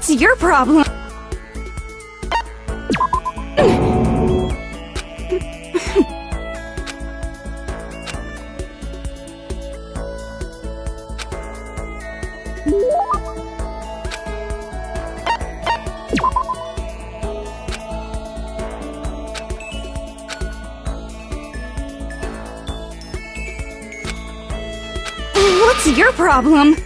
What's your problem? What's your problem?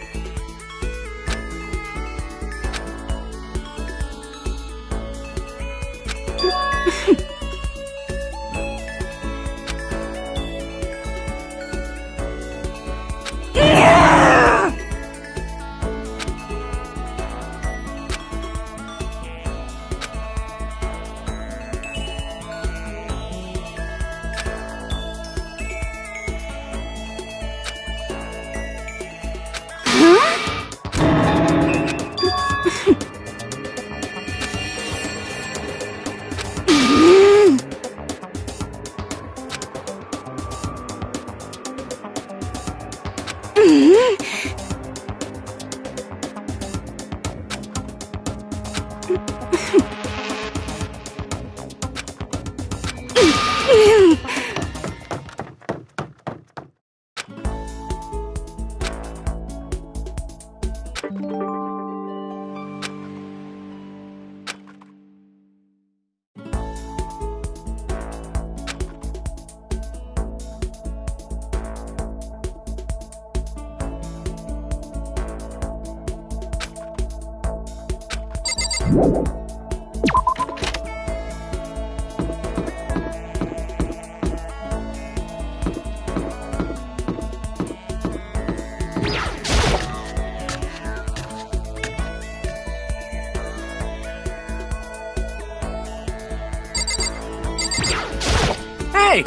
Hey!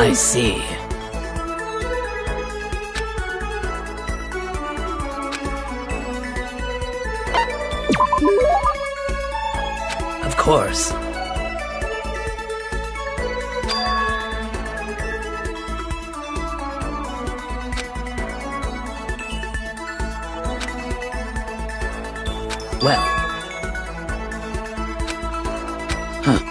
I see. course. Well. Huh.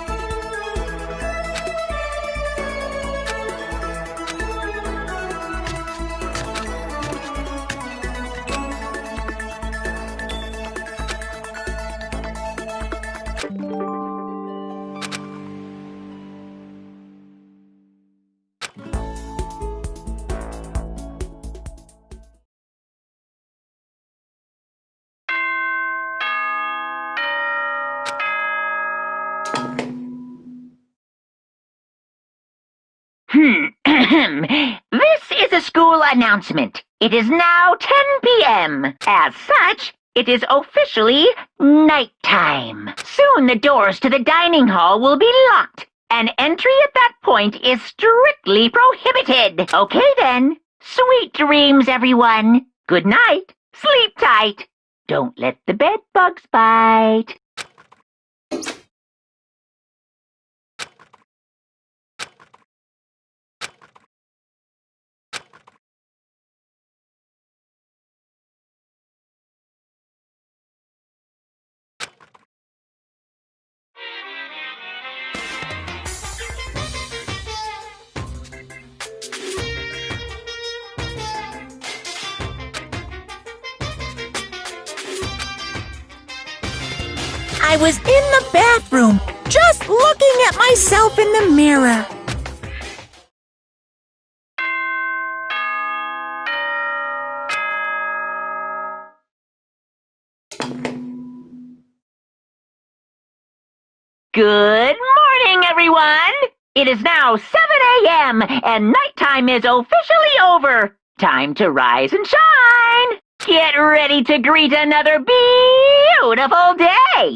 This is a school announcement. It is now 10 p.m. As such, it is officially nighttime. Soon the doors to the dining hall will be locked, and entry at that point is strictly prohibited. Okay then. Sweet dreams, everyone. Good night. Sleep tight. Don't let the bed bugs bite. I was in the bathroom, just looking at myself in the mirror. Good morning, everyone! It is now 7 a.m. and nighttime is officially over. Time to rise and shine! Get ready to greet another beautiful day!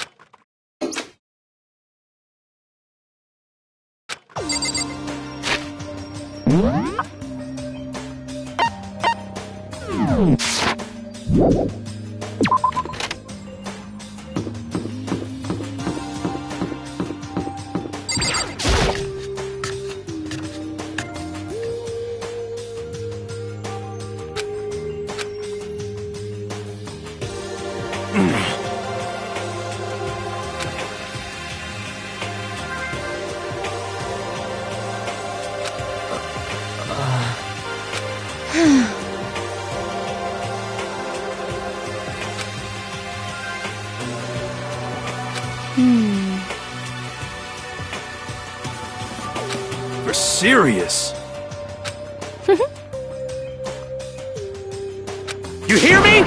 You're serious. You hear me?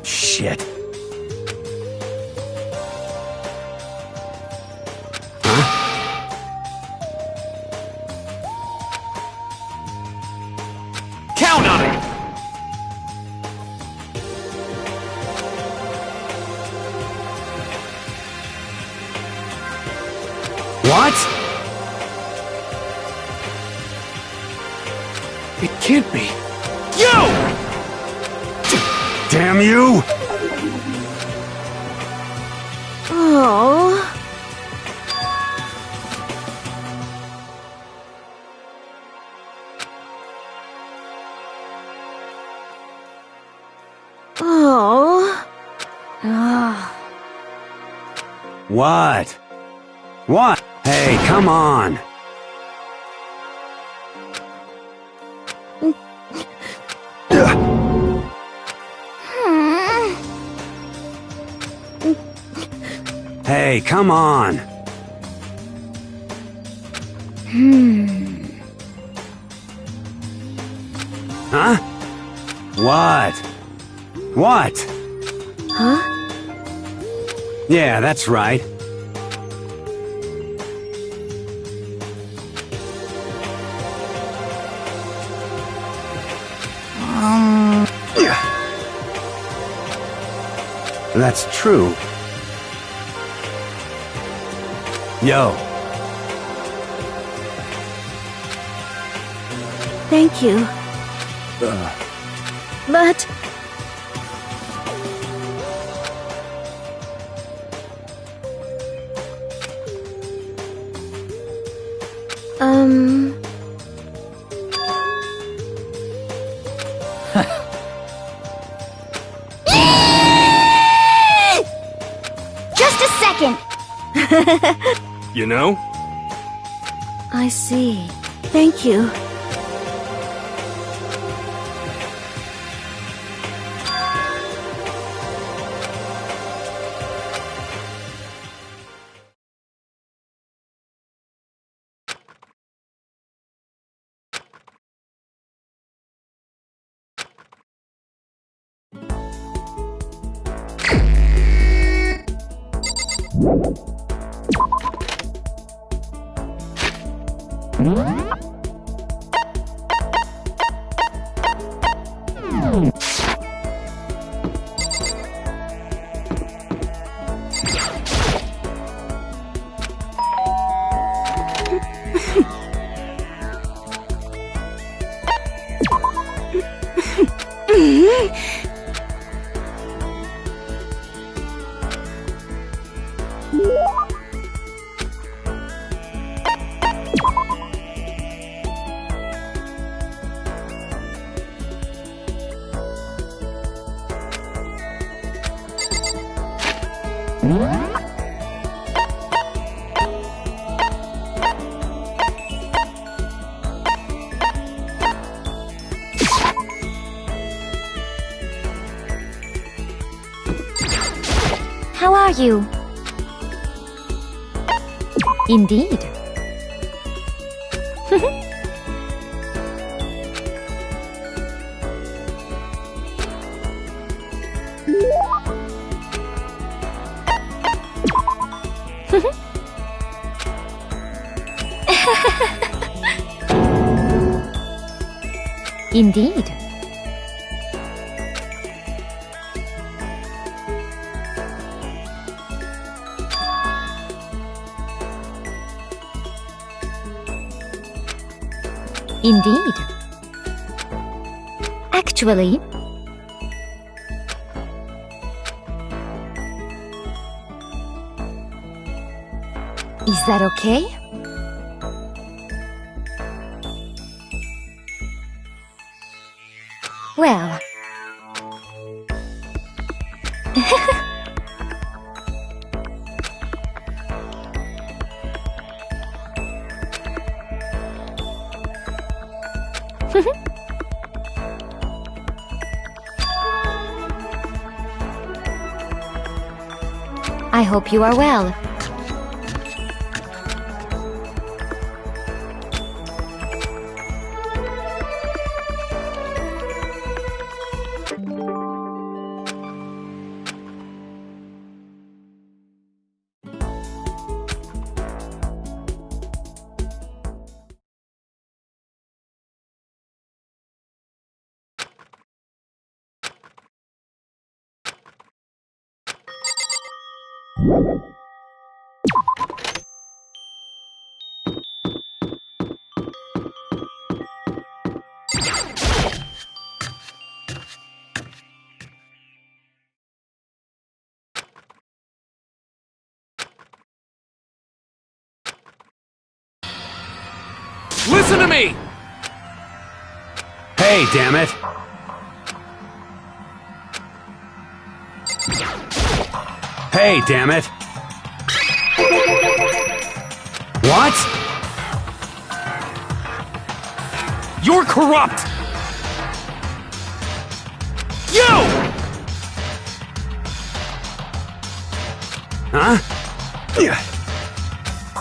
Shit. Huh? Count on it! What? It can't be. You! Damn you! Oh. Oh. Ah. What? What? Hey, come on! Hey, come on! Huh? What? What? Huh? Yeah, that's right. That's true. Yo. Thank you. But... Just a second. You know? I see. Thank you. How are you? Indeed. Indeed. Indeed. Actually, is that okay? Well, I hope you are well. Listen to me! Hey, damn it! Hey, damn it! What? You're corrupt! You! Huh?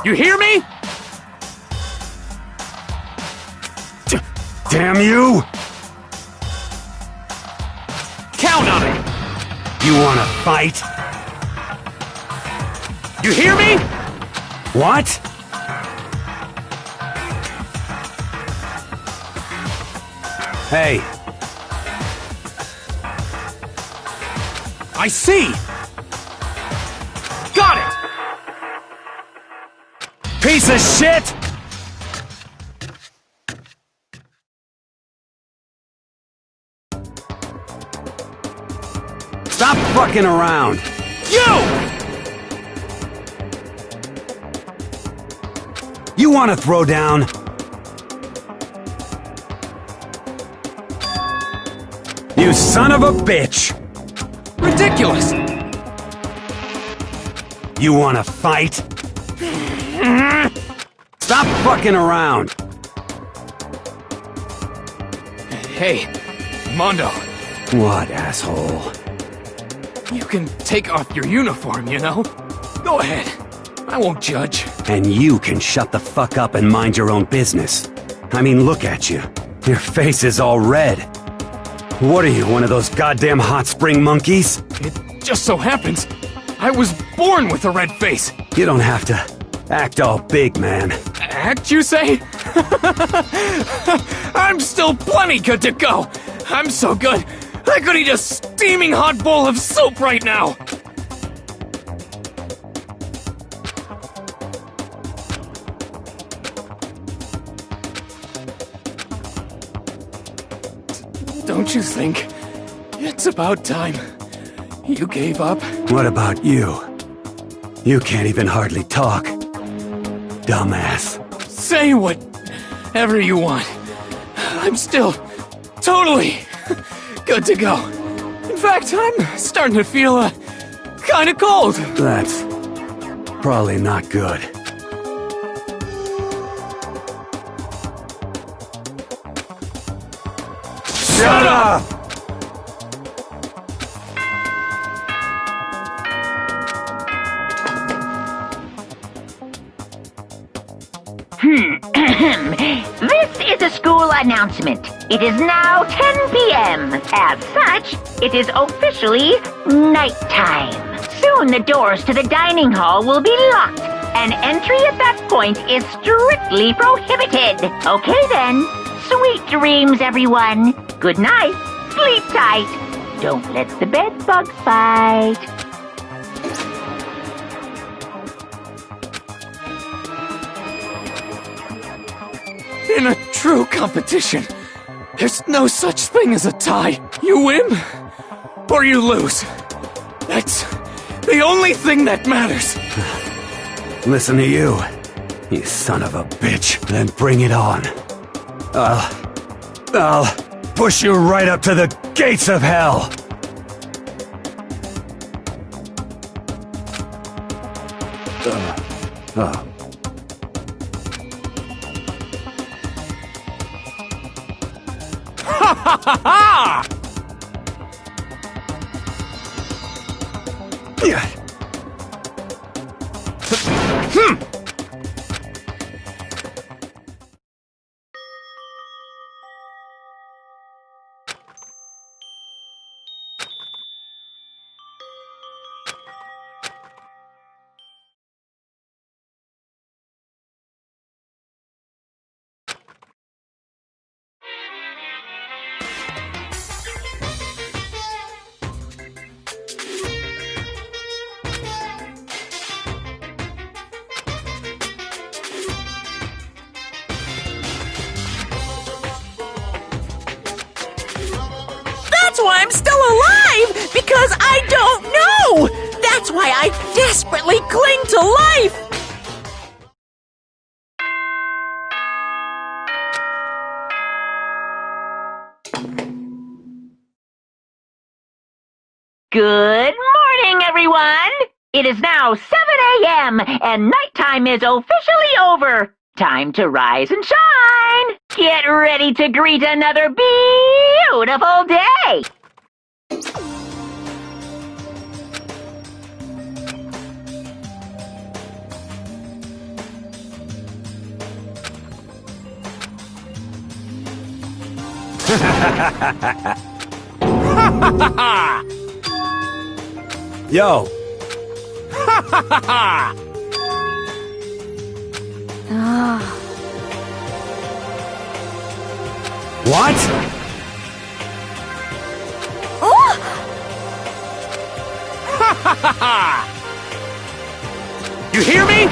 You hear me? Damn you! Count on it! You wanna fight? You hear me? What? Hey, I see! Got it! piece of shit! Stop fucking around! You! You want to throw down? You son of a bitch! Ridiculous! You want to fight? Stop fucking around! Hey, Mondo, What, asshole? you can take off your uniform, you know? Go ahead. I won't judge. And you can shut the fuck up and mind your own business. I mean, look at you. Your face is all red. What are you, one of those goddamn hot spring monkeys? It just so happens I was born with a red face. You don't have to act all big, man. Act, you say? I'm still plenty good to go. I'm so good, I could eat a steaming hot bowl of soup right now. Don't you think it's about time you gave up? What about you? You can't even hardly talk. Dumbass. Say whatever you want. I'm still totally good to go. In fact, I'm starting to feel kind of cold. That's probably not good. Shut up! This is a school announcement. It is now 10 p.m. As such, it is officially nighttime. Soon the doors to the dining hall will be locked, and entry at that point is strictly prohibited. Okay then. Sweet dreams, everyone. Good night. Sleep tight. Don't let the bed bugs bite. In a true competition, there's no such thing as a tie. You win, or you lose. That's the only thing that matters. Listen to you, you son of a bitch. Then bring it on. I'll push you right up to the gates of hell. Ha ha ha! Yeah. That's why I'm still alive! Because I don't know! That's why I desperately cling to life! Good morning, everyone! It is now 7 a.m., and nighttime is officially over. Time to rise and shine! Get ready to greet another beautiful day! Yo, what? You hear me?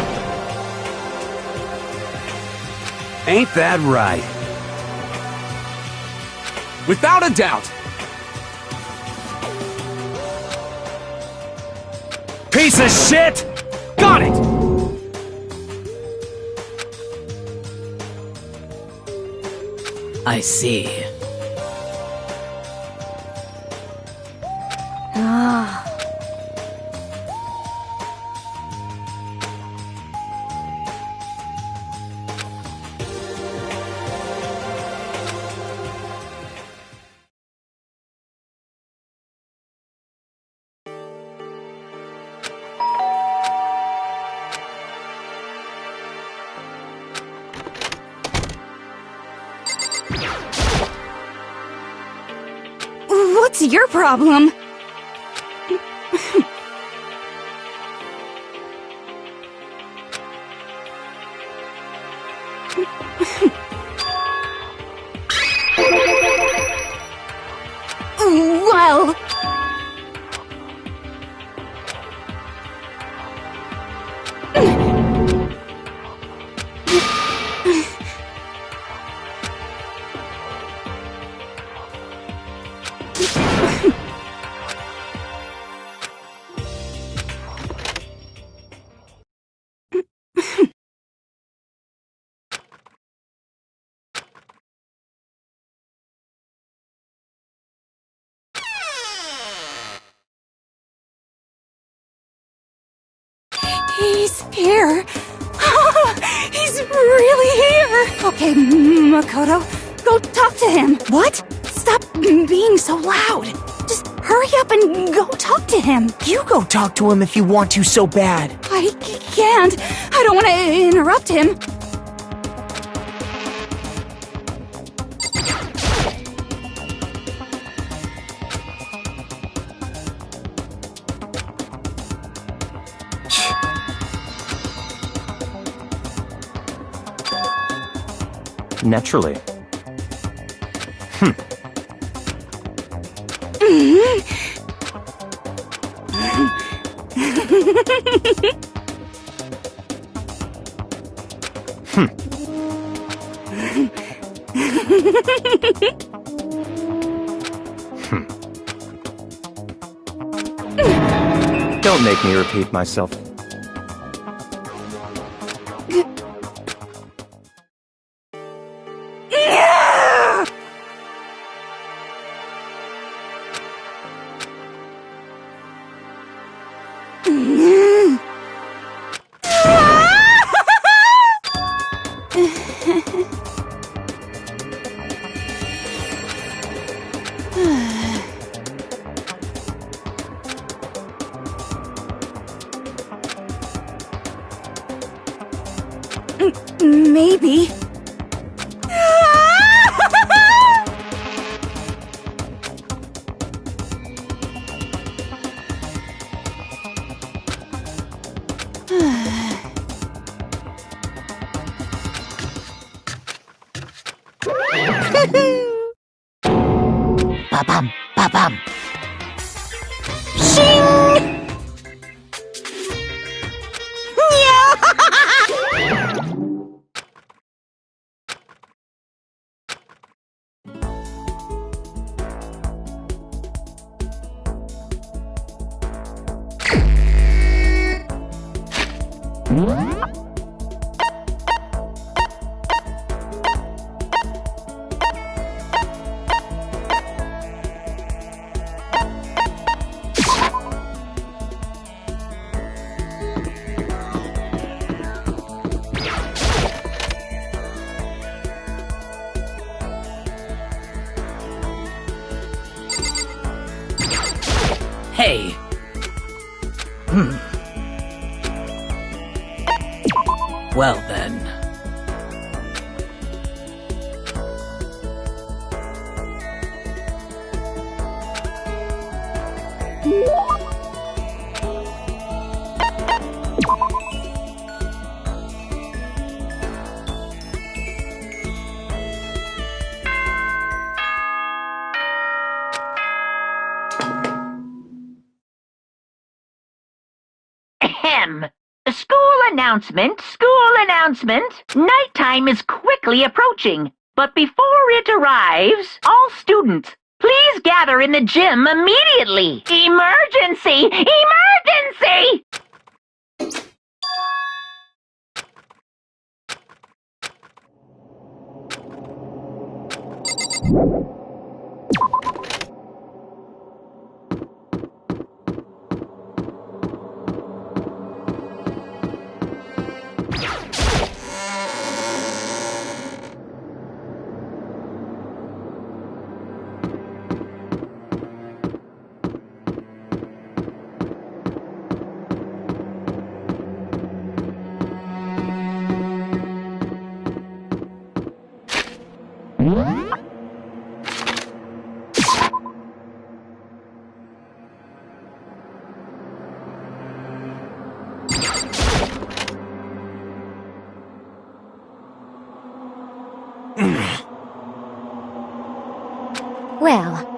Ain't that right? Without a doubt. Piece of shit! Got it! I see. Ah. What's your problem? Well... He's here. He's really here. Okay, Makoto, go talk to him. What? Stop being so loud. Just hurry up and go talk to him. You go talk to him if you want to so bad. I can't. I don't want to interrupt him. Naturally. Don't make me repeat myself. Maybe. Ba-bum, ba-bum. Hey. Well then. Ahem. School announcement, school announcement. Nighttime is quickly approaching, but before it arrives, all students, please gather in the gym immediately. Emergency! Emergency! Well,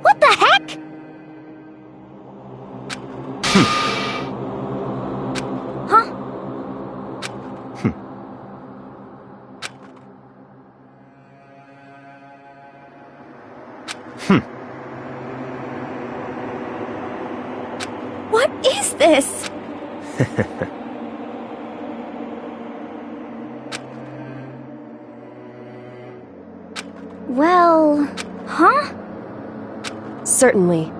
What the heck? Huh? What is this? Well, huh? Certainly.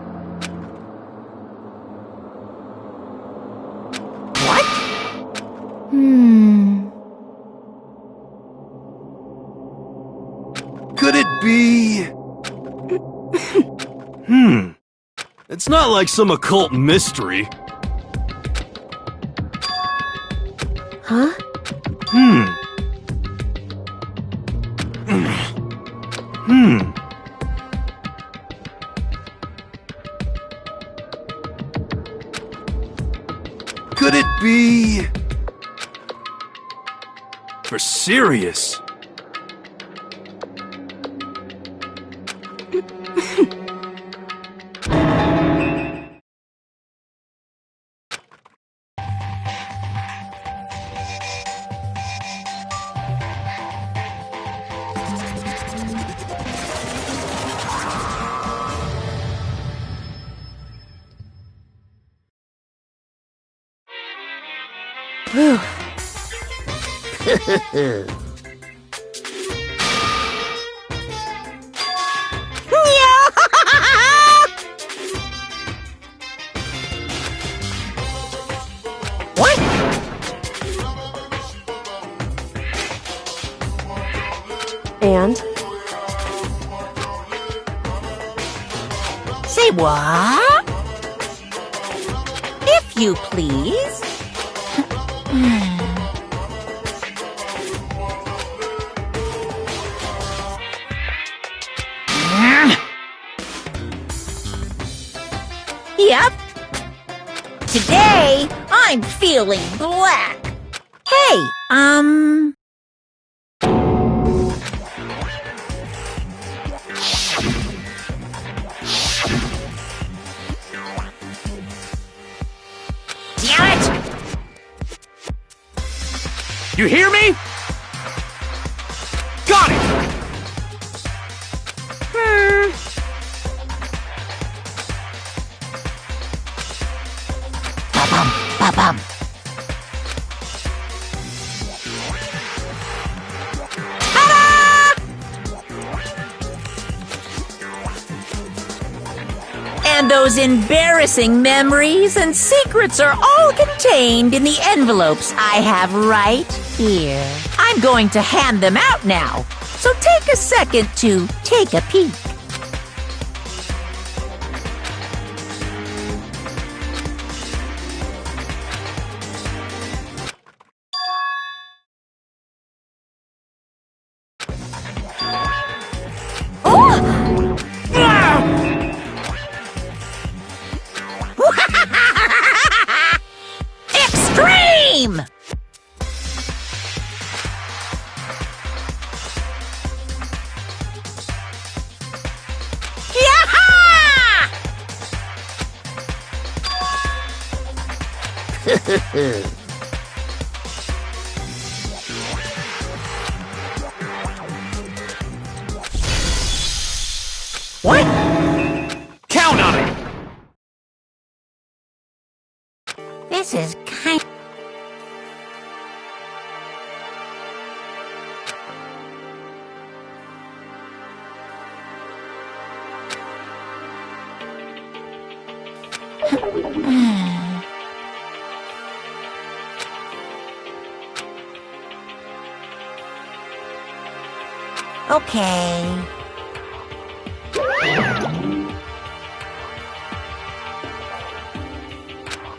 Could it be... It's not like some occult mystery. Huh? Could it be... For serious? Whew. What? And? Say what? If you please. Yep. Today, I'm feeling black. Hey, Damn it! You hear me? Got it! Ba-bum, ba-bum. And those embarrassing memories and secrets are all contained in the envelopes I have right here. I'm going to hand them out now, so take a second to take a peek. Extreme! What? Count on it! Okay.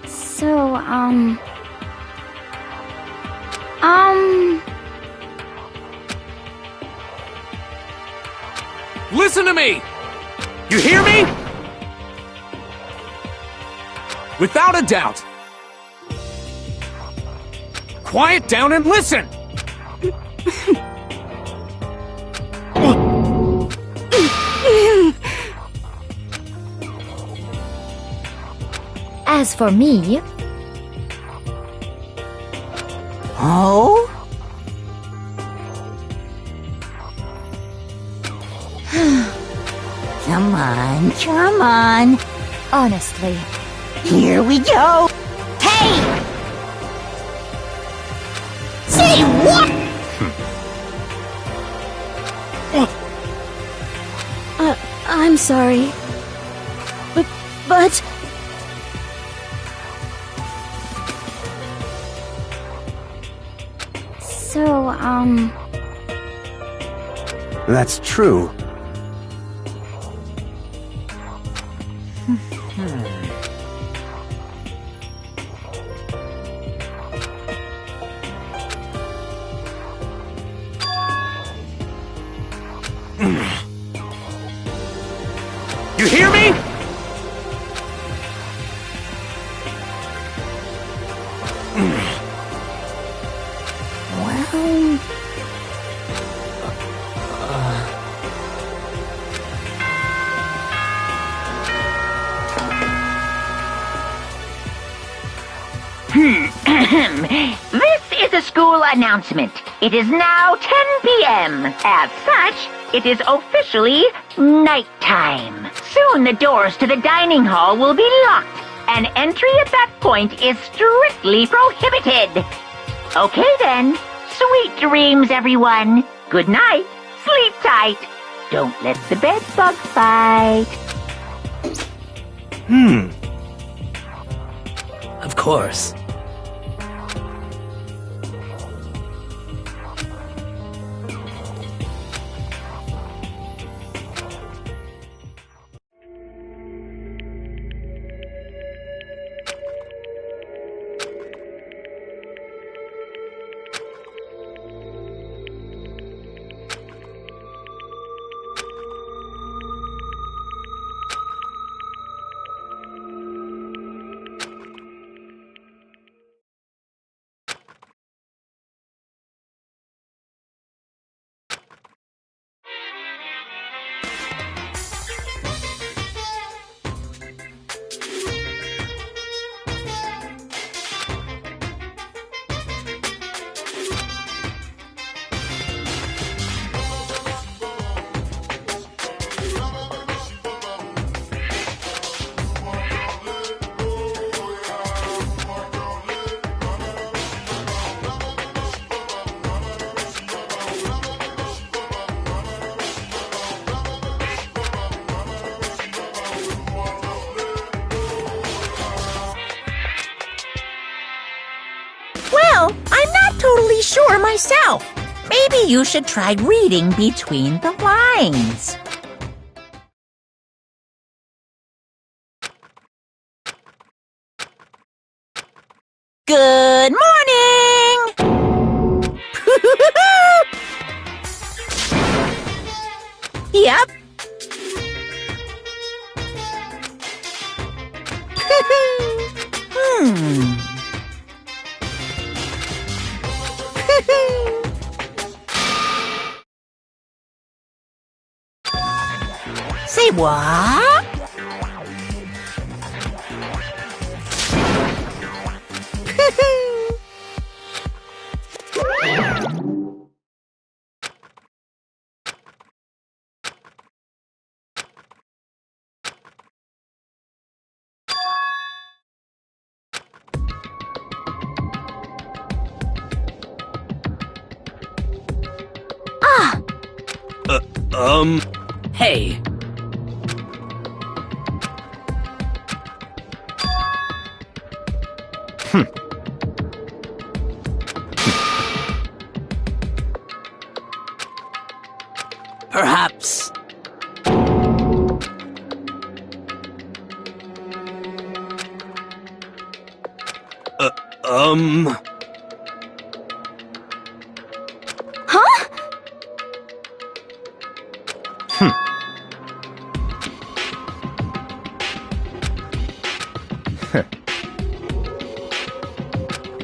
So, Listen to me! You hear me? Without a doubt. Quiet down and listen! As for me... Oh? Come on, come on. Honestly, Here we go. Hey! Say what? I'm sorry. But... so, That's true. You hear me? Well... This is a school announcement. It is now 10 p.m. As such, it is officially nighttime. Soon the doors to the dining hall will be locked, and entry at that point is strictly prohibited. Okay then. Sweet dreams, everyone. Good night. Sleep tight. Don't let the bed bug bite. Of course. Well, I'm not totally sure myself. Maybe you should try reading between the lines. Good morning! Yep. Say what? Hey. Perhaps. Huh?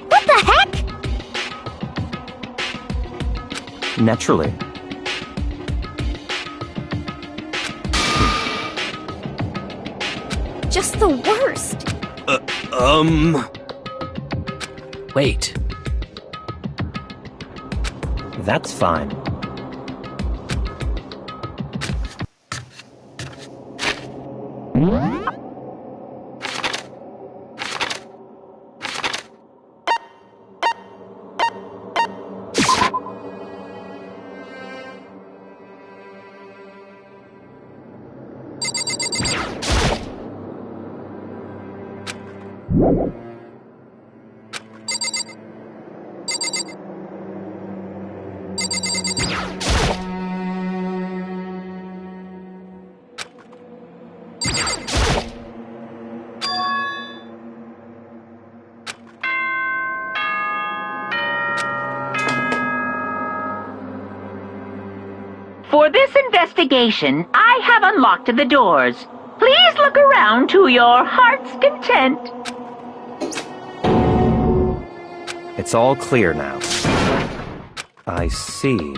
What the heck? Naturally. Just the worst. Wait. That's fine. For this investigation, I have unlocked the doors. Please look around to your heart's content. It's all clear now. I see.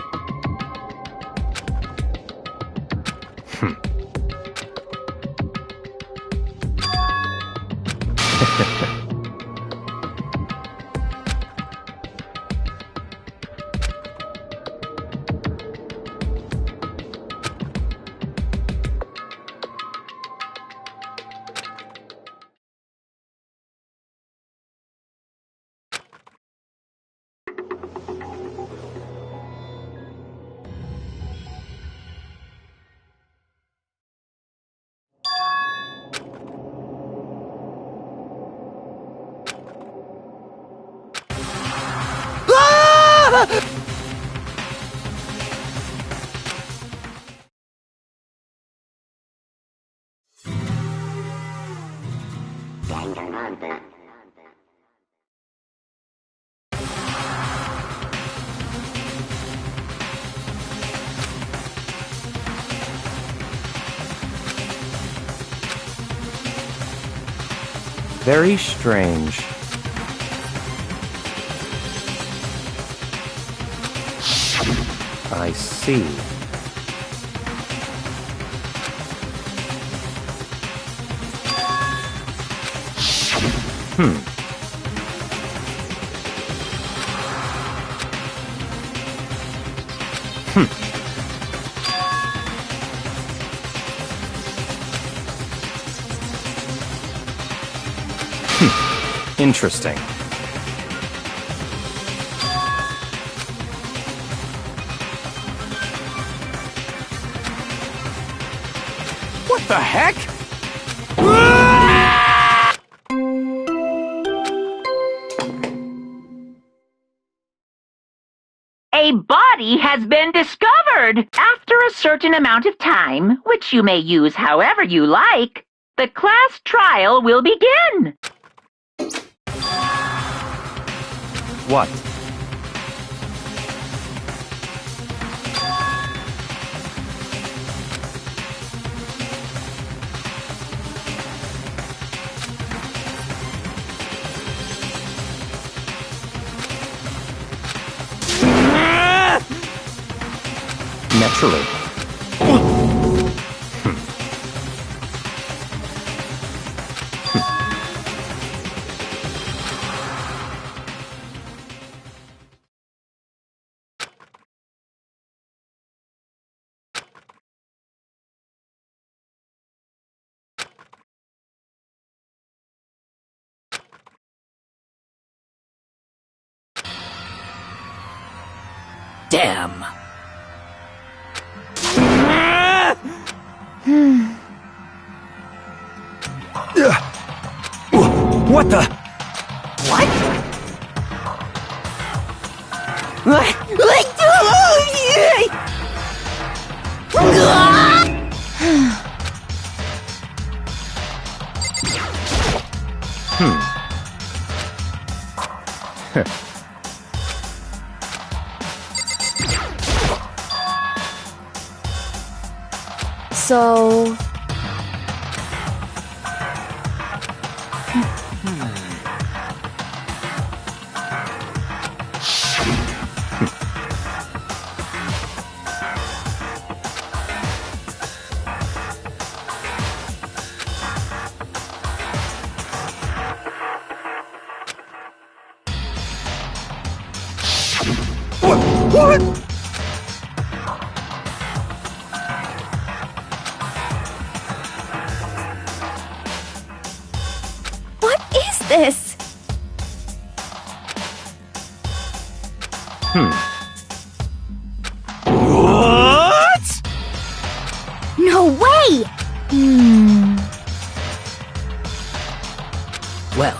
Danganronpa. Very strange. I see. Interesting. What the heck? A body has been discovered! After a certain amount of time, which you may use however you like, the class trial will begin. What? Naturally. Damn. What the? So... What? What is this? What? No way! Well,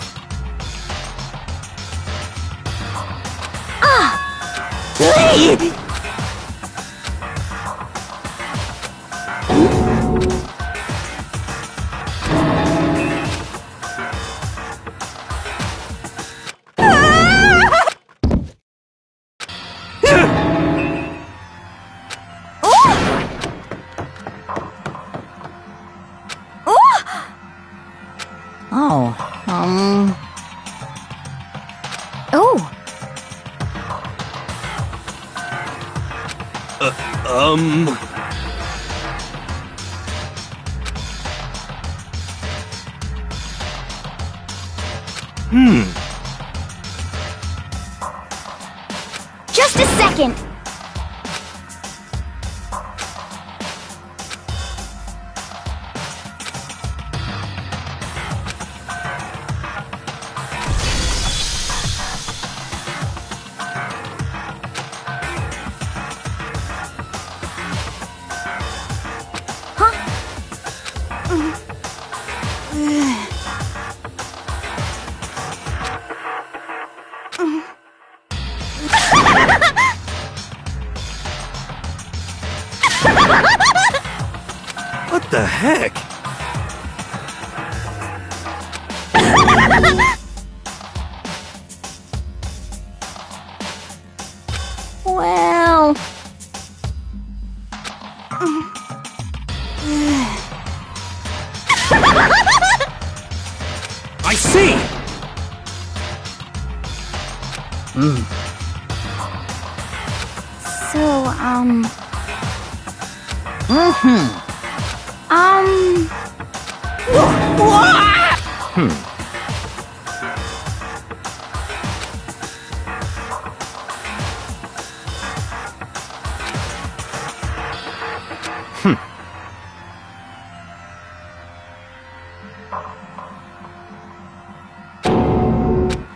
Oh, Oh, just a second. What the heck? Well... I see! So,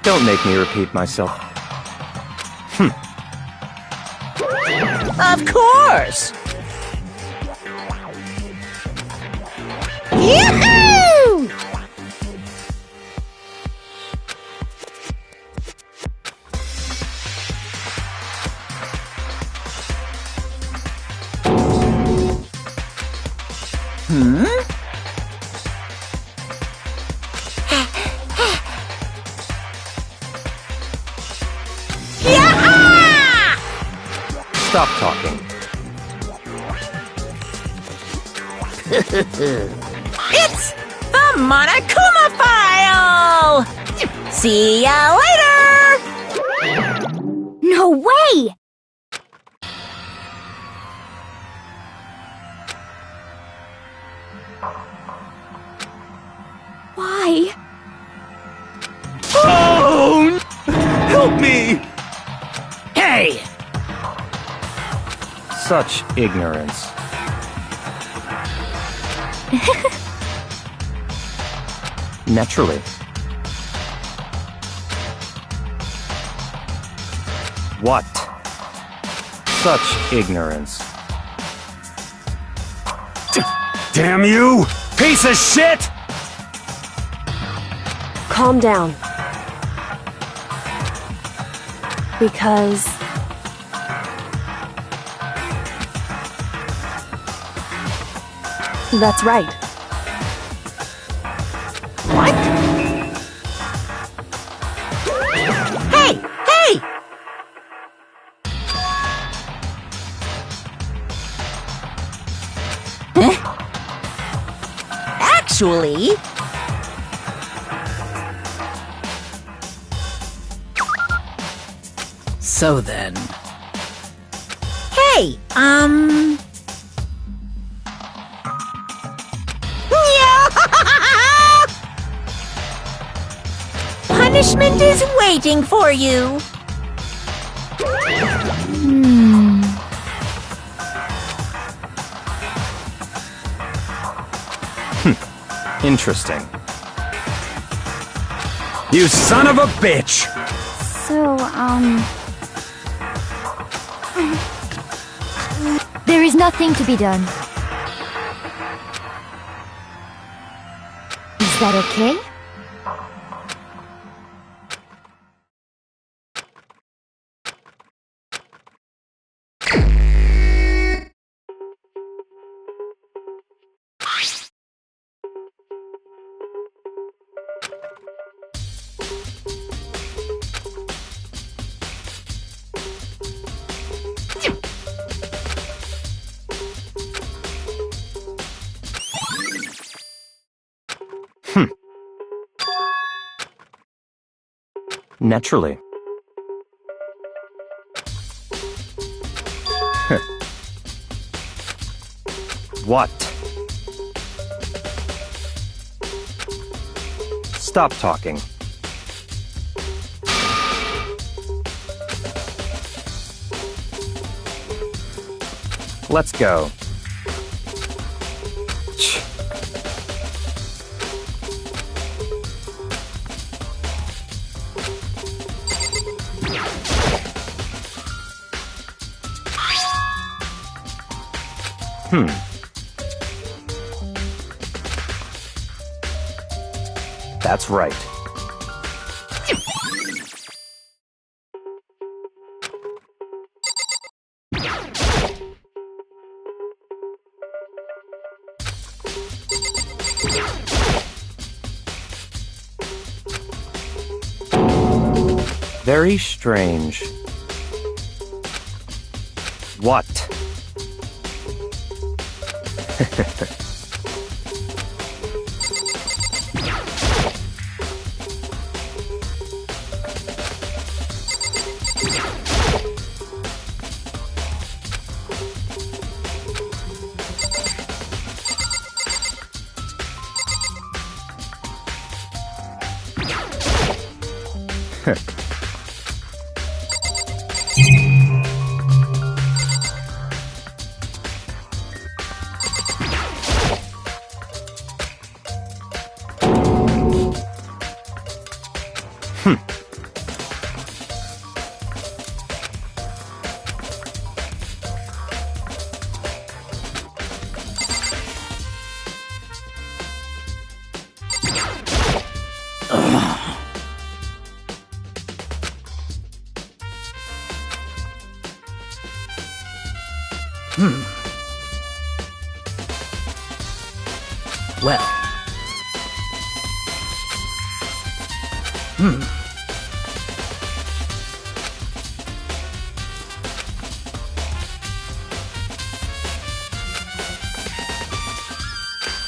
Don't make me repeat myself. of course! Yahoo! Stop talking. It's the Monokuma File! See ya later! No way! Why? Oh! Help me! Hey! Such ignorance. Naturally. What? Such ignorance. Damn you! Piece of shit! Calm down. Because... that's right. What? Hey! actually. So then. Hey, punishment is waiting for you. Interesting. You son of a bitch! So, there is nothing to be done. Is that okay? Naturally. What? Stop talking. Let's go. That's right. Very strange. What? Well.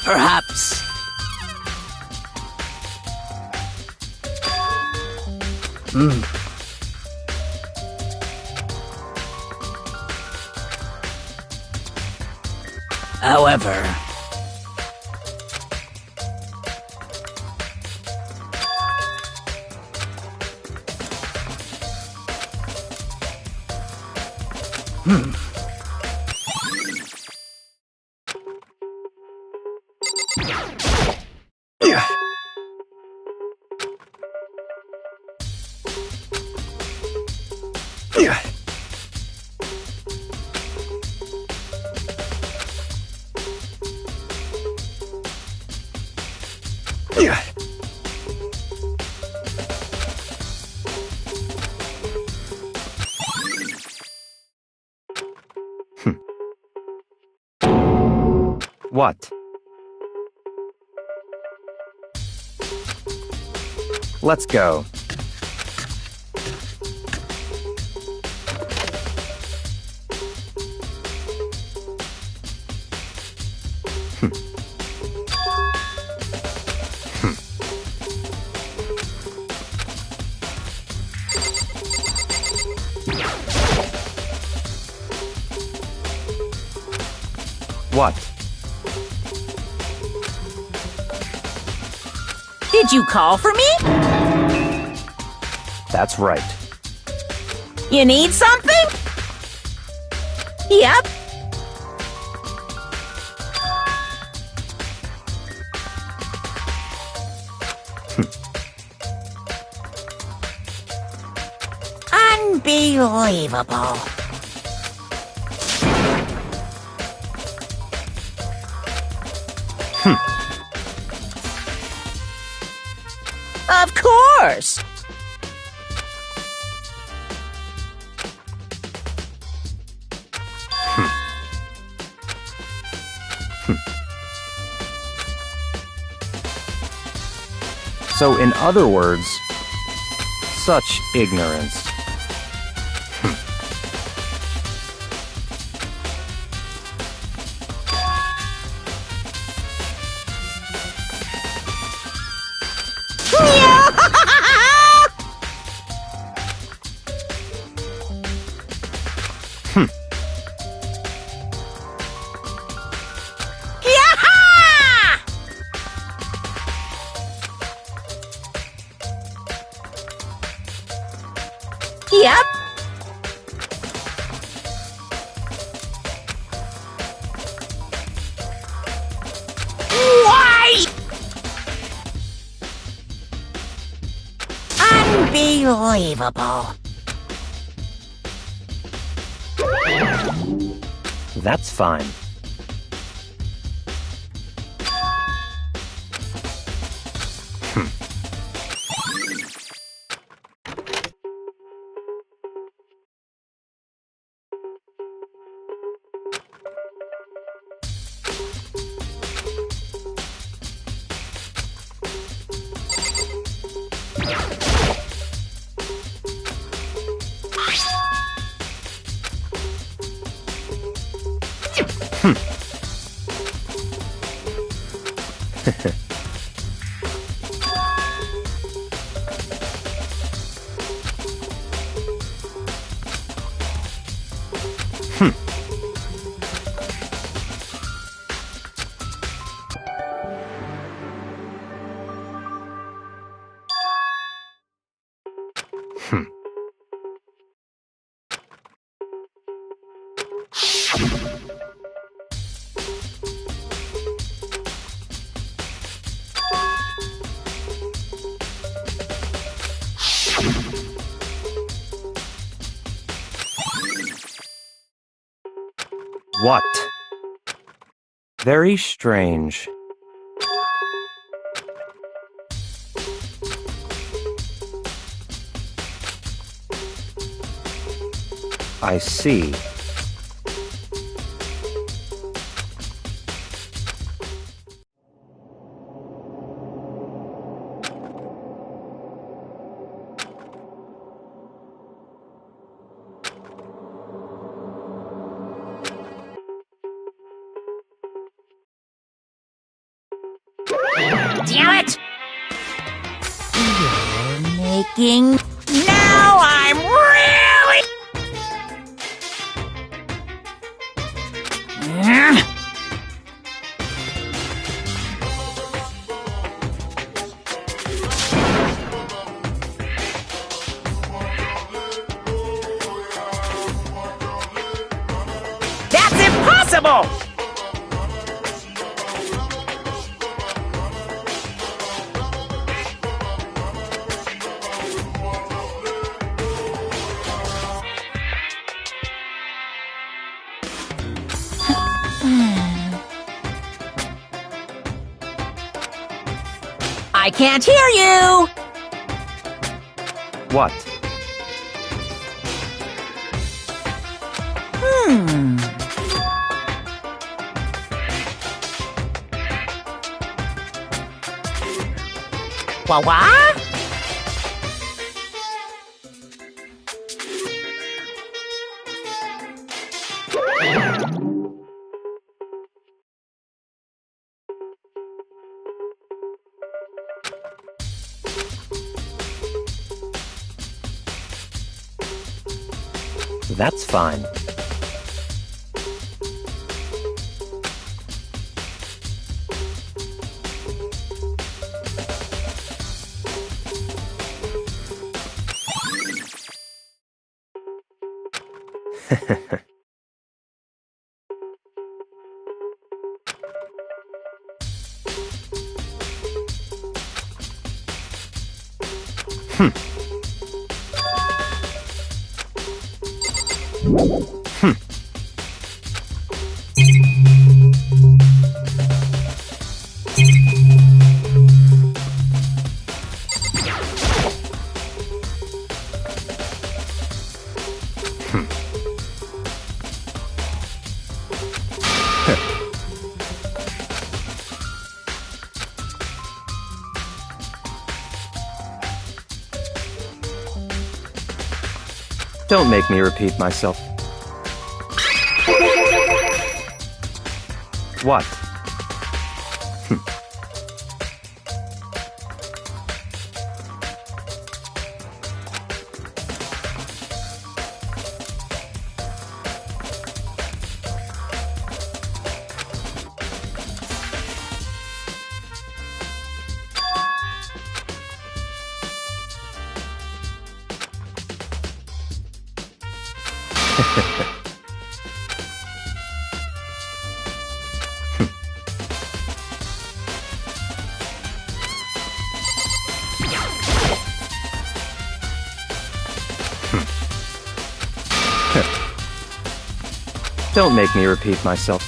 Perhaps. However, What? Let's go. What? Did you call for me? That's right. You need something? Yep. Unbelievable. Of course. So, in other words, such ignorance. Yep. Why? Unbelievable. That's fine. What? Very strange. I see. Damn it! You're making... Now I'm really... That's impossible! I can't hear you! What? What? That's fine. Don't make me repeat myself. What? Don't make me repeat myself.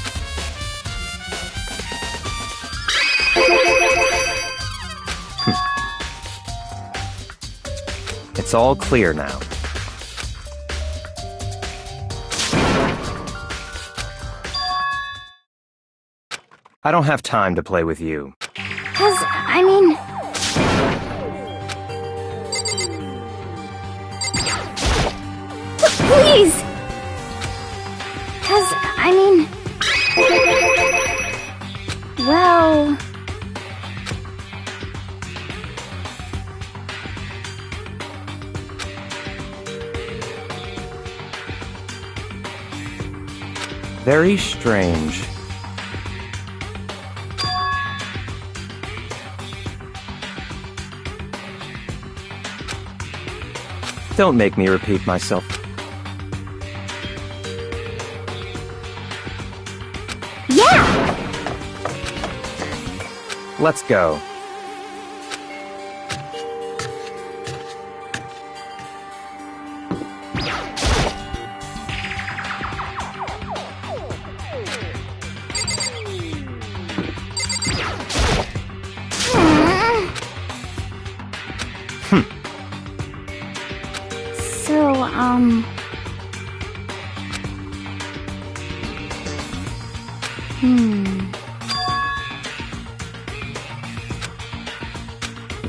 It's all clear now. I don't have time to play with you. Please! Well... Very strange. Don't make me repeat myself. Yeah! Let's go.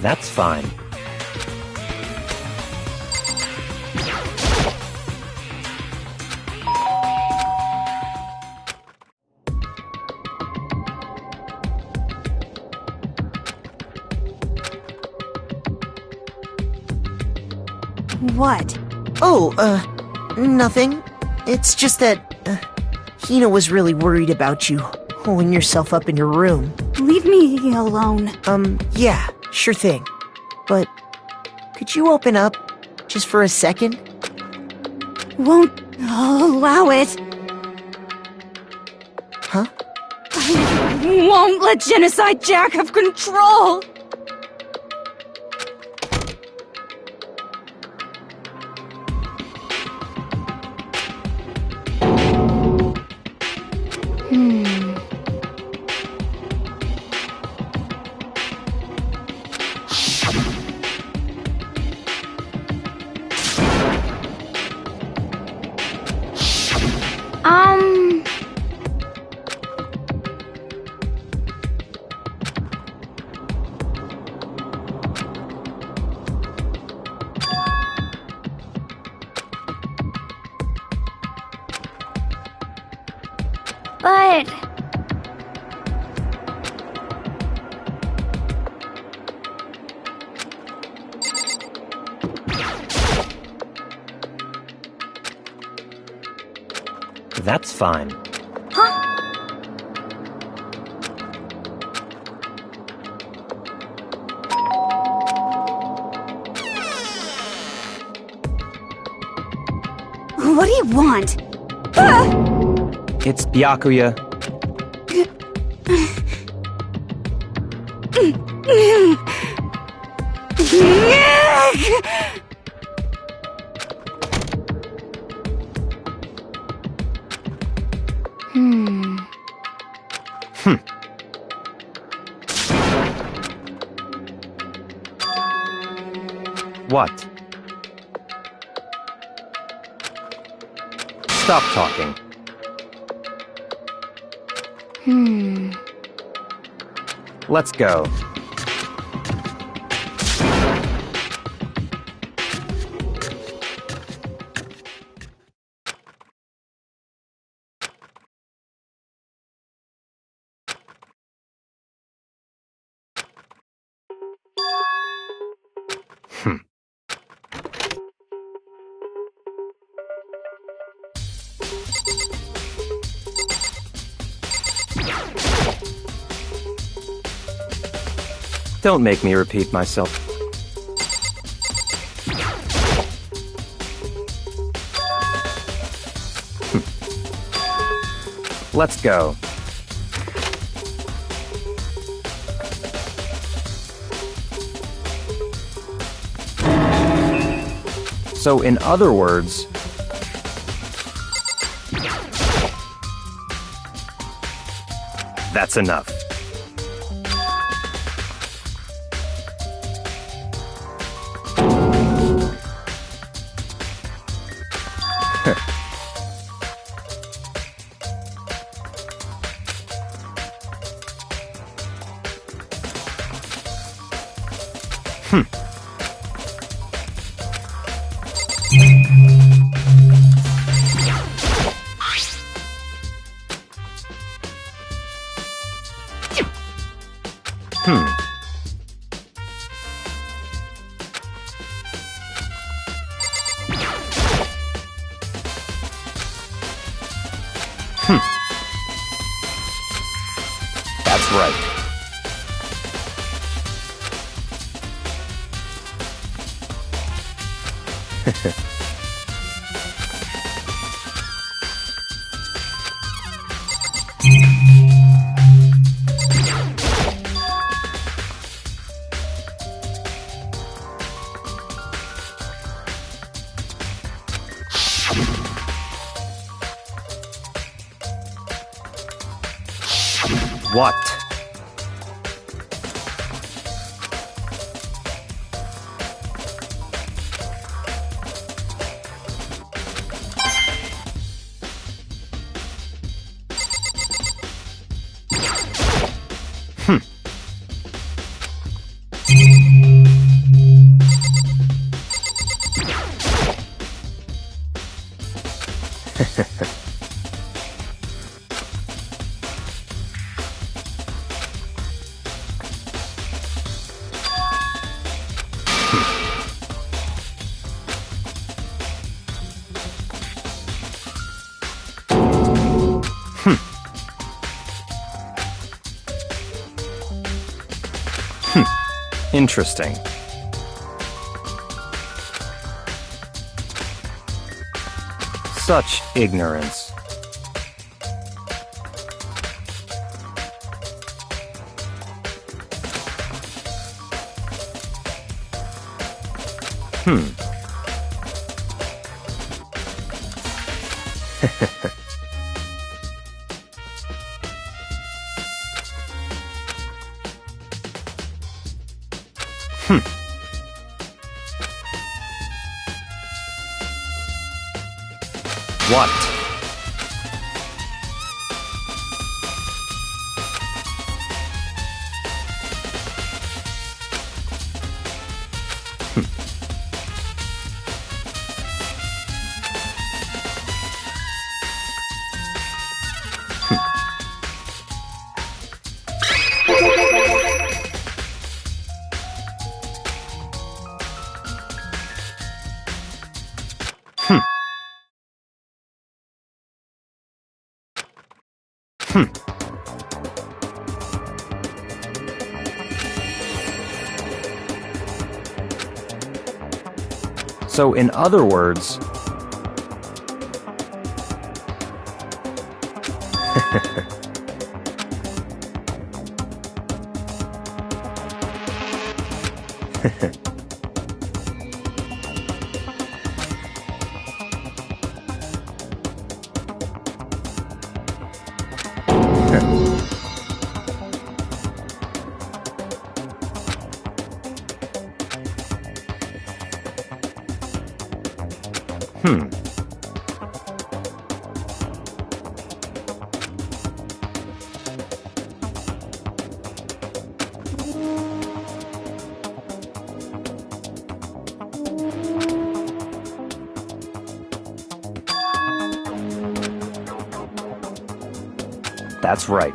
That's fine. What? Oh, nothing. It's just that, Hina was really worried about you, holding yourself up in your room. Leave me alone. Yeah, sure thing. But, could you open up, just for a second? Won't allow it. Huh? I won't let Genocide Jack have control! But... That's fine. Huh? What do you want? Ah! It's Byakuya. What? Stop talking. Let's go. Don't make me repeat myself. Let's go. So, in other words, that's enough. That's right. What? Interesting. Such ignorance. What? So, in other words, That's right.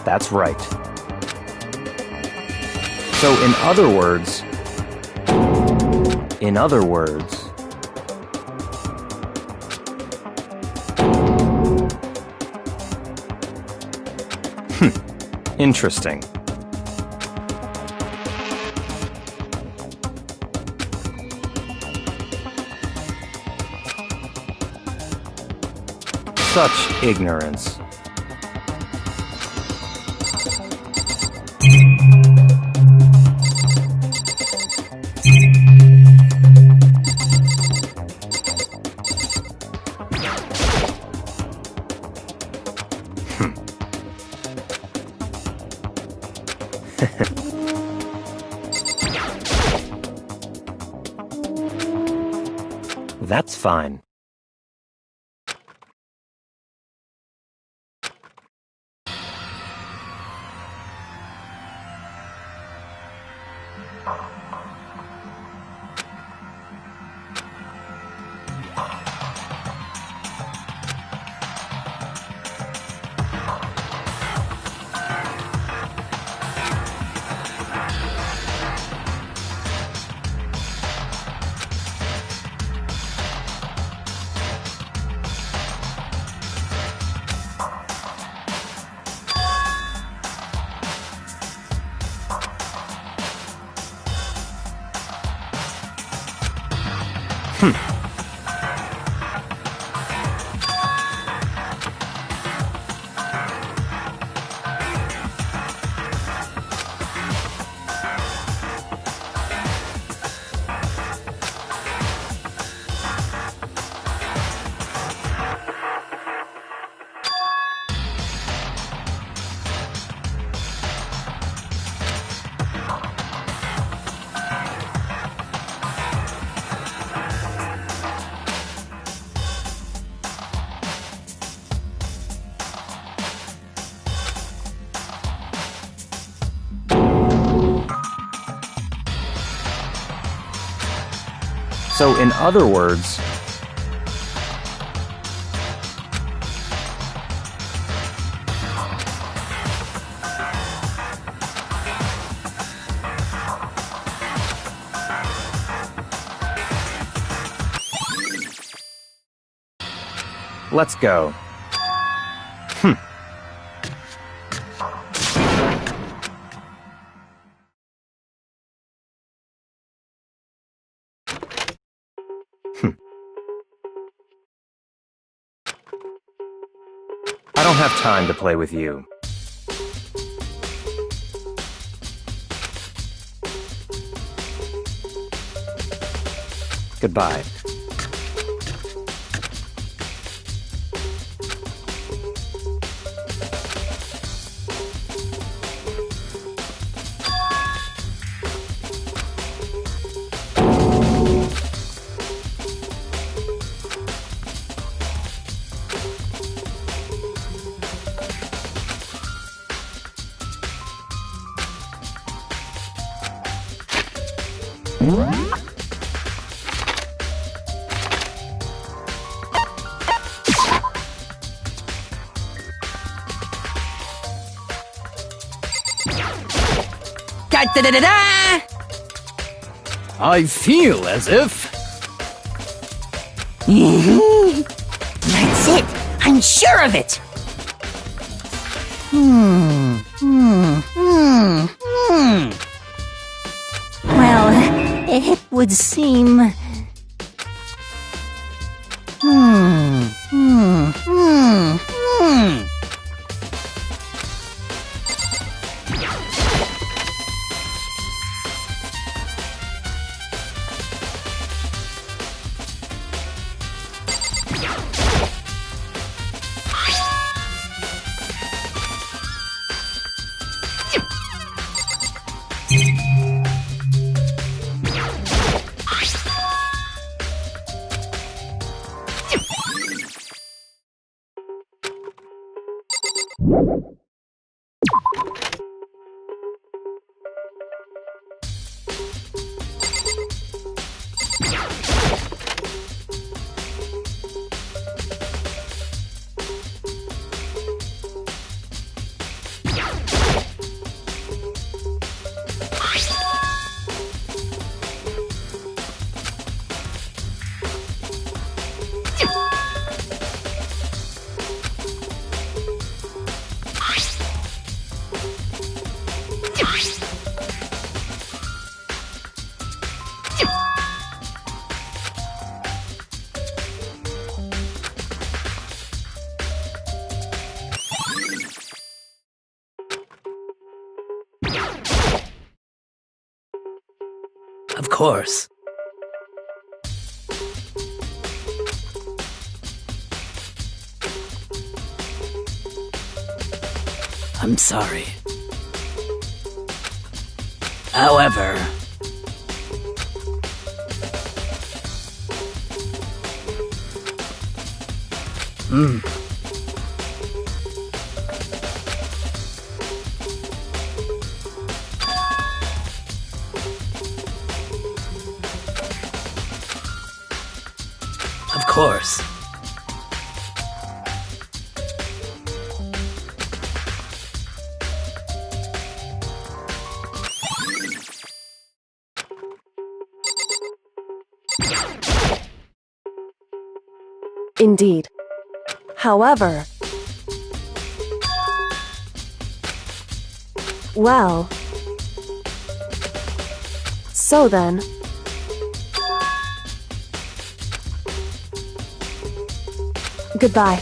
That's right. So in other words, interesting. Such ignorance. That's fine. So in other words, let's go. I don't have time to play with you. Goodbye. Da-da-da-da-da! I feel as if... That's it! I'm sure of it! Well, it would seem... Of course. I'm sorry. However... Of course. Indeed. However... Well... So then... Goodbye.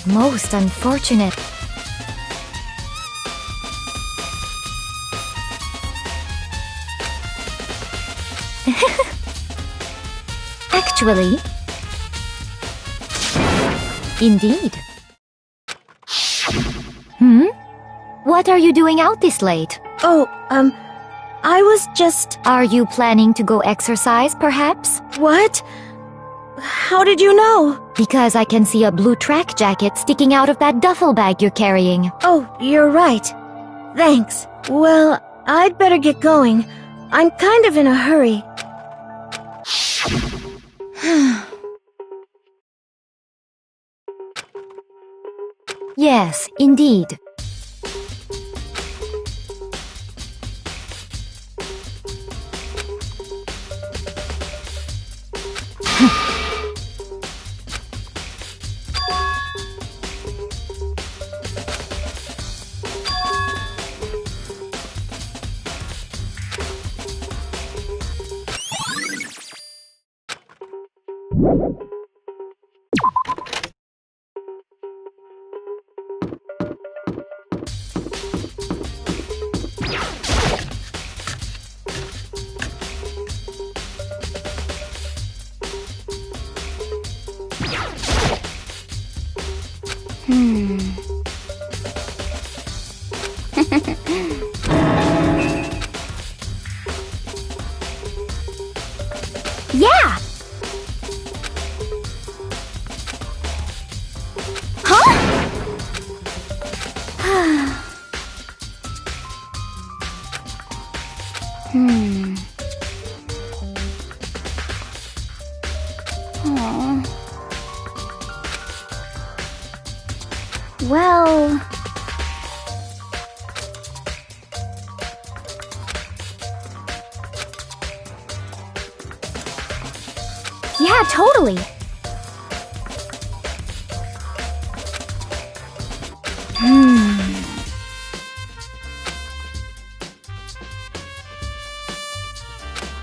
Most unfortunate. Actually, indeed. What are you doing out this late? Oh, I was just... Are you planning to go exercise, perhaps? What? How did you know? Because I can see a blue track jacket sticking out of that duffel bag you're carrying. Oh, you're right. Thanks. Well, I'd better get going. I'm kind of in a hurry. Yes, indeed. Yeah! Huh? Aw. Well... Yeah, totally.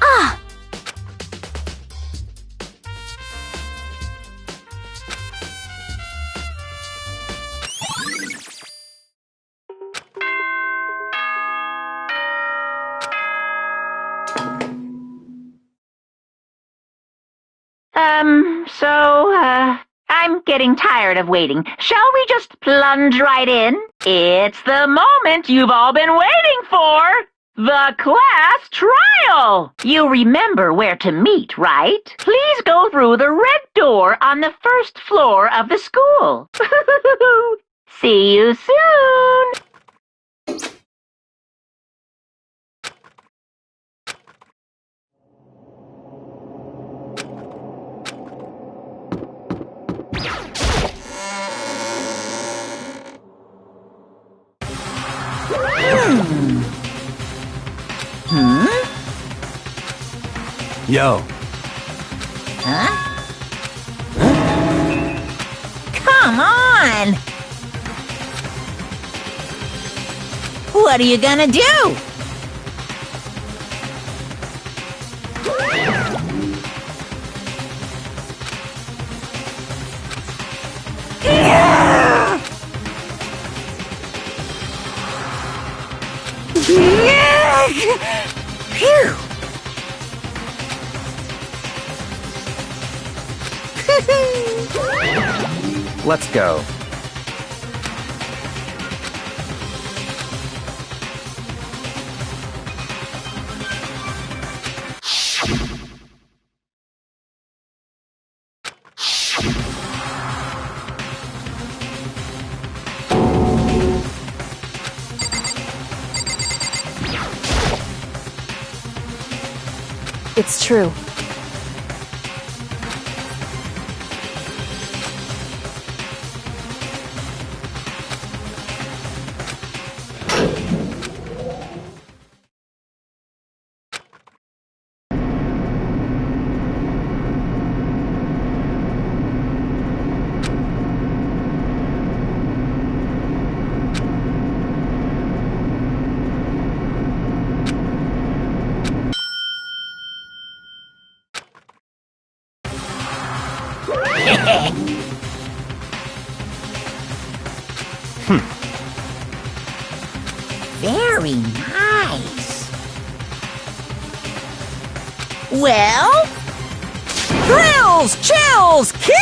Ah! I'm getting tired of waiting. Shall we just plunge right in? It's the moment you've all been waiting for! The class trial! You remember where to meet, right? Please go through the red door on the first floor of the school. See you soon! Yo. Huh? Come on! What are you gonna do? Phew! Let's go. It's true. Very nice. Well? Thrills, chills, kick!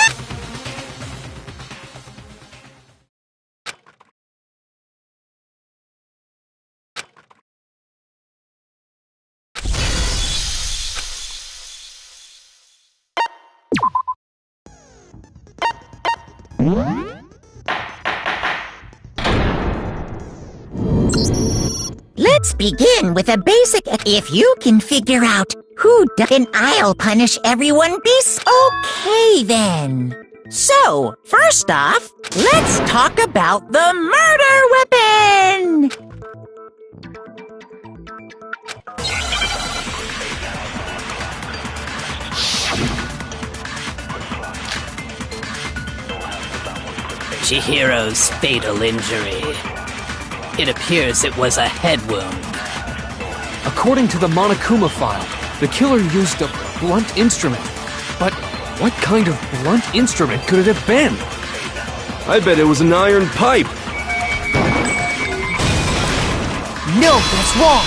Let's begin with a basic. If you can figure out who then I'll punish everyone okay then. So, first off, let's talk about the murder weapon! Chihiro's fatal injury. It appears it was a head wound. According to the Monokuma file, the killer used a blunt instrument. But what kind of blunt instrument could it have been? I bet it was an iron pipe. No, that's wrong!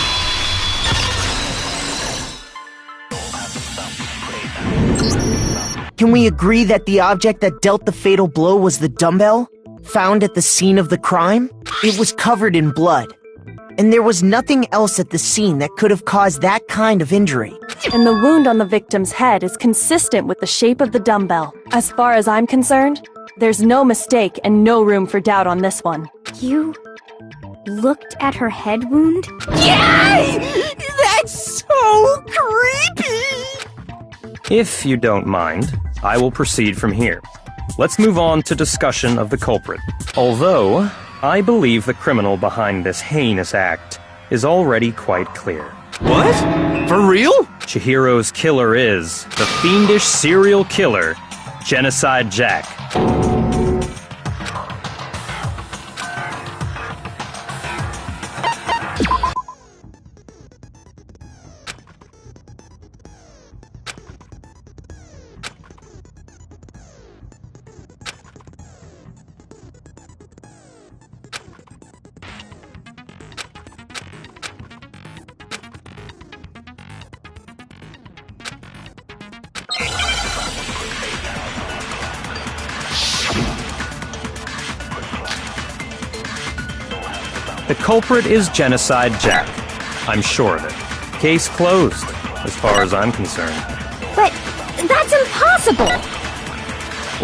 Can we agree that the object that dealt the fatal blow was the dumbbell, found at the scene of the crime? It was covered in blood, and there was nothing else at the scene that could have caused that kind of injury. And the wound on the victim's head is consistent with the shape of the dumbbell. As far as I'm concerned, there's no mistake and no room for doubt on this one. You looked at her head wound? Yay! That's so creepy! If you don't mind, I will proceed from here. Let's move on to discussion of the culprit. Although, I believe the criminal behind this heinous act is already quite clear. What? For real? Chihiro's killer is the fiendish serial killer, Genocide Jack. The culprit is Genocide Jack. I'm sure of it. Case closed, as far as I'm concerned. But that's impossible!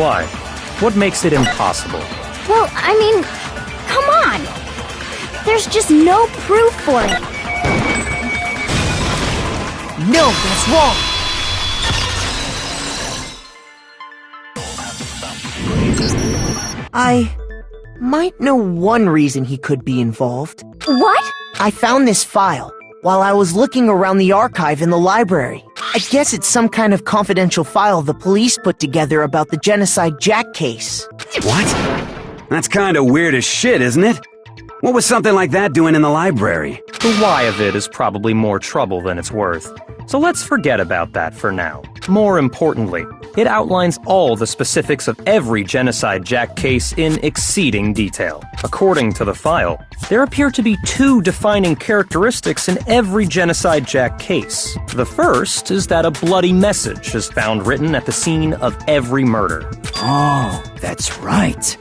Why? What makes it impossible? Well, I mean, come on! There's just no proof for it. No, that's wrong! I might know one reason he could be involved. What? I found this file while I was looking around the archive in the library. I guess it's some kind of confidential file the police put together about the Genocide Jack case. What? That's kinda weird as shit, isn't it? What was something like that doing in the library? The why of it is probably more trouble than it's worth. So let's forget about that for now. More importantly, it outlines all the specifics of every Genocide Jack case in exceeding detail. According to the file, there appear to be two defining characteristics in every Genocide Jack case. The first is that a bloody message is found written at the scene of every murder. Oh, that's right.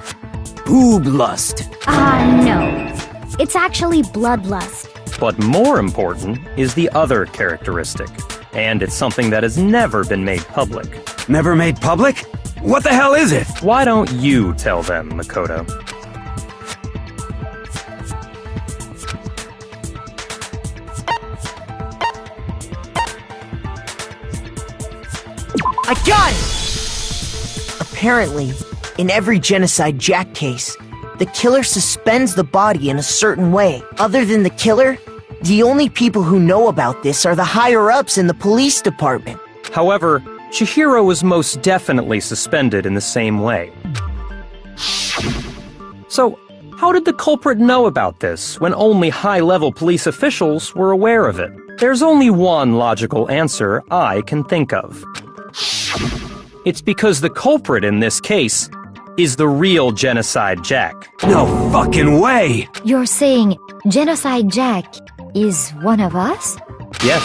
Boob lust. No. It's actually bloodlust. But more important is the other characteristic, and it's something that has never been made public. Never made public? What the hell is it? Why don't you tell them, Makoto? I got it! Apparently, in every Genocide Jack case, the killer suspends the body in a certain way. Other than the killer, the only people who know about this are the higher-ups in the police department. However, Chihiro was most definitely suspended in the same way. So, how did the culprit know about this when only high-level police officials were aware of it? There's only one logical answer I can think of. It's because the culprit in this case is the real Genocide Jack. No fucking way! You're saying Genocide Jack is one of us? Yes,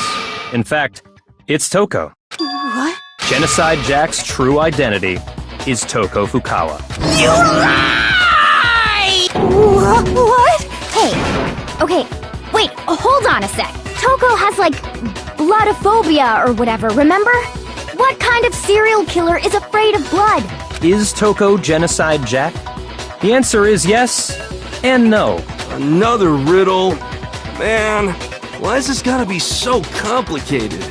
in fact, it's Toko. What? Genocide Jack's true identity is Toko Fukawa. You lie! What? Hey, okay, wait, hold on a sec. Toko has, like, bloodophobia or whatever, remember? What kind of serial killer is afraid of blood? Is Toko Genocide Jack? The answer is yes and no. Another riddle? Man, why is this gotta be so complicated?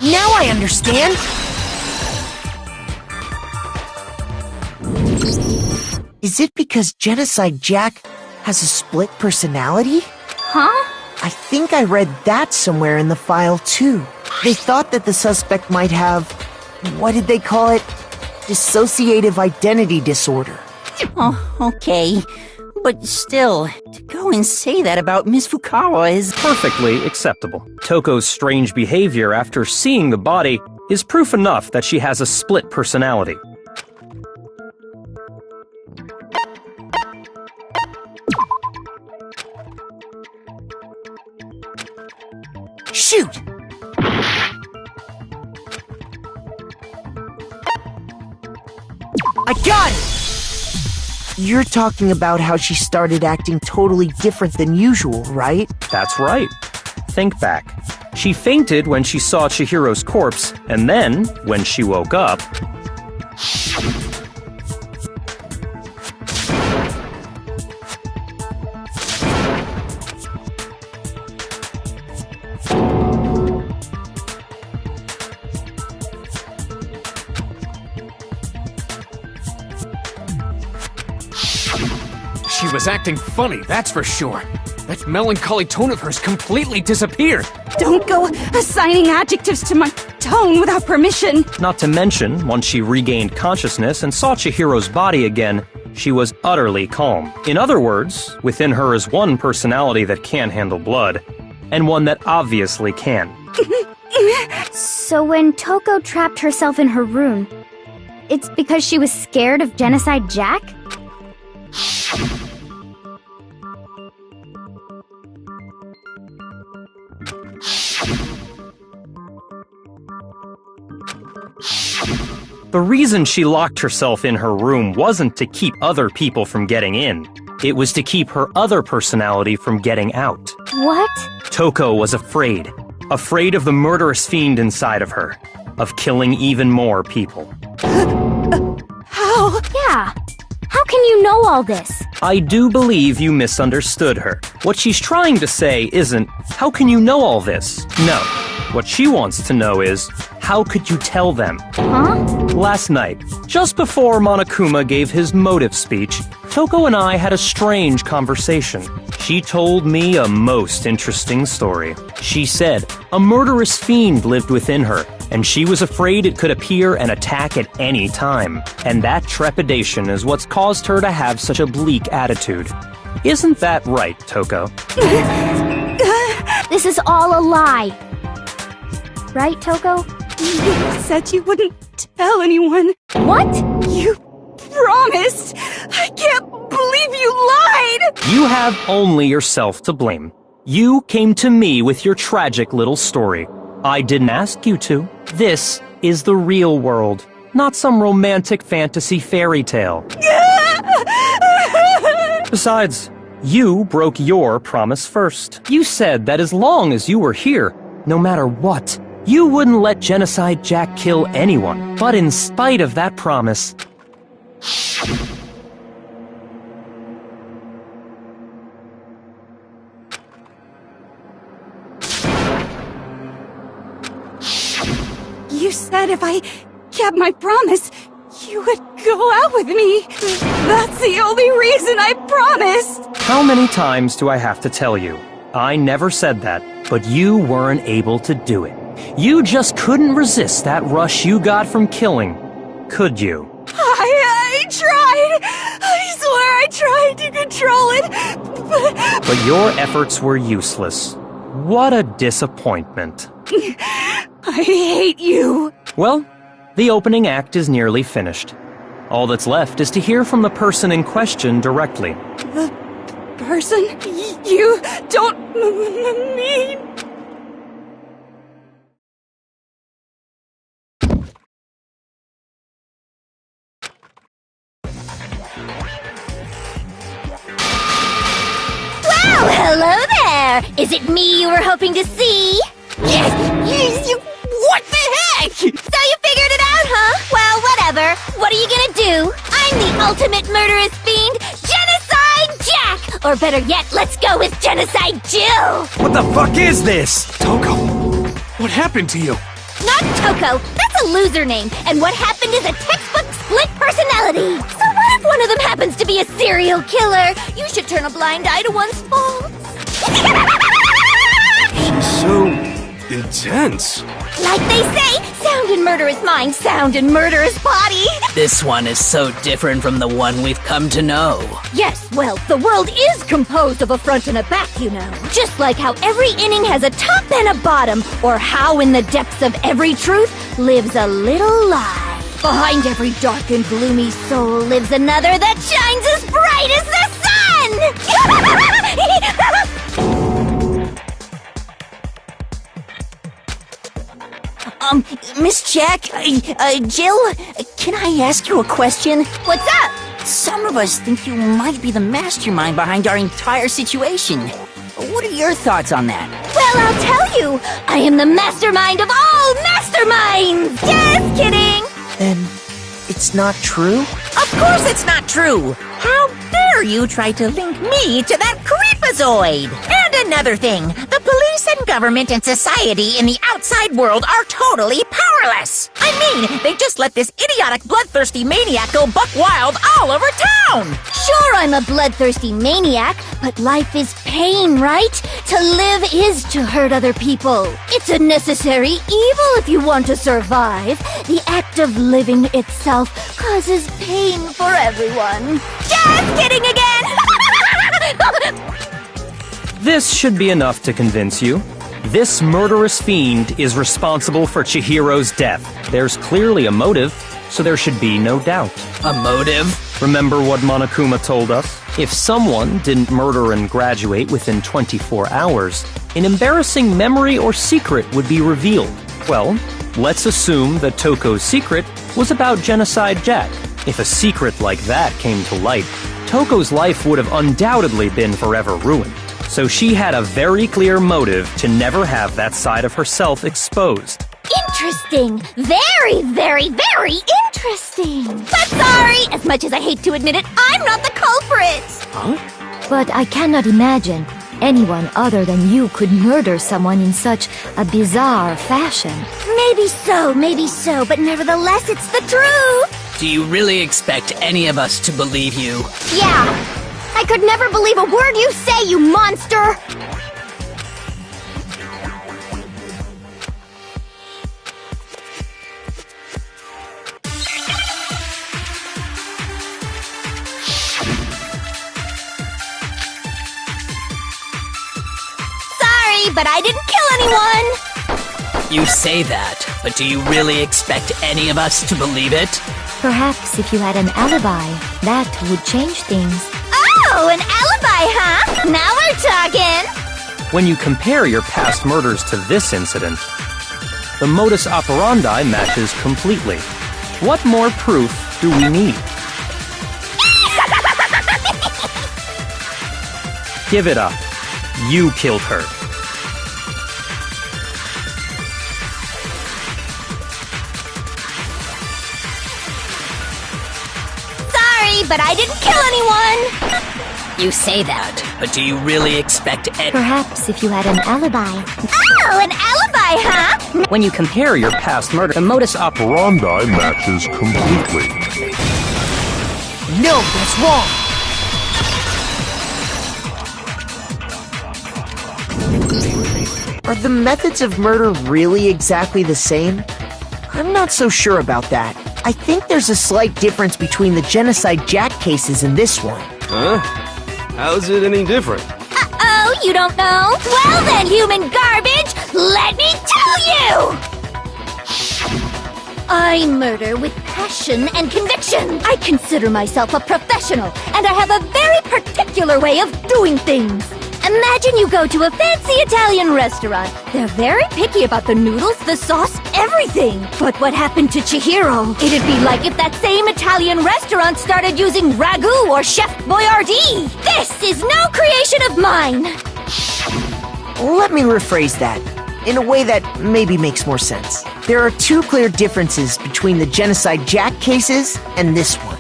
Now I understand! Is it because Genocide Jack has a split personality? Huh? I think I read that somewhere in the file, too. They thought that the suspect might have... what did they call it? Dissociative identity disorder. Oh, okay. But still, to go and say that about Miss Fukawa is... Perfectly acceptable. Toko's strange behavior after seeing the body is proof enough that she has a split personality. Shoot! I got it! You're talking about how she started acting totally different than usual, right? That's right. Think back. She fainted when she saw Chihiro's corpse, and then, when she woke up... She was acting funny, that's for sure. That melancholy tone of hers completely disappeared. Don't go assigning adjectives to my tone without permission. Not to mention, once she regained consciousness and saw Chihiro's body again, she was utterly calm. In other words, within her is one personality that can handle blood, and one that obviously can. So when Toko trapped herself in her room, it's because she was scared of Genocide Jack? The reason she locked herself in her room wasn't to keep other people from getting in. It was to keep her other personality from getting out. What? Toko was afraid. Afraid of the murderous fiend inside of her. Of killing even more people. How? Yeah. How can you know all this? I do believe you misunderstood her. What she's trying to say isn't, how can you know all this? No. What she wants to know is, how could you tell them? Huh? Last night, just before Monokuma gave his motive speech, Toko and I had a strange conversation. She told me a most interesting story. She said a murderous fiend lived within her, and she was afraid it could appear and attack at any time. And that trepidation is what's caused her to have such a bleak attitude. Isn't that right, Toko? This is all a lie. Right, Toko? You said you wouldn't tell anyone. What? You promised! I can't believe you lied! You have only yourself to blame. You came to me with your tragic little story. I didn't ask you to. This is the real world, not some romantic fantasy fairy tale. Besides, You broke your promise first. You said that as long as you were here, no matter what, you wouldn't let Genocide Jack kill anyone. But in spite of that promise... You said if I kept my promise, you would go out with me. That's the only reason I promised. How many times do I have to tell you? I never said that, but you weren't able to do it. You just couldn't resist that rush you got from killing, could you? I tried. I swear I tried to control it, But your efforts were useless. What a disappointment. I hate you. Well, the opening act is nearly finished. All that's left is to hear from the person in question directly. The person you don't mean... Well, hello there! Is it me you were hoping to see? Yes! What the heck? So you figured it out, huh? Well, whatever. What are you gonna do? I'm the ultimate murderous fiend, Genocide Jack! Or better yet, let's go with Genocide Jill! What the fuck is this? Toko, what happened to you? Not Toko, that's a loser name, and what happened is a textbook split personality. So what if one of them happens to be a serial killer? You should turn a blind eye to one's faults. She's so intense. Like they say, sound in murderous mind, sound in murderous body. This one is so different from the one we've come to know. Yes, well, the world is composed of a front and a back, you know. Just like how every inning has a top and a bottom, or how in the depths of every truth lives a little lie. Behind every dark and gloomy soul lives another that shines as bright as the sun! Miss Jack, Jill, can I ask you a question? What's up? Some of us think you might be the mastermind behind our entire situation. What are your thoughts on that? Well, I'll tell you. I am the mastermind of all masterminds! Just kidding! Then it's not true? Of course it's not true! How dare you try to link me to that creepazoid? And another thing, the police and government and society in the outside world are totally powerless! I mean, they just let this idiotic bloodthirsty maniac go buck wild all over town! Sure, I'm a bloodthirsty maniac, but life is pain, right? To live is to hurt other people. It's a necessary evil if you want to survive. The act of living itself causes pain for everyone. Just kidding again! This should be enough to convince you. This murderous fiend is responsible for Chihiro's death. There's clearly a motive, so there should be no doubt. A motive? Remember what Monokuma told us? If someone didn't murder and graduate within 24 hours, an embarrassing memory or secret would be revealed. Well, let's assume that Toko's secret was about Genocide Jack. If a secret like that came to light, Toko's life would have undoubtedly been forever ruined. So she had a very clear motive to never have that side of herself exposed. Interesting. Very, very, very interesting. But sorry, as much as I hate to admit it, I'm not the culprit. Huh? But I cannot imagine anyone other than you could murder someone in such a bizarre fashion. Maybe so, but nevertheless, it's the truth. Do you really expect any of us to believe you? Yeah. I could never believe a word you say, you monster! Sorry, but I didn't kill anyone! You say that, but do you really expect any of us to believe it? Perhaps if you had an alibi, that would change things. Oh, an alibi, huh? Now we're talking! When you compare your past murders to this incident, the modus operandi matches completely. What more proof do we need? Give it up. You killed her. Sorry, but I didn't kill anyone! You say that, but do you really expect Ed? Perhaps if you had an alibi. Oh, an alibi, huh? When you compare your past murder, the modus operandi matches completely. No, that's wrong! Are the methods of murder really exactly the same? I'm not so sure about that. I think there's a slight difference between the Genocide Jack cases and this one. Huh? How's it any different? Uh-oh, you don't know? Well then, human garbage, let me tell you! I murder with passion and conviction. I consider myself a professional, and I have a very particular way of doing things. Imagine you go to a fancy Italian restaurant. They're very picky about the noodles, the sauce, everything. But what happened to Chihiro? It'd be like if that same Italian restaurant started using ragu or Chef Boyardee. This is no creation of mine. Let me rephrase that, in a way that maybe makes more sense. There are two clear differences between the Genocide Jack cases and this one.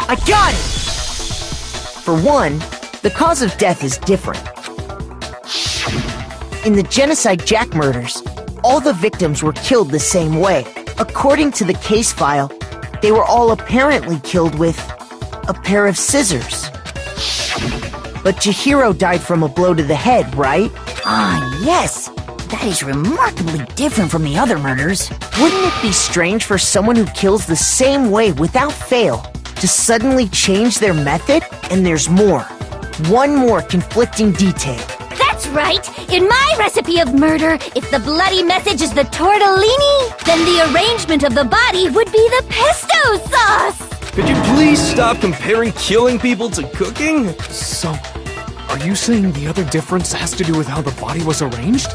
I got it! For one, the cause of death is different. In the Genocide Jack murders, all the victims were killed the same way. According to the case file, they were all apparently killed with a pair of scissors. But Chihiro died from a blow to the head, right? Ah, yes. That is remarkably different from the other murders. Wouldn't it be strange for someone who kills the same way without fail to suddenly change their method? And there's more. One more conflicting detail. That's right! In my recipe of murder, if the bloody message is the tortellini, then the arrangement of the body would be the pesto sauce! Could you please stop comparing killing people to cooking? So, are you saying the other difference has to do with how the body was arranged?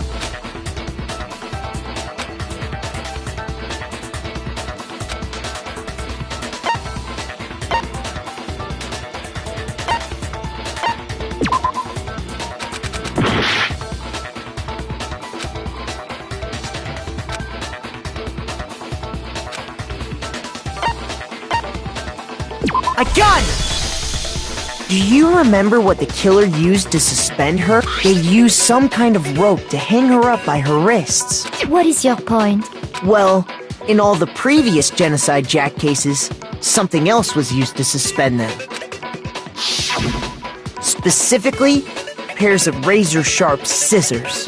I got it! Do you remember what the killer used to suspend her? They used some kind of rope to hang her up by her wrists. What is your point? Well, in all the previous Genocide Jack cases, something else was used to suspend them. Specifically, pairs of razor-sharp scissors.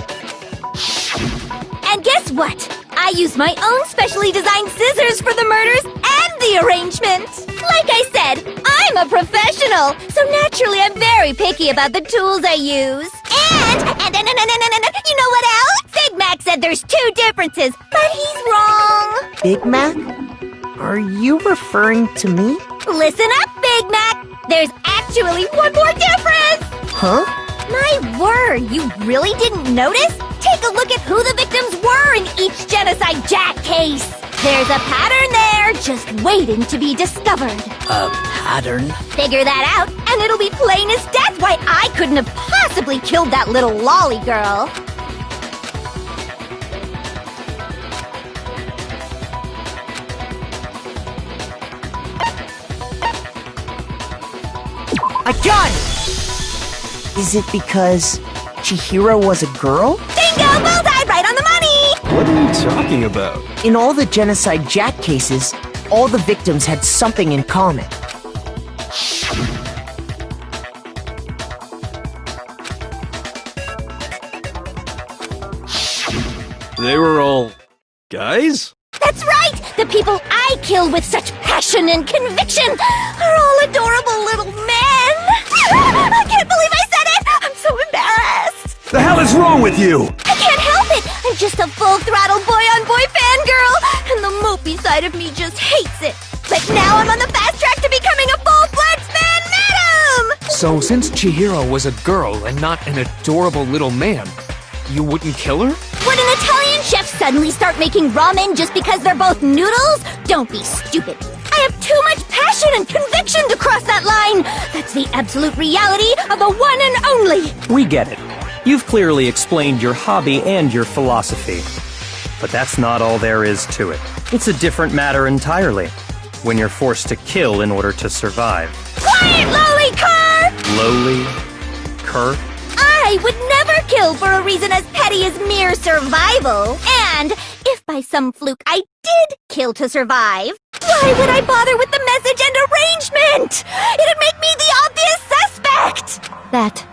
And guess what? I use my own specially designed scissors for the murders and the arrangement. Like I said, I'm a professional, so naturally I'm very picky about the tools I use. And you know what else? Big Mac said there's two differences, but he's wrong. Big Mac? Are you referring to me? Listen up, Big Mac. There's actually one more difference. Huh? My word, you really didn't notice? Take a look at who the victims were in each Genocide Jack case. There's a pattern there, just waiting to be discovered. A pattern? Figure that out, and it'll be plain as death why I couldn't have possibly killed that little lolly girl. I got it! Is it because Chihiro was a girl? Bingo! Bullseye! Right on the money! What are you talking about? In all the Genocide Jack cases, all the victims had something in common. They were all guys? That's right! The people I kill with such passion and conviction are all adorable little men! I can't believe I said it! I'm so embarrassed! The hell is wrong with you? I can't help it! I'm just a full-throttle boy-on-boy fangirl, and the mopey side of me just hates it. But now I'm on the fast track to becoming a full-fledged man madam! So, since Chihiro was a girl and not an adorable little man, you wouldn't kill her? Would an Italian chef suddenly start making ramen just because they're both noodles? Don't be stupid. I have too much passion and conviction to cross that line. That's the absolute reality of the one and only. We get it. You've clearly explained your hobby and your philosophy. But that's not all there is to it. It's a different matter entirely. When you're forced to kill in order to survive. Quiet, lowly cur! Lowly? Cur? I would never kill for a reason as petty as mere survival. And if by some fluke I did kill to survive, why would I bother with the message and arrangement? It'd make me the obvious suspect! That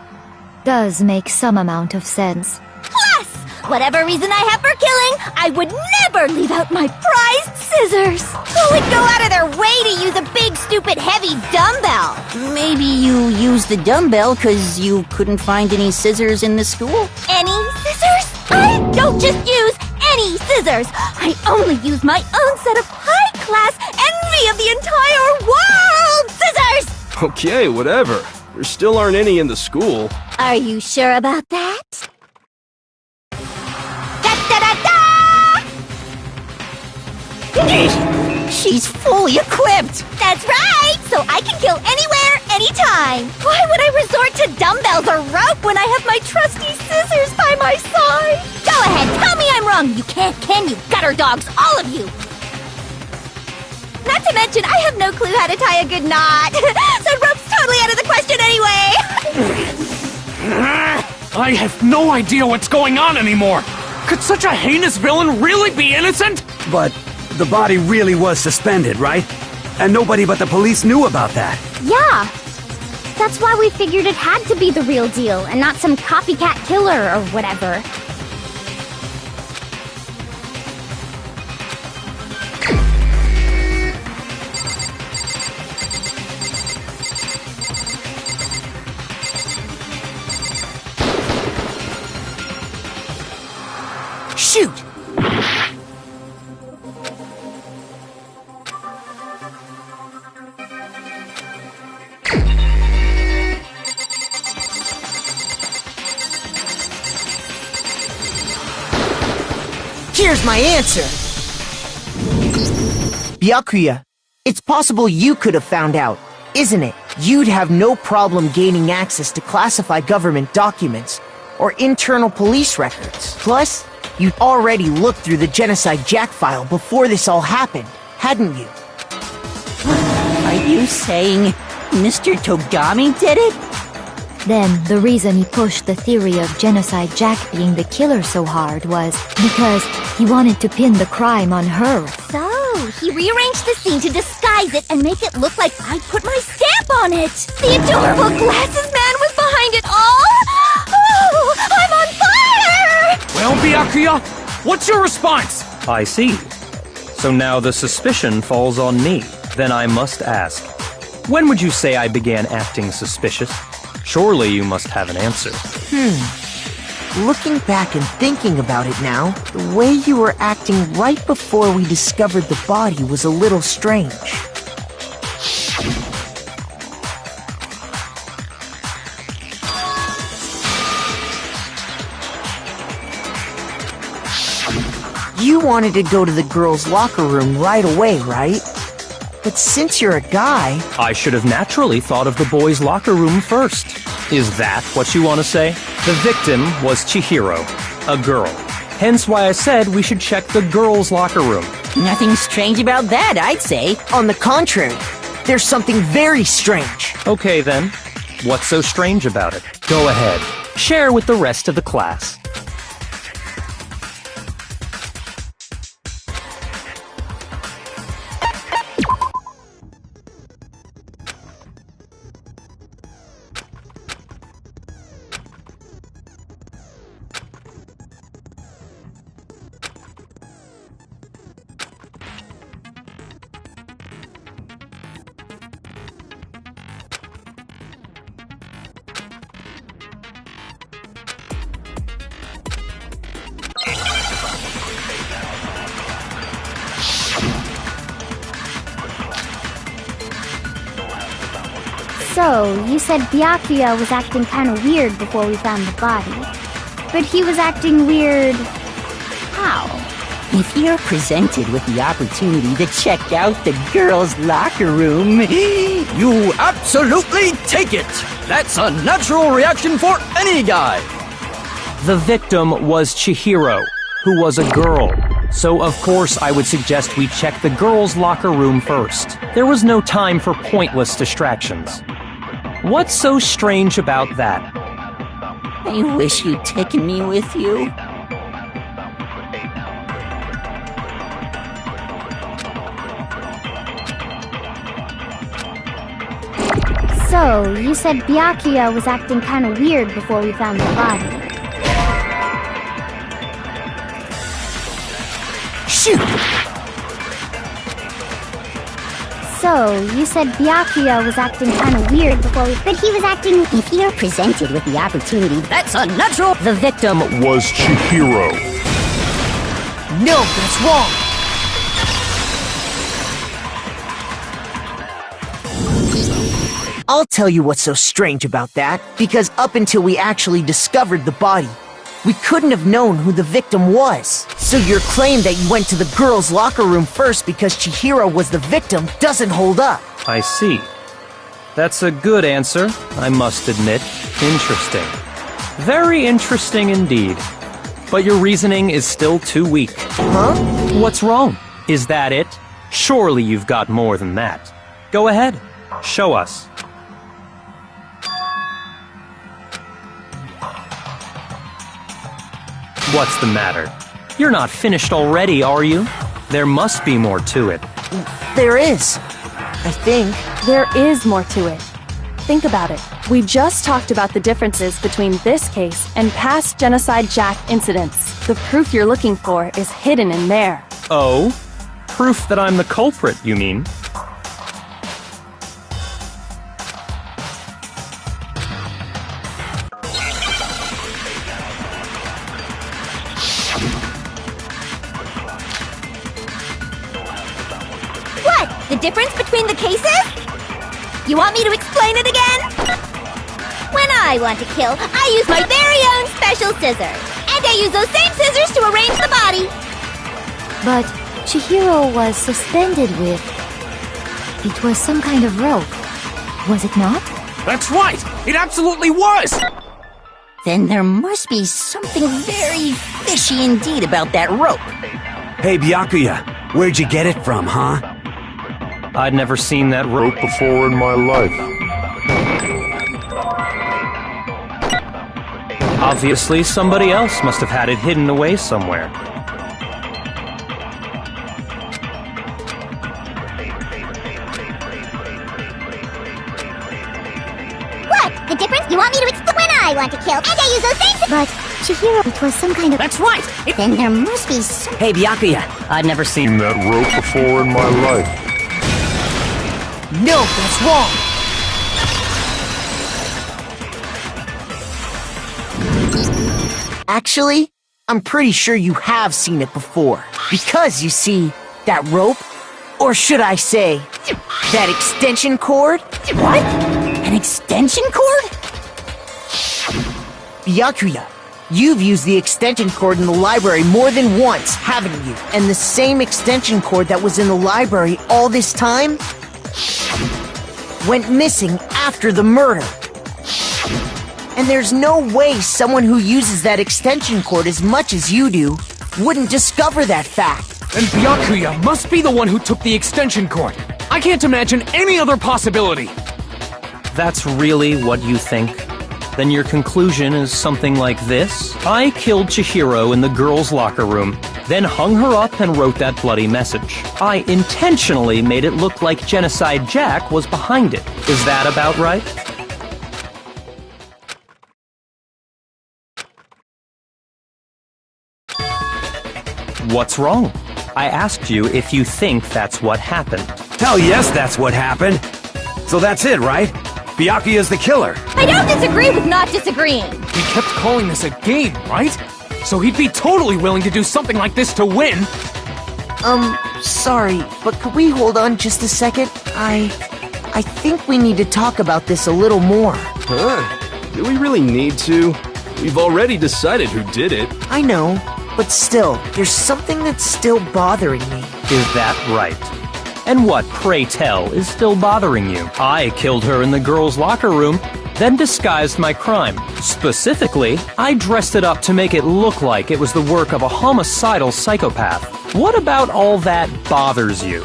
does make some amount of sense. Plus, whatever reason I have for killing, I would never leave out my prized scissors. Who would go out of their way to use a big, stupid, heavy dumbbell? Maybe you used the dumbbell because you couldn't find any scissors in the school? Any scissors? I don't just use any scissors. I only use my own set of high-class envy of the entire world scissors! Okay, whatever. There still aren't any in the school. Are you sure about that? She's fully equipped! That's right! So I can kill anywhere, anytime! Why would I resort to dumbbells or rope when I have my trusty scissors by my side? Go ahead, tell me I'm wrong! You can't, can you, gutter dogs, all of you! Not to mention, I have no clue how to tie a good knot! So rope's totally out of the question anyway! I have no idea what's going on anymore! Could such a heinous villain really be innocent? But the body really was suspended, right? And nobody but the police knew about that. Yeah. That's why we figured it had to be the real deal and not some copycat killer or whatever. Shoot! Here's my answer! Byakuya, it's possible you could have found out, isn't it? You'd have no problem gaining access to classified government documents or internal police records. Plus, you'd already looked through the Genocide Jack file before this all happened, hadn't you? Are you saying Mr. Togami did it? Then, the reason he pushed the theory of Genocide Jack being the killer so hard was because he wanted to pin the crime on her. So, he rearranged the scene to disguise it and make it look like I put my stamp on it! The adorable glasses man was behind it all! Oh, I'm on fire! Well, Byakuya, what's your response? I see. So now the suspicion falls on me. Then I must ask, when would you say I began acting suspicious? Surely you must have an answer. Looking back and thinking about it now, the way you were acting right before we discovered the body was a little strange. You wanted to go to the girls' locker room right away, right? But since you're a guy... I should have naturally thought of the boys' locker room first. Is that what you want to say? The victim was Chihiro, a girl. Hence why I said we should check the girls' locker room. Nothing strange about that, I'd say. On the contrary, there's something very strange. Okay then, what's so strange about it? Go ahead, share with the rest of the class. So, you said Byakuya was acting kind of weird before we found the body. But he was acting weird... how? If you're presented with the opportunity to check out the girls' locker room, you absolutely take it! That's a natural reaction for any guy! The victim was Chihiro, who was a girl. So of course I would suggest we check the girls' locker room first. There was no time for pointless distractions. What's so strange about that? I wish you'd taken me with you. So, you said Byakuya was acting kinda weird before we found the body. Shoot! So, you said Byakuya was acting kinda weird before we... But he was acting... If you're presented with the opportunity, that's a natural... The victim was Chihiro. No, that's wrong! I'll tell you what's so strange about that, because up until we actually discovered the body, we couldn't have known who the victim was. So your claim that you went to the girls' locker room first because Chihiro was the victim doesn't hold up. I see. That's a good answer, I must admit. Interesting. Very interesting indeed. But your reasoning is still too weak. Huh? What's wrong? Is that it? Surely you've got more than that. Go ahead. Show us. What's the matter? You're not finished already, are you? There must be more to it. There is. I think. There is more to it. Think about it. We just talked about the differences between this case and past Genocide Jack incidents. The proof you're looking for is hidden in there. Oh? Proof that I'm the culprit, you mean? The difference between the cases? You want me to explain it again? When I want to kill, I use my very own special scissors. And I use those same scissors to arrange the body. But Chihiro was suspended with... It was some kind of rope. Was it not? That's right! It absolutely was! Then there must be something very fishy indeed about that rope. Hey, Byakuya, where'd you get it from, huh? I'd never seen that rope before in my life. Obviously, somebody else must have had it hidden away somewhere. What? The difference? You want me to explain? When I want to kill, and I use those same... But, Chihiro, it was some kind of... That's right! Then there must be some... Hey, Byakuya, I'd never seen that rope before in my life. No, that's wrong! Actually, I'm pretty sure you have seen it before. Because, you see, that rope, or should I say, that extension cord? What? An extension cord? Byakuya, you've used the extension cord in the library more than once, haven't you? And the same extension cord that was in the library all this time went missing after the murder. And there's no way someone who uses that extension cord as much as you do wouldn't discover that fact. And Byakuya must be the one who took the extension cord. I can't imagine any other possibility. That's really what you think? Then your conclusion is something like this? I killed Chihiro in the girls' locker room, then hung her up and wrote that bloody message. I intentionally made it look like Genocide Jack was behind it. Is that about right? What's wrong? I asked you if you think that's what happened. Hell yes, that's what happened. So that's it, right? Byakuya's the killer. I don't disagree with not disagreeing. He kept calling this a game, right? So he'd be totally willing to do something like this to win. Sorry, but could we hold on just a second? I think we need to talk about this a little more. Huh? Do we really need to? We've already decided who did it. I know, But still, there's something that's still bothering me. Is that right? And what, pray tell, is still bothering you? I killed her in the girls' locker room, then disguised my crime. Specifically, I dressed it up to make it look like it was the work of a homicidal psychopath. What about all that bothers you?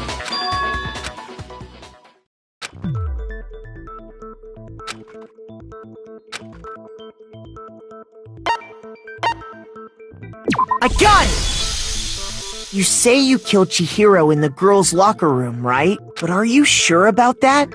I got it! You say you killed Chihiro in the girls' locker room, right? But are you sure about that?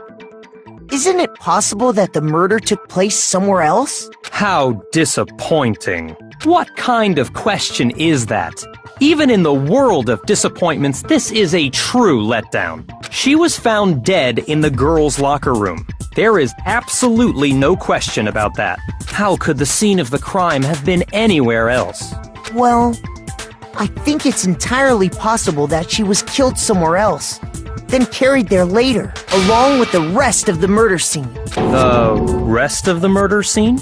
Isn't it possible that the murder took place somewhere else? How disappointing. What kind of question is that? Even in the world of disappointments, this is a true letdown. She was found dead in the girls' locker room. There is absolutely no question about that. How could the scene of the crime have been anywhere else? Well, I think it's entirely possible that she was killed somewhere else, then carried there later, along with the rest of the murder scene. The rest of the murder scene?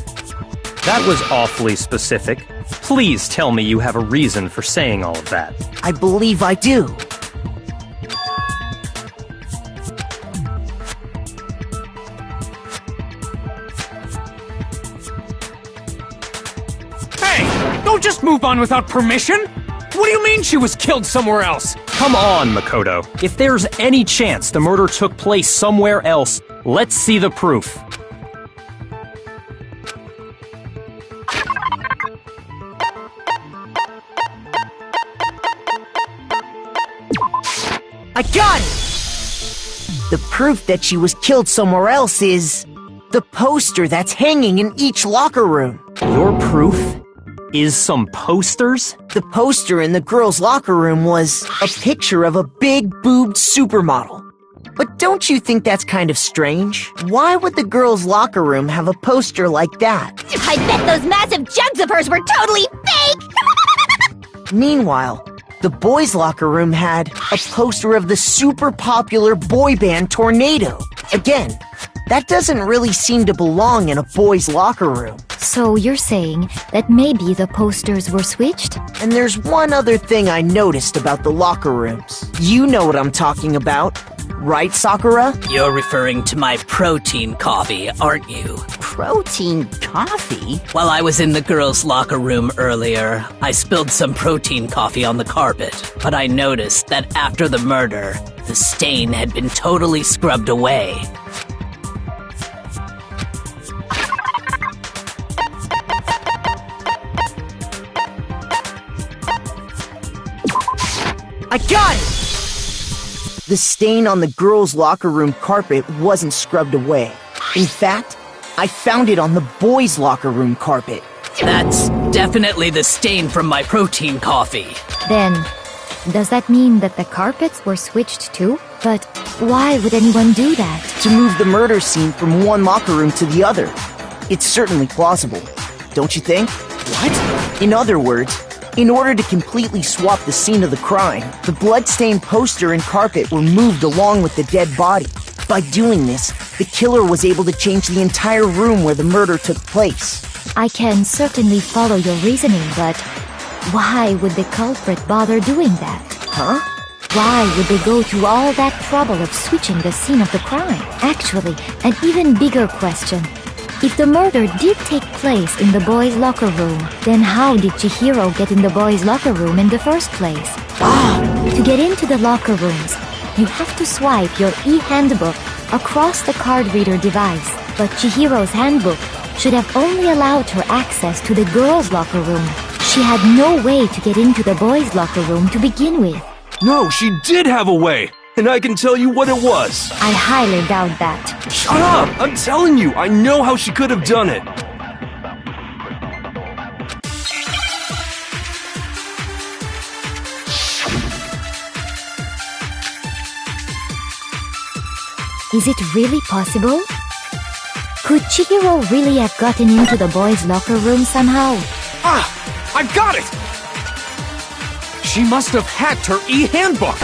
That was awfully specific. Please tell me you have a reason for saying all of that. I believe I do. Hey! Don't just move on without permission! What do you mean she was killed somewhere else? Come on, Makoto. If there's any chance the murder took place somewhere else, let's see the proof. I got it! The proof that she was killed somewhere else is the poster that's hanging in each locker room. Your proof is some posters? The poster in the girls' locker room was a picture of a big-boobed supermodel. But don't you think that's kind of strange? Why would the girls' locker room have a poster like that? I bet those massive jugs of hers were totally fake! Meanwhile, the boys' locker room had a poster of the super popular boy band Tornado. Again, that doesn't really seem to belong in a boys' locker room. So you're saying that maybe the posters were switched? And there's one other thing I noticed about the locker rooms. You know what I'm talking about, right, Sakura? You're referring to my protein coffee, aren't you? Protein coffee? While I was in the girls' locker room earlier, I spilled some protein coffee on the carpet, but I noticed that after the murder, the stain had been totally scrubbed away. I got it! The stain on the girls' locker room carpet wasn't scrubbed away. In fact, I found it on the boys' locker room carpet. That's definitely the stain from my protein coffee. Then, does that mean that the carpets were switched too? But why would anyone do that? To move the murder scene from one locker room to the other. It's certainly plausible, don't you think? What? In other words, in order to completely swap the scene of the crime, the blood-stained poster and carpet were moved along with the dead body. By doing this, the killer was able to change the entire room where the murder took place. I can certainly follow your reasoning, but why would the culprit bother doing that? Huh? Why would they go through all that trouble of switching the scene of the crime? Actually, an even bigger question. If the murder did take place in the boys' locker room, then how did Chihiro get in the boys' locker room in the first place? To get into the locker rooms, you have to swipe your e-handbook across the card reader device. But Chihiro's handbook should have only allowed her access to the girls' locker room. She had no way to get into the boys' locker room to begin with. No, she did have a way! And I can tell you what it was! I highly doubt that. Shut up! I'm telling you, I know how she could have done it! Is it really possible? Could Chihiro really have gotten into the boys' locker room somehow? Ah! I've got it! She must have hacked her e-handbook!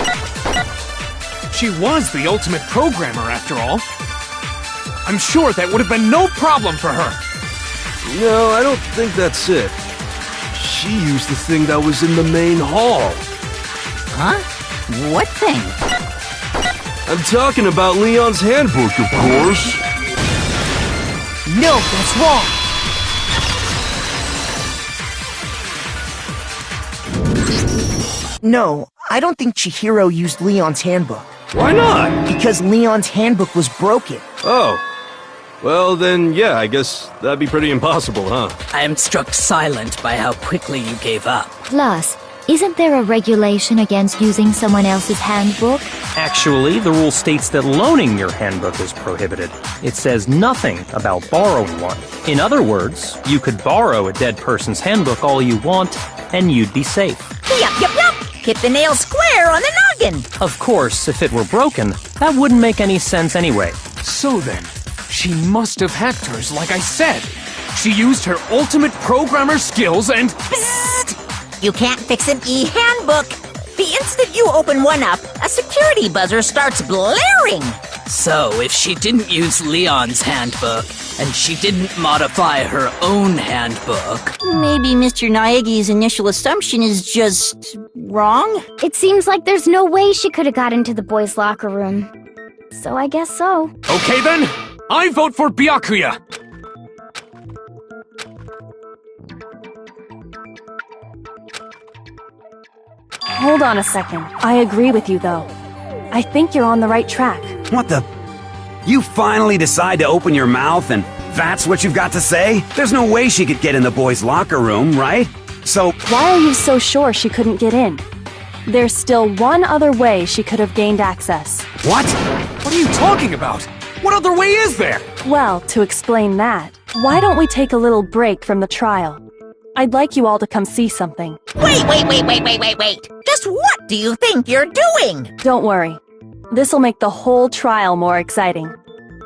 She was the ultimate programmer, after all. I'm sure that would have been no problem for her. No, I don't think that's it. she used the thing that was in the main hall. Huh? What thing? I'm talking about Leon's handbook, of course. No, that's wrong. No, I don't think Chihiro used Leon's handbook. Why not? Because Leon's handbook was broken. Oh. Well, then, yeah, I guess that'd be pretty impossible, huh? I am struck silent by how quickly you gave up. Plus, isn't there a regulation against using someone else's handbook? Actually, the rule states that loaning your handbook is prohibited. It says nothing about borrowing one. In other words, you could borrow a dead person's handbook all you want, and you'd be safe. Yup. Hit the nail square on the noggin. Of course, if it were broken, that wouldn't make any sense anyway. So then, she must have hacked hers like I said. She used her ultimate programmer skills and... Psst! You can't fix an e-handbook. The instant you open one up, a security buzzer starts blaring. So, if she didn't use Leon's handbook, and she didn't modify her own handbook... Maybe Mr. Naegi's initial assumption is just wrong? It seems like there's no way she could have got into the boys' locker room. So I guess so. Okay then, I vote for Byakuya. Hold on a second. I agree with you, though. I think you're on the right track. What the? You finally decide to open your mouth and that's what you've got to say? There's no way she could get in the boys' locker room, right? So... Why are you so sure she couldn't get in? There's still one other way she could have gained access. What? What are you talking about? What other way is there? Well, to explain that, why don't we take a little break from the trial? I'd like you all to come see something. Wait. Just what do you think you're doing? Don't worry. This'll make the whole trial more exciting.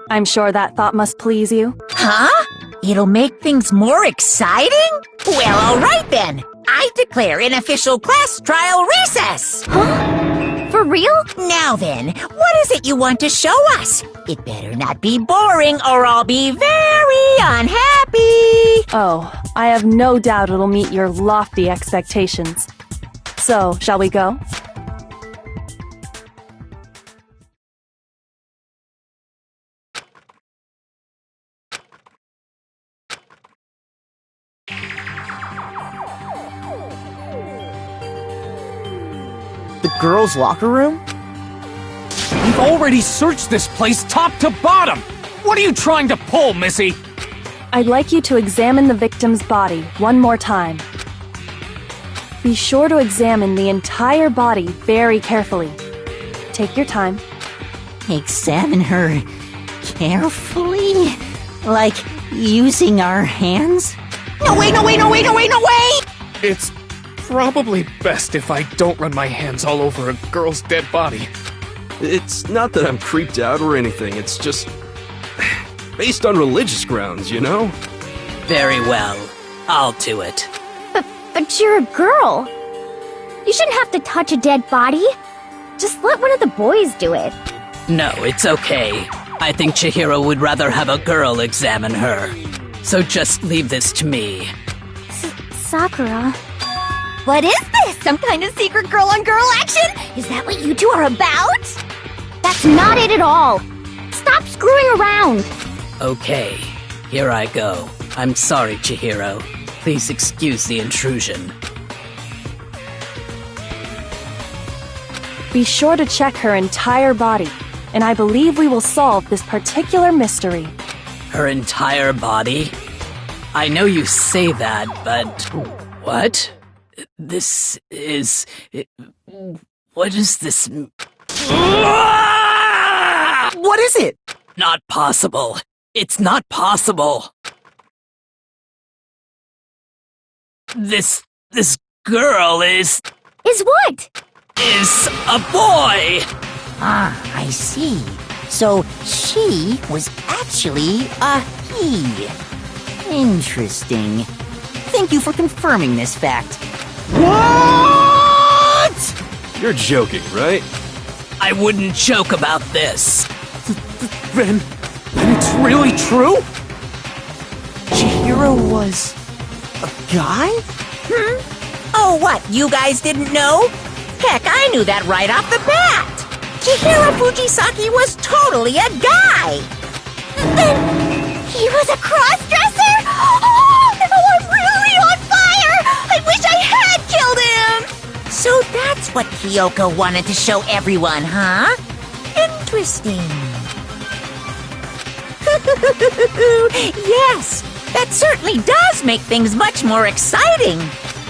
I'm sure that thought must please you. Huh? It'll make things more exciting? Well, all right then. I declare an official class trial recess. Huh? For real? Now then, what is it you want to show us? It better not be boring or I'll be very unhappy. Oh, I have no doubt it'll meet your lofty expectations. So, shall we go? The girls' locker room? We've already searched this place top to bottom! What are you trying to pull, Missy? I'd like you to examine the victim's body one more time. Be sure to examine the entire body very carefully. Take your time. Examine her carefully? Like using our hands? No way! It's probably best if I don't run my hands all over a girl's dead body. It's not that I'm creeped out or anything, it's just... based on religious grounds, you know? Very well. I'll do it. But you're a girl. You shouldn't have to touch a dead body. Just let one of the boys do it. No, it's okay. I think Chihiro would rather have a girl examine her. So just leave this to me. Sakura. What is this? Some kind of secret girl-on-girl action? Is that what you two are about? That's not it at all. Stop screwing around. Okay, here I go. I'm sorry, Chihiro. Please excuse the intrusion. Be sure to check her entire body, and I believe we will solve this particular mystery. Her entire body? I know you say that, but... What? This is... What is this... What is it? Not possible. It's not possible. This girl is... Is what? Is a boy! Ah, I see. So she was actually a he. Interesting. Thank you for confirming this fact. What? You're joking, right? I wouldn't joke about this. Then it's really true? Chihiro was... a guy? Oh, what? You guys didn't know? Heck, I knew that right off the bat. Chihiro Fujisaki was totally a guy. Then he was a cross-dresser? Oh, I'm really on fire! I wish I had killed him! So that's what Kyoko wanted to show everyone, huh? Interesting. Yes, that certainly does make things much more exciting.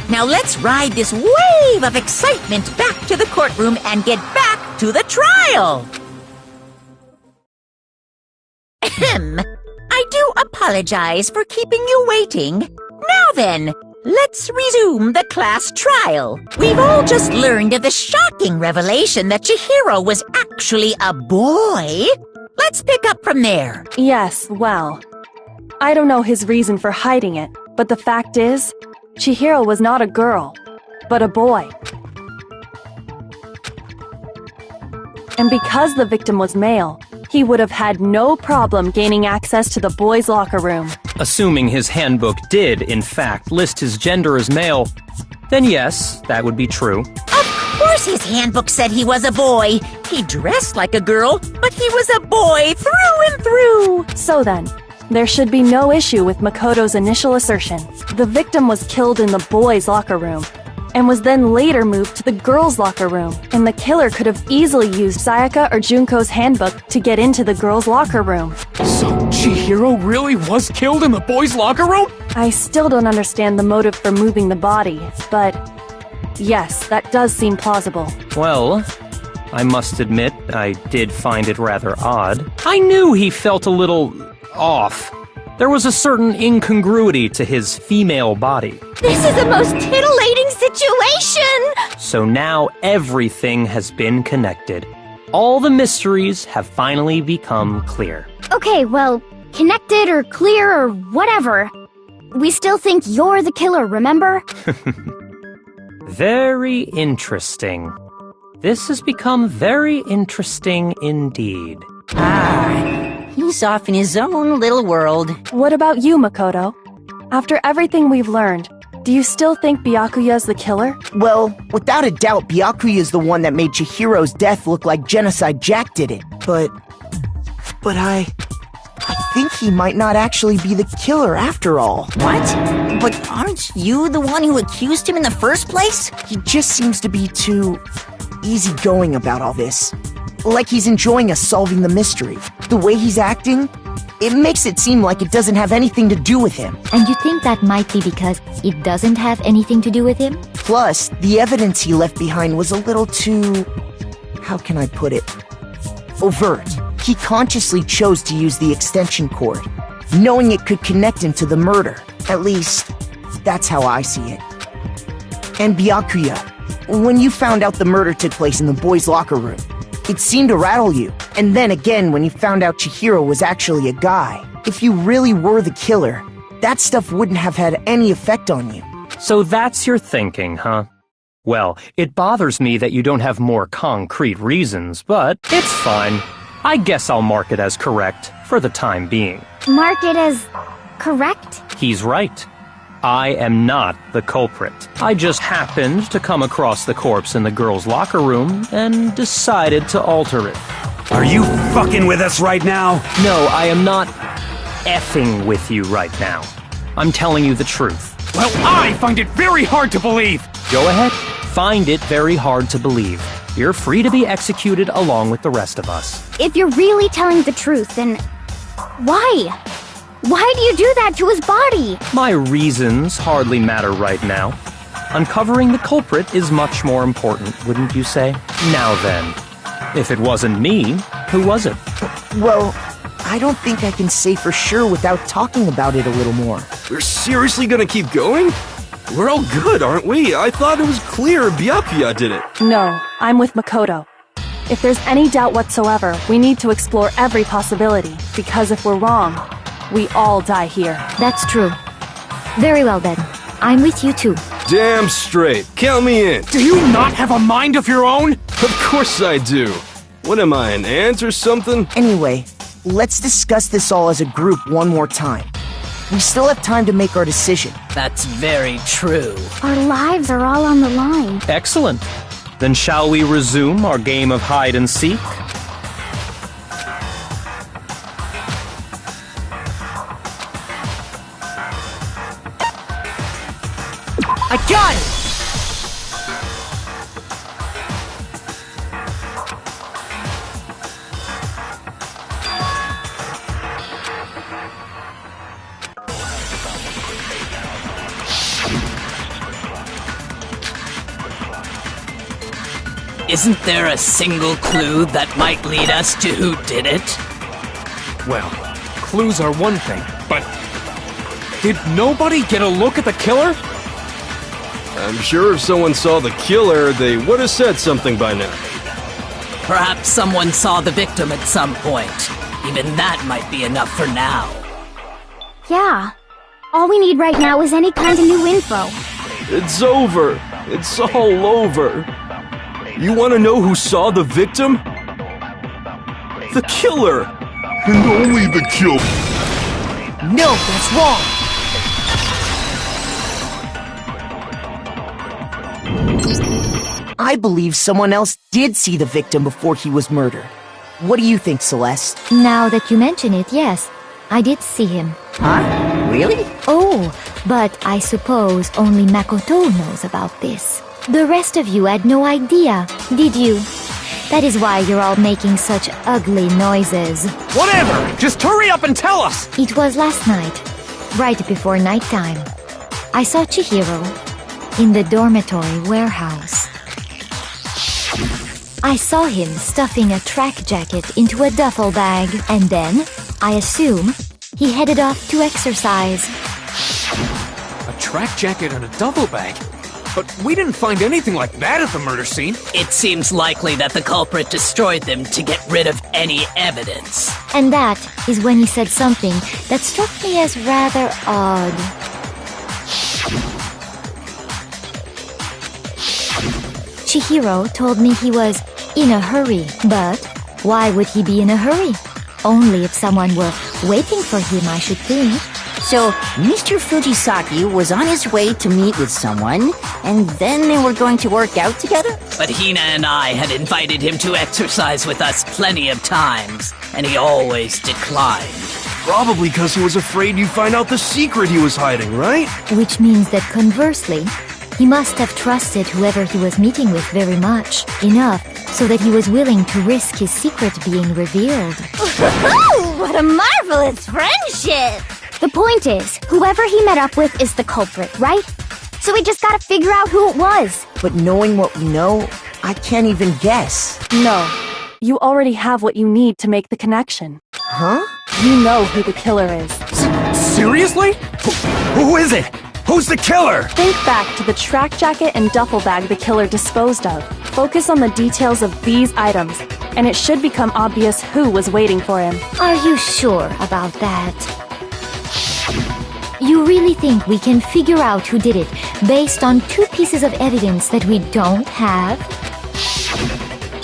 Now let's ride this wave of excitement back to the courtroom and get back to the trial. I do apologize for keeping you waiting. Now then, let's resume the class trial. We've all just learned of the shocking revelation that Chihiro was actually a boy. Let's pick up from there. Yes, well, I don't know his reason for hiding it, but the fact is, Chihiro was not a girl, but a boy. And because the victim was male, he would have had no problem gaining access to the boys' locker room. Assuming his handbook did, in fact, list his gender as male, then yes, that would be true. Of course his handbook said he was a boy. He dressed like a girl, but he was a boy through and through. So then, there should be no issue with Makoto's initial assertion. The victim was killed in the boys' locker room, and was then later moved to the girls' locker room, and the killer could have easily used Sayaka or Junko's handbook to get into the girls' locker room. So Chihiro really was killed in the boys' locker room? I still don't understand the motive for moving the body, but yes, that does seem plausible. Well, I must admit, I did find it rather odd. I knew he felt a little off. There was a certain incongruity to his female body. This is the most titillating situation! So now everything has been connected. All the mysteries have finally become clear. Okay, well, connected or clear or whatever. We still think you're the killer, remember? Very interesting. This has become very interesting indeed. He's off in his own little world. What about you, Makoto? After everything we've learned, do you still think Byakuya's the killer? Well, without a doubt, Byakuya is the one that made Chihiro's death look like Genocide Jack did it. But I think he might not actually be the killer after all. What? But aren't you the one who accused him in the first place? He just seems to be too easygoing about all this. Like he's enjoying us solving the mystery. The way he's acting, it makes it seem like it doesn't have anything to do with him. And you think that might be because it doesn't have anything to do with him? Plus, the evidence he left behind was a little too... how can I put it? Overt. He consciously chose to use the extension cord, knowing it could connect him to the murder. At least, that's how I see it. And Byakuya, when you found out the murder took place in the boys' locker room, it seemed to rattle you. And then again, when you found out Chihiro was actually a guy, if you really were the killer, that stuff wouldn't have had any effect on you. So that's your thinking, huh? Well, it bothers me that you don't have more concrete reasons, but it's fine. I guess I'll mark it as correct for the time being. Mark it as correct? He's right. I am not the culprit. I just happened to come across the corpse in the girls' locker room and decided to alter it. Are you fucking with us right now? No, I am not effing with you right now. I'm telling you the truth. Well, I find it very hard to believe! Go ahead. Find it very hard to believe. You're free to be executed along with the rest of us. If you're really telling the truth, then why? Why do you do that to his body? My reasons hardly matter right now. Uncovering the culprit is much more important, wouldn't you say? Now then, if it wasn't me, who was it? Well, I don't think I can say for sure without talking about it a little more. We're seriously gonna keep going? We're all good, aren't we? I thought it was clear Byakuya did it. No, I'm with Makoto. If there's any doubt whatsoever, we need to explore every possibility, because if we're wrong, we all die here. That's true. Very well then. I'm with you too. Damn straight. Count me in. Do you not have a mind of your own? Of course I do. What am I, an ant or something? Anyway, let's discuss this all as a group one more time. We still have time to make our decision. That's very true. Our lives are all on the line. Excellent. Then shall we resume our game of hide and seek? I got it! Isn't there a single clue that might lead us to who did it? Well, clues are one thing, but did nobody get a look at the killer? I'm sure if someone saw the killer, they would have said something by now. Perhaps someone saw the victim at some point. Even that might be enough for now. Yeah. All we need right now is any kind of new info. It's over. It's all over. You want to know who saw the victim? The killer! And only the killer. No, that's wrong! I believe someone else did see the victim before he was murdered. What do you think, Celeste? Now that you mention it, yes, I did see him. Huh? Really? Oh, but I suppose only Makoto knows about this. The rest of you had no idea, did you? That is why you're all making such ugly noises. Whatever! Just hurry up and tell us! It was last night, right before nighttime. I saw Chihiro in the dormitory warehouse. I saw him stuffing a track jacket into a duffel bag, and then, I assume, he headed off to exercise. A track jacket and a duffel bag? But we didn't find anything like that at the murder scene. It seems likely that the culprit destroyed them to get rid of any evidence. And that is when he said something that struck me as rather odd. Chihiro told me he was in a hurry, but why would he be in a hurry? Only if someone were waiting for him, I should think. So, Mr. Fujisaki was on his way to meet with someone, and then they were going to work out together? But Hina and I had invited him to exercise with us plenty of times, and he always declined. Probably because he was afraid you'd find out the secret he was hiding, right? Which means that conversely, he must have trusted whoever he was meeting with very much, enough so that he was willing to risk his secret being revealed. Ooh, what a marvelous friendship! The point is, whoever he met up with is the culprit, right? So we just gotta figure out who it was. But knowing what we know, I can't even guess. No. You already have what you need to make the connection. Huh? You know who the killer is. Seriously? Who is it? Who's the killer? Think back to the track jacket and duffel bag the killer disposed of. Focus on the details of these items, and it should become obvious who was waiting for him. Are you sure about that? You really think we can figure out who did it based on 2 pieces of evidence that we don't have?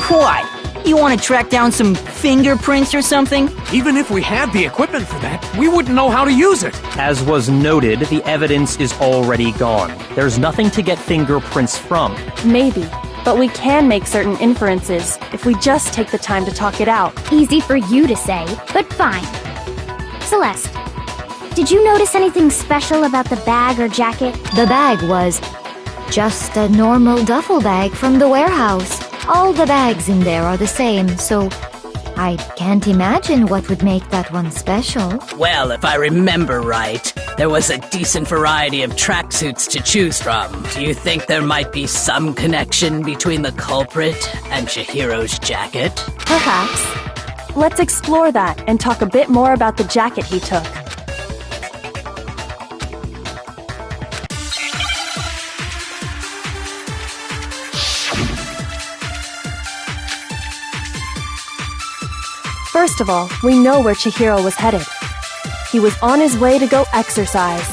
What? You want to track down some fingerprints or something? Even if we had the equipment for that, we wouldn't know how to use it. As was noted, the evidence is already gone. There's nothing to get fingerprints from. Maybe, but we can make certain inferences if we just take the time to talk it out. Easy for you to say, but fine. Celeste, did you notice anything special about the bag or jacket? The bag was just a normal duffel bag from the warehouse. All the bags in there are the same, so I can't imagine what would make that one special. Well, if I remember right, there was a decent variety of tracksuits to choose from. Do you think there might be some connection between the culprit and Chihiro's jacket? Perhaps. Let's explore that and talk a bit more about the jacket he took. First of all, we know where Chihiro was headed. He was on his way to go exercise.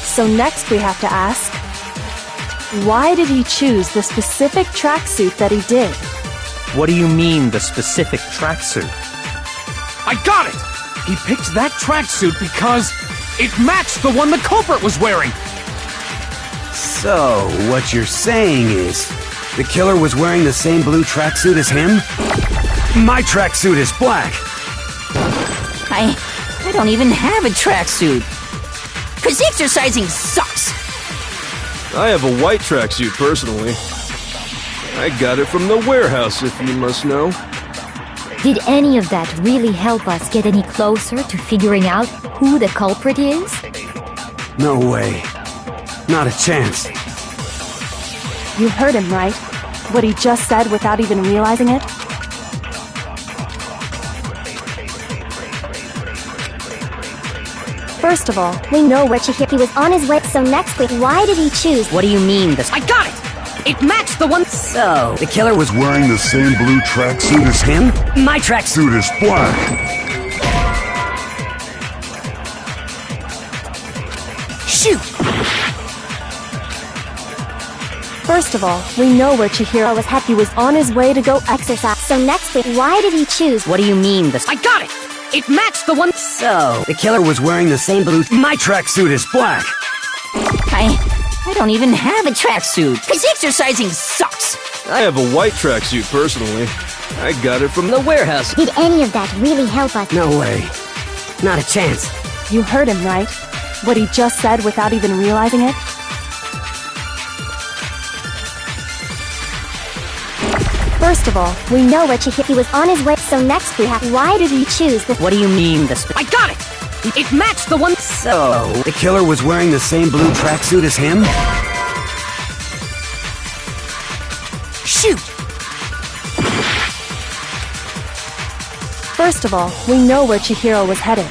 So next we have to ask, why did he choose the specific tracksuit that he did? What do you mean, the specific tracksuit? I got it! He picked that tracksuit because It matched the one the culprit was wearing! So, what you're saying is, the killer was wearing the same blue tracksuit as him? My tracksuit is black! I don't even have a tracksuit. 'Cause exercising sucks! I have a white tracksuit, personally. I got it from the warehouse, if you must know. Did any of that really help us get any closer to figuring out who the culprit is? No way. Not a chance. You heard him, right? What he just said without even realizing it? First of all, we know where Chihiro. He was on his way, so next week, why did he choose? What do you mean this? I got it! It matched the one. So, The killer was Wearing the same blue tracksuit as him? my tracksuit. suit is black. Shoot! First of all, we know where Chihiro was headed. He was on his way to go exercise. So next week, why did he choose? What do you mean this? I got it! It matched the one. So, The killer was wearing the same blue. My tracksuit is black! I don't even have a tracksuit. 'Cause exercising sucks! I have a white tracksuit, personally. I got it from the warehouse. Did any of that really help us? No way. Not a chance. You heard him, right? What he just said without even realizing it? First of all, we know where Chihiro. He was on his way, so next we have. Why did he choose the? what do you mean this? I got it! It matched the one. So, The killer was wearing the same blue tracksuit as him? Shoot! First of all, we know where Chihiro was headed.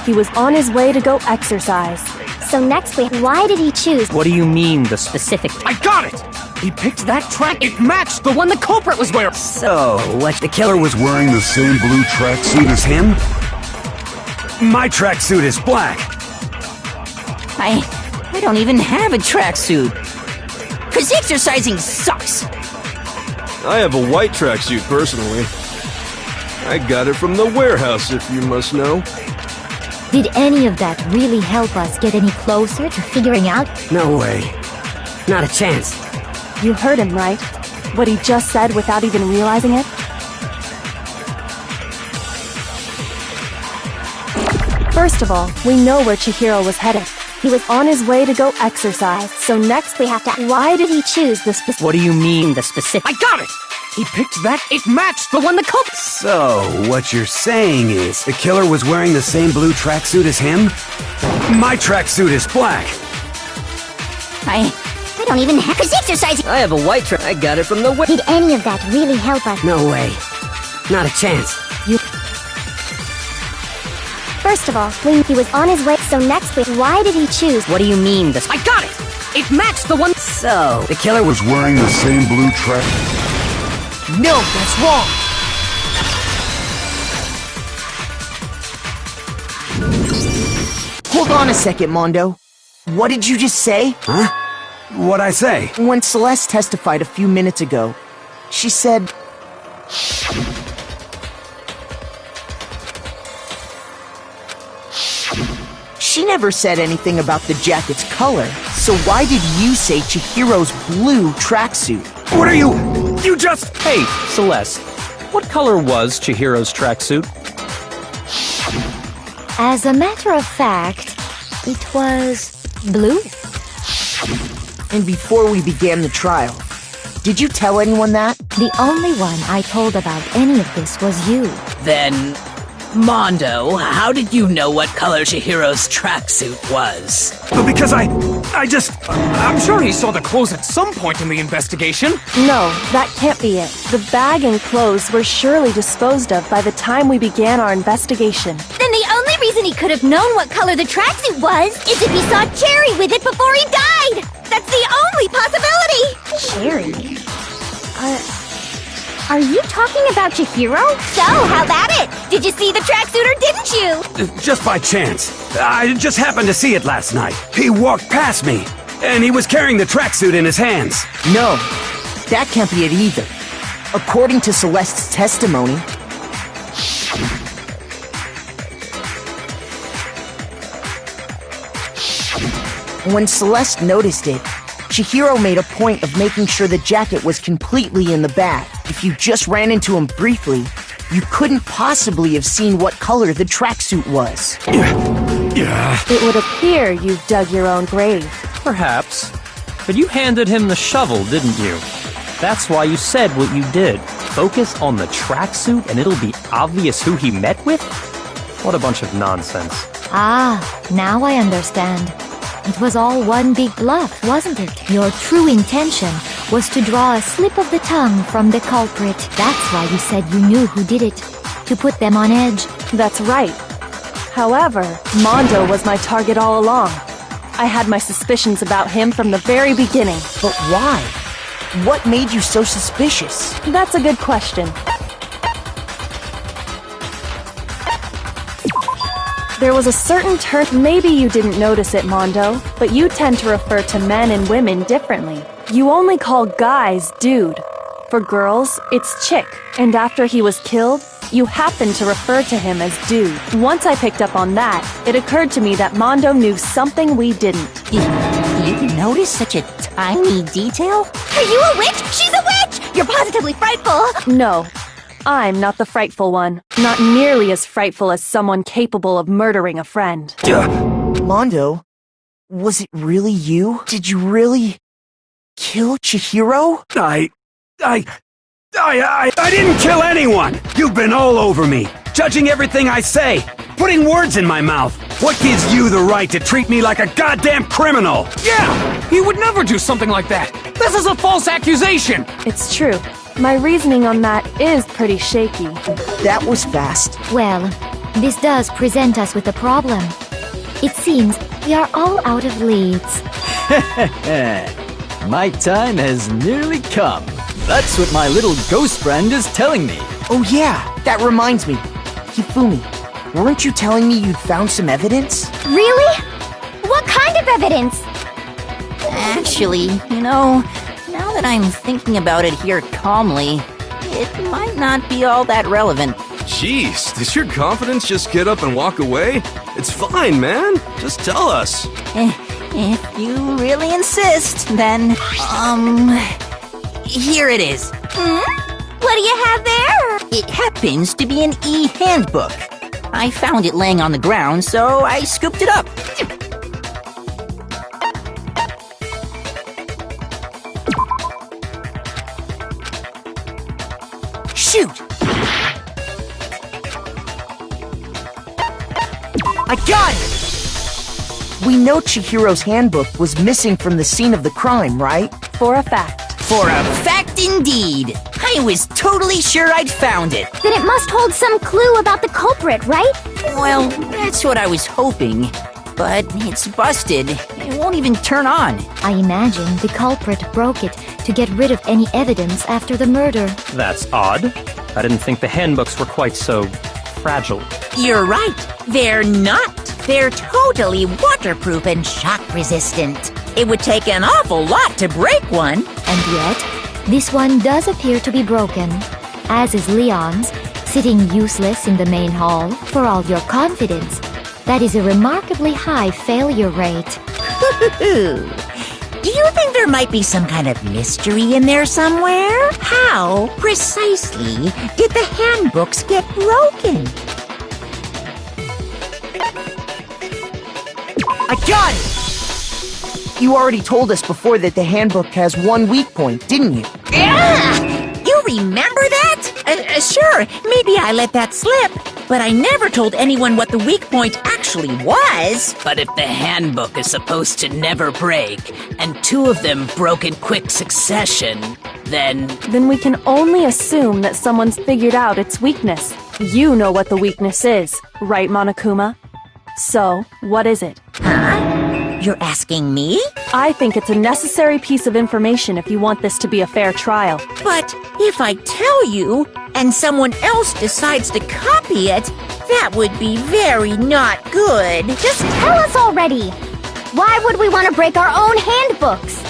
He was on his way to go exercise. So next week, why did he choose? what do you mean the specific? I got it! He picked that track. It matched the one the culprit was wearing! So, what? The killer was Wearing the same blue tracksuit as him? My tracksuit is black! I don't even have a tracksuit. 'Cause exercising sucks! I have a white tracksuit, personally. I got it from the warehouse, if you must know. Did any of that really help us get any closer to figuring out? No way. Not a chance. You heard him, right? What he just said without even realizing it? First of all, we know where Chihiro was headed. He was on his way to go exercise. So next we have to. Why did he choose the specific? What do you mean the specific? I got it! He picked that. It matched the one the culprit. So, what you're saying is, the killer was wearing the same blue tracksuit as him? My tracksuit is black! I don't even have. 'Cause exercising. I have a white track. I got it from the Did any of that really help us? No way. Not a chance. First of all, he was on his way. So next week, why did he choose? what do you mean this? I got it! It matched the one. So, The killer was Wearing the same blue track. No, that's wrong! Hold on a second, Mondo. What did you just say? Huh? What'd I say? When Celeste testified a few minutes ago, she said... She never said anything about the jacket's color, so why did you say Chihiro's blue tracksuit? What are you... You just... Hey, Celeste. What color was Chihiro's tracksuit? As a matter of fact, it was blue. And before we began the trial, did you tell anyone that? The only one I told about any of this was you. Then, Mondo, how did you know what color Chihiro's tracksuit was? Because I'm sure he saw the clothes at some point in the investigation. No, that can't be it. The bag and clothes were surely disposed of by the time we began our investigation. Then the only reason he could have known what color the tracksuit was is if he saw Cherry with it before he died! That's the only possibility! Cherry? Are you talking about Chihiro? So, how about it? Did you see the tracksuit or didn't you? Just by chance. I just happened to see it last night. He walked past me, and he was carrying the tracksuit in his hands. No, that can't be it either. According to Celeste's testimony, When Celeste noticed it, Chihiro made a point of making sure the jacket was completely in the bag. If you just ran into him briefly, you couldn't possibly have seen what color the tracksuit was. It would appear you've dug your own grave. Perhaps. But you handed him the shovel, didn't you? That's why you said what you did. Focus on the tracksuit and it'll be obvious who he met with? What a bunch of nonsense. Ah, now I understand. It was all one big bluff, wasn't it? Your true intention was to draw a slip of the tongue from the culprit. That's why you said you knew who did it. To put them on edge. That's right. However, Mondo was my target all along. I had my suspicions about him from the very beginning. But why? What made you so suspicious? That's a good question. There was a certain turn. Maybe you didn't notice it, Mondo, but you tend to refer to men and women differently. You only call guys dude. For girls, it's chick. And after he was killed, you happened to refer to him as dude. Once I picked up on that, it occurred to me that Mondo knew something we didn't. You noticed such a tiny detail? Are you a witch? She's a witch! You're positively frightful! No. I'm not the frightful one. Not nearly as frightful as someone capable of murdering a friend. Mondo, was it really you? Did you really kill Chihiro? I didn't kill anyone! You've been all over me, judging everything I say, putting words in my mouth. What gives you the right to treat me like a goddamn criminal? Yeah! He would never do something like that! This is a false accusation! It's true. My reasoning on that is pretty shaky. That was fast. Well, this does present us with a problem. It seems we are all out of leads. My time has nearly come. That's what my little ghost friend is telling me. Oh yeah, that reminds me. Hifumi, weren't you telling me you'd found some evidence? Really? What kind of evidence? Actually, now that I'm thinking about it here calmly, it might not be all that relevant. Jeez, does your confidence just get up and walk away? It's fine, man. Just tell us. If you really insist, then, here it is. What do you have there? It happens to be an e-handbook. I found it laying on the ground, so I scooped it up. Shoot! I got it! We know Chihiro's handbook was missing from the scene of the crime, right? For a fact. For a fact indeed. I was totally sure I'd found it. Then it must hold some clue about the culprit, right? Well, that's what I was hoping. But it's busted. It won't even turn on. I imagine the culprit broke it to get rid of any evidence after the murder. That's odd. I didn't think the handbooks were quite so fragile. You're right. They're not. They're totally waterproof and shock resistant. It would take an awful lot to break one. And yet, this one does appear to be broken, as is Leon's, sitting useless in the main hall. For all your confidence, that is a remarkably high failure rate. Do you think there might be some kind of mystery in there somewhere? How precisely did the handbooks get broken? I got it! You already told us before that the handbook has one weak point, didn't you? You remember that? Sure, maybe I let that slip. But I never told anyone what the weak point actually was. But if the handbook is supposed to never break, and two of them broke in quick succession, then we can only assume that someone's figured out its weakness. You know what the weakness is, right, Monokuma? So, what is it? Huh? You're asking me? I think it's a necessary piece of information if you want this to be a fair trial. But if I tell you, and someone else decides to copy it, that would be very not good. Just tell us already! Why would we want to break our own handbooks?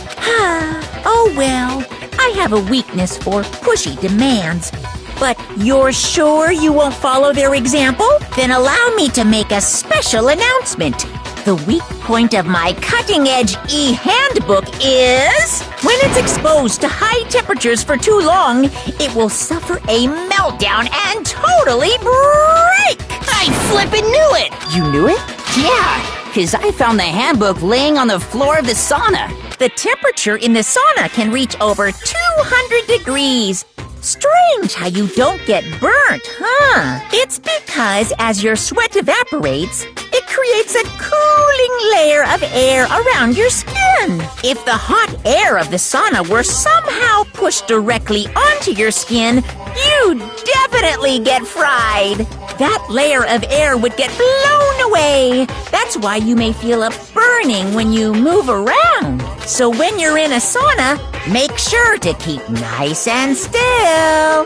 Oh well, I have a weakness for pushy demands. But you're sure you won't follow their example? Then allow me to make a special announcement. The weak point of my cutting-edge e-handbook is... when it's exposed to high temperatures for too long, it will suffer a meltdown and totally break! I flippin' knew it! You knew it? Yeah, because I found the handbook laying on the floor of the sauna. The temperature in the sauna can reach over 200 degrees. Strange how you don't get burnt, huh? It's because as your sweat evaporates, it creates a cooling layer of air around your skin. If the hot air of the sauna were somehow pushed directly onto your skin, you'd definitely get fried. That layer of air would get blown away. That's why you may feel a burning when you move around. So when you're in a sauna, make sure to keep nice and still.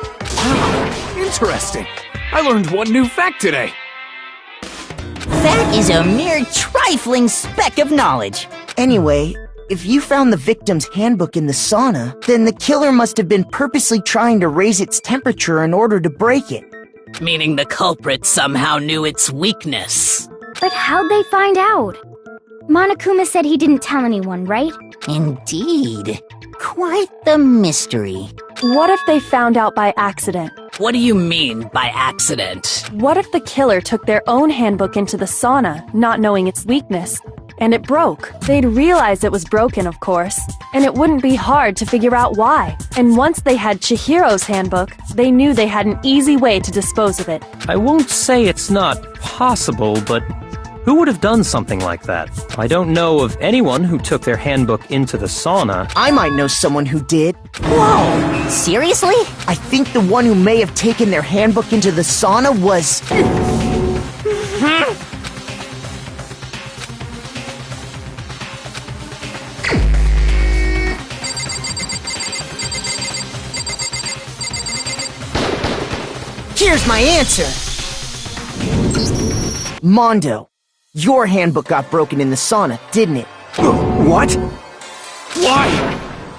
Interesting. I learned one new fact today. That is a mere trifling speck of knowledge. Anyway, if you found the victim's handbook in the sauna, then the killer must have been purposely trying to raise its temperature in order to break it. Meaning the culprit somehow knew its weakness. But how'd they find out? Monokuma said he didn't tell anyone, right? Indeed. Quite the mystery. What if they found out by accident? What do you mean by accident? What if the killer took their own handbook into the sauna, not knowing its weakness, and it broke? They'd realize it was broken, of course, and it wouldn't be hard to figure out why. And once they had Chihiro's handbook, they knew they had an easy way to dispose of it. I won't say it's not possible, but who would have done something like that? I don't know of anyone who took their handbook into the sauna. I might know someone who did. Whoa! Seriously? I think the one who may have taken their handbook into the sauna was... Here's my answer! Mondo. Your handbook got broken in the sauna, didn't it? What? Why?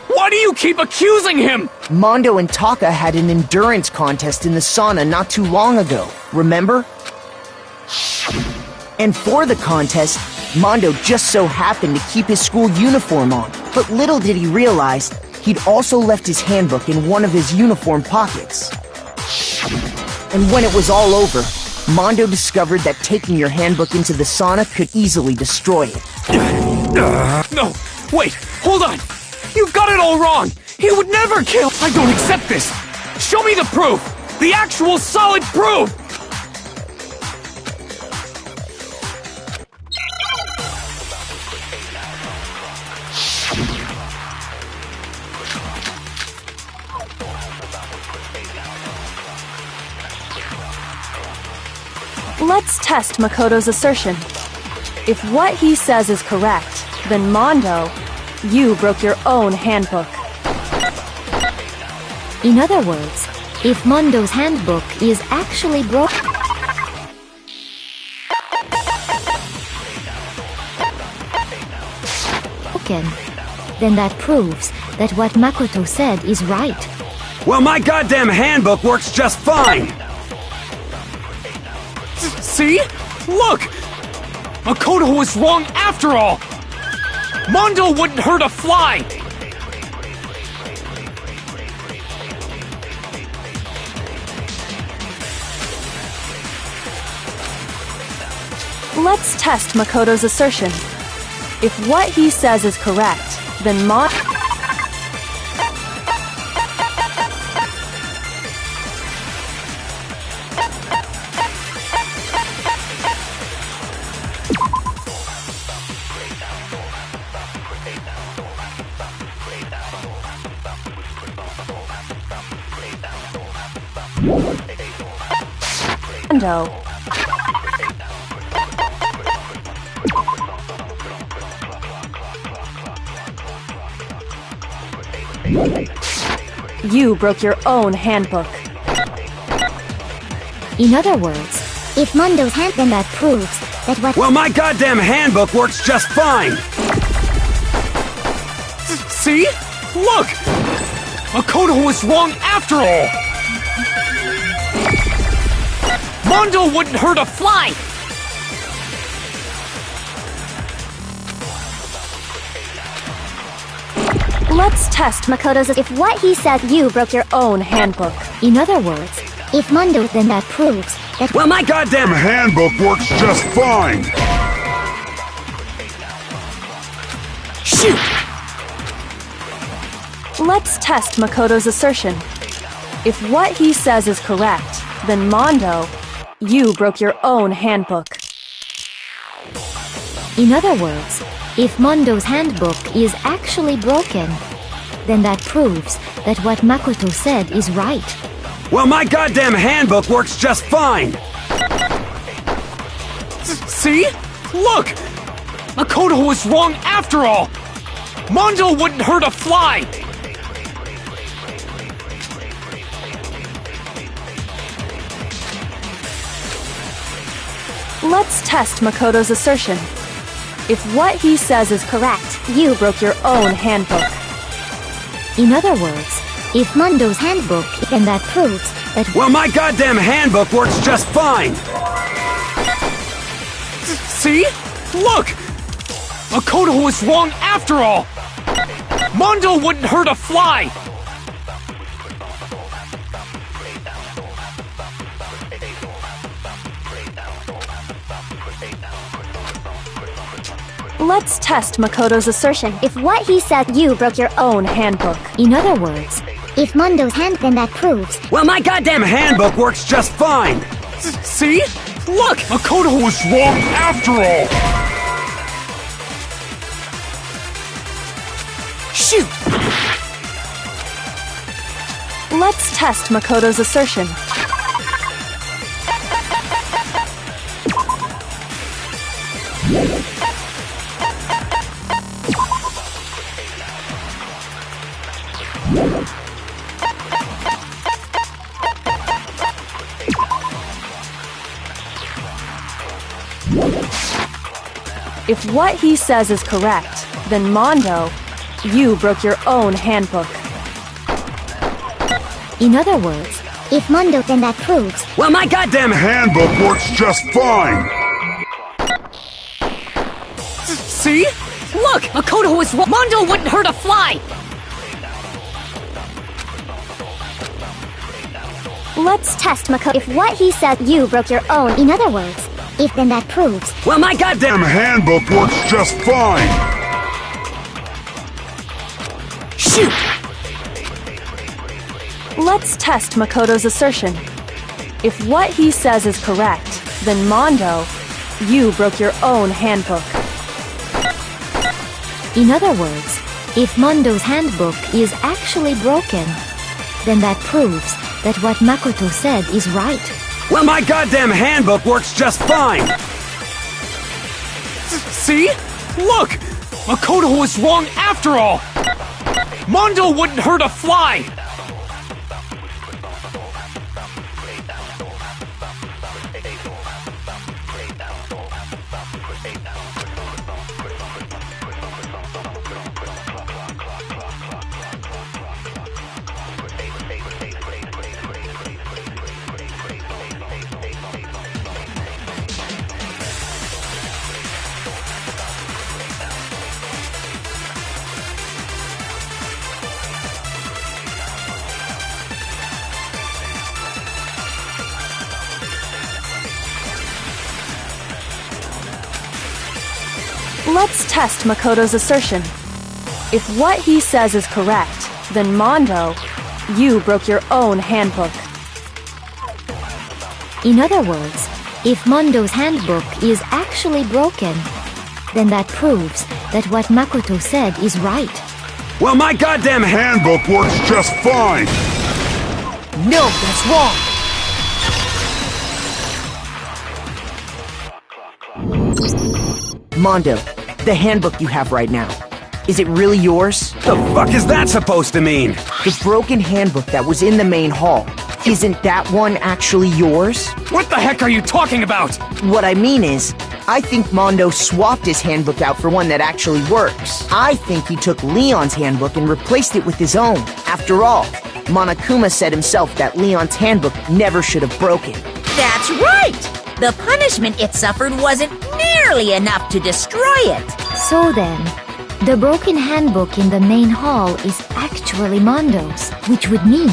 Why do you keep accusing him? Mondo and Taka had an endurance contest in the sauna not too long ago, remember? And for the contest, Mondo just so happened to keep his school uniform on. But little did he realize, he'd also left his handbook in one of his uniform pockets. And when it was all over, Mondo discovered that taking your handbook into the sauna could easily destroy it. No, wait, hold on. You've got it all wrong. He would never kill. I don't accept this. Show me the proof. The actual solid proof. Let's test Makoto's assertion. If what he says is correct, then Mondo, you broke your own handbook. In other words, if Mondo's handbook is actually broken, then that proves that what Makoto said is right. Well, my goddamn handbook works just fine! See? Look! Makoto was wrong after all! Mondo wouldn't hurt a fly! Let's test Makoto's assertion. If what he says is correct, then Mondo. You broke your own handbook. In other words, if Mondo's hand, then that proves that what— Well, my goddamn handbook works just fine! See? Look! Makoto was wrong after all! Mondo wouldn't hurt a fly! Let's test Makoto's if what he said you broke your own handbook. In other words, if Mondo, then that proves that... Well, my goddamn handbook works just fine! Shoot! Let's test Makoto's assertion. If what he says is correct, then Mondo, you broke your own handbook. In other words, if Mondo's handbook is actually broken, then that proves that what Makoto said is right. Well, my goddamn handbook works just fine! See? Look! Makoto was wrong after all! Mondo wouldn't hurt a fly! Let's test Makoto's assertion. If what he says is correct, you broke your own handbook. In other words, if Mondo's handbook, then that proves that... Well, my goddamn handbook works just fine! See? Look! Makoto was wrong after all! Mondo wouldn't hurt a fly! Let's test Makoto's assertion. If what he said, you broke your own handbook. In other words, if Mondo's hand, then that proves... Well, my goddamn handbook works just fine! See? Look! Makoto was wrong after all! Shoot! Let's test Makoto's assertion. If what he says is correct, then Mondo, you broke your own handbook. In other words, if Mondo, then that proves... Well, my goddamn handbook works just fine! See? Look! Makoto was wrong! Mondo wouldn't hurt a fly! Let's test Makoto. If what he said, you broke your own. In other words, if then that proves... Well, my goddamn handbook works just fine! Shoot! Let's test Makoto's assertion. If what he says is correct, then Mondo, you broke your own handbook. in other words, if Mondo's handbook is actually broken, then that proves that what Makoto said is right. Well, my goddamn handbook works just fine! See? Look! Makoto was wrong after all! Mondo wouldn't hurt a fly! Let's test Makoto's assertion. If what he says is correct, then Mondo, you broke your own handbook. In other words, if Mondo's handbook is actually broken, then that proves that what Makoto said is right. Well, my goddamn handbook works just fine! No, that's wrong! Mondo, the handbook you have right now, is it really yours? The fuck is that supposed to mean? The broken handbook that was in the main hall. Isn't that one actually yours? What the heck are you talking about? What I mean is, I think Mondo swapped his handbook out for one that actually works. I think he took Leon's handbook and replaced it with his own. After all, Monokuma said himself that Leon's handbook never should have broken. That's right! The punishment it suffered wasn't nearly enough to destroy it. So then, The broken handbook in the main hall is actually Mondo's, which would mean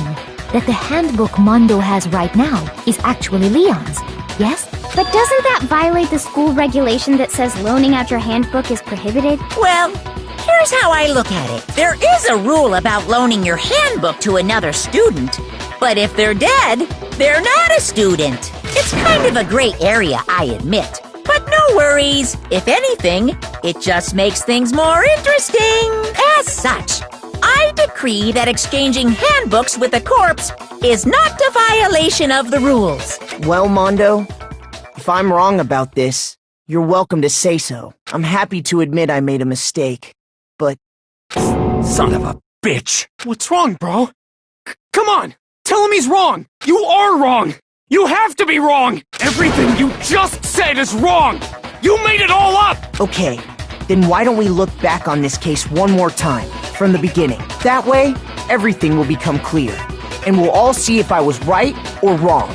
that the handbook Mondo has right now is actually Leon's, yes? But doesn't that violate the school regulation that says loaning out your handbook is prohibited? Well, here's how I look at it. There is a rule about loaning your handbook to another student, but if they're dead, they're not a student. It's kind of a gray area, I admit. But no worries. If anything, it just makes things more interesting. As such, I decree that exchanging handbooks with a corpse is not a violation of the rules. Well, Mondo, if I'm wrong about this, you're welcome to say so. I'm happy to admit I made a mistake, but... Son of a bitch! What's wrong, bro? Come on! Tell him he's wrong! You are wrong! You have to be wrong! Everything you just said is wrong! You made it all up! Okay, then why don't we look back on this case one more time, from the beginning? That way, everything will become clear, and we'll all see if I was right or wrong.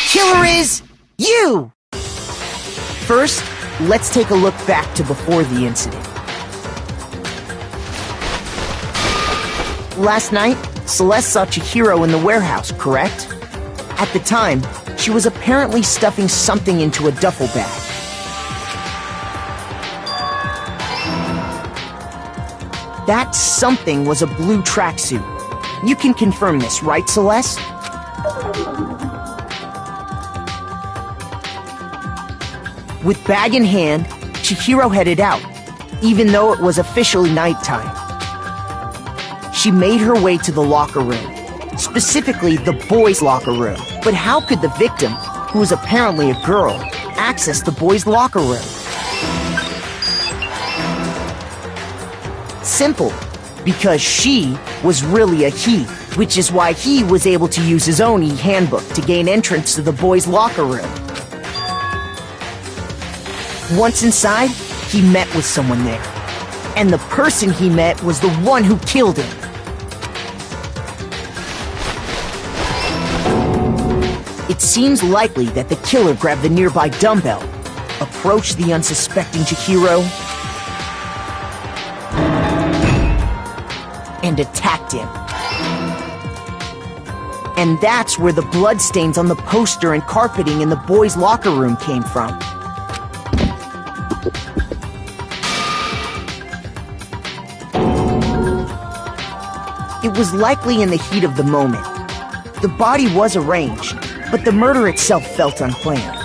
killer is you! First, let's take a look back to before the incident. Last night, Celeste saw Chihiro in the warehouse, correct? At the time, she was apparently stuffing something into a duffel bag. That something was a blue tracksuit. You can confirm this, right, Celeste? With bag in hand, Chihiro headed out, even though it was officially nighttime. She made her way to the locker room, specifically the boys' locker room. But how could the victim, who was apparently a girl, access the boys' locker room? Simple, because she was really a he, which is why he was able to use his own e-handbook to gain entrance to the boys' locker room. Once inside, he met with someone there, and the person he met was the one who killed him. It seems likely that the killer grabbed the nearby dumbbell, approached the unsuspecting Chihiro, and attacked him. And that's where the bloodstains on the poster and carpeting in the boys' locker room came from. It was likely in the heat of the moment. The body was arranged, but the murder itself felt unplanned.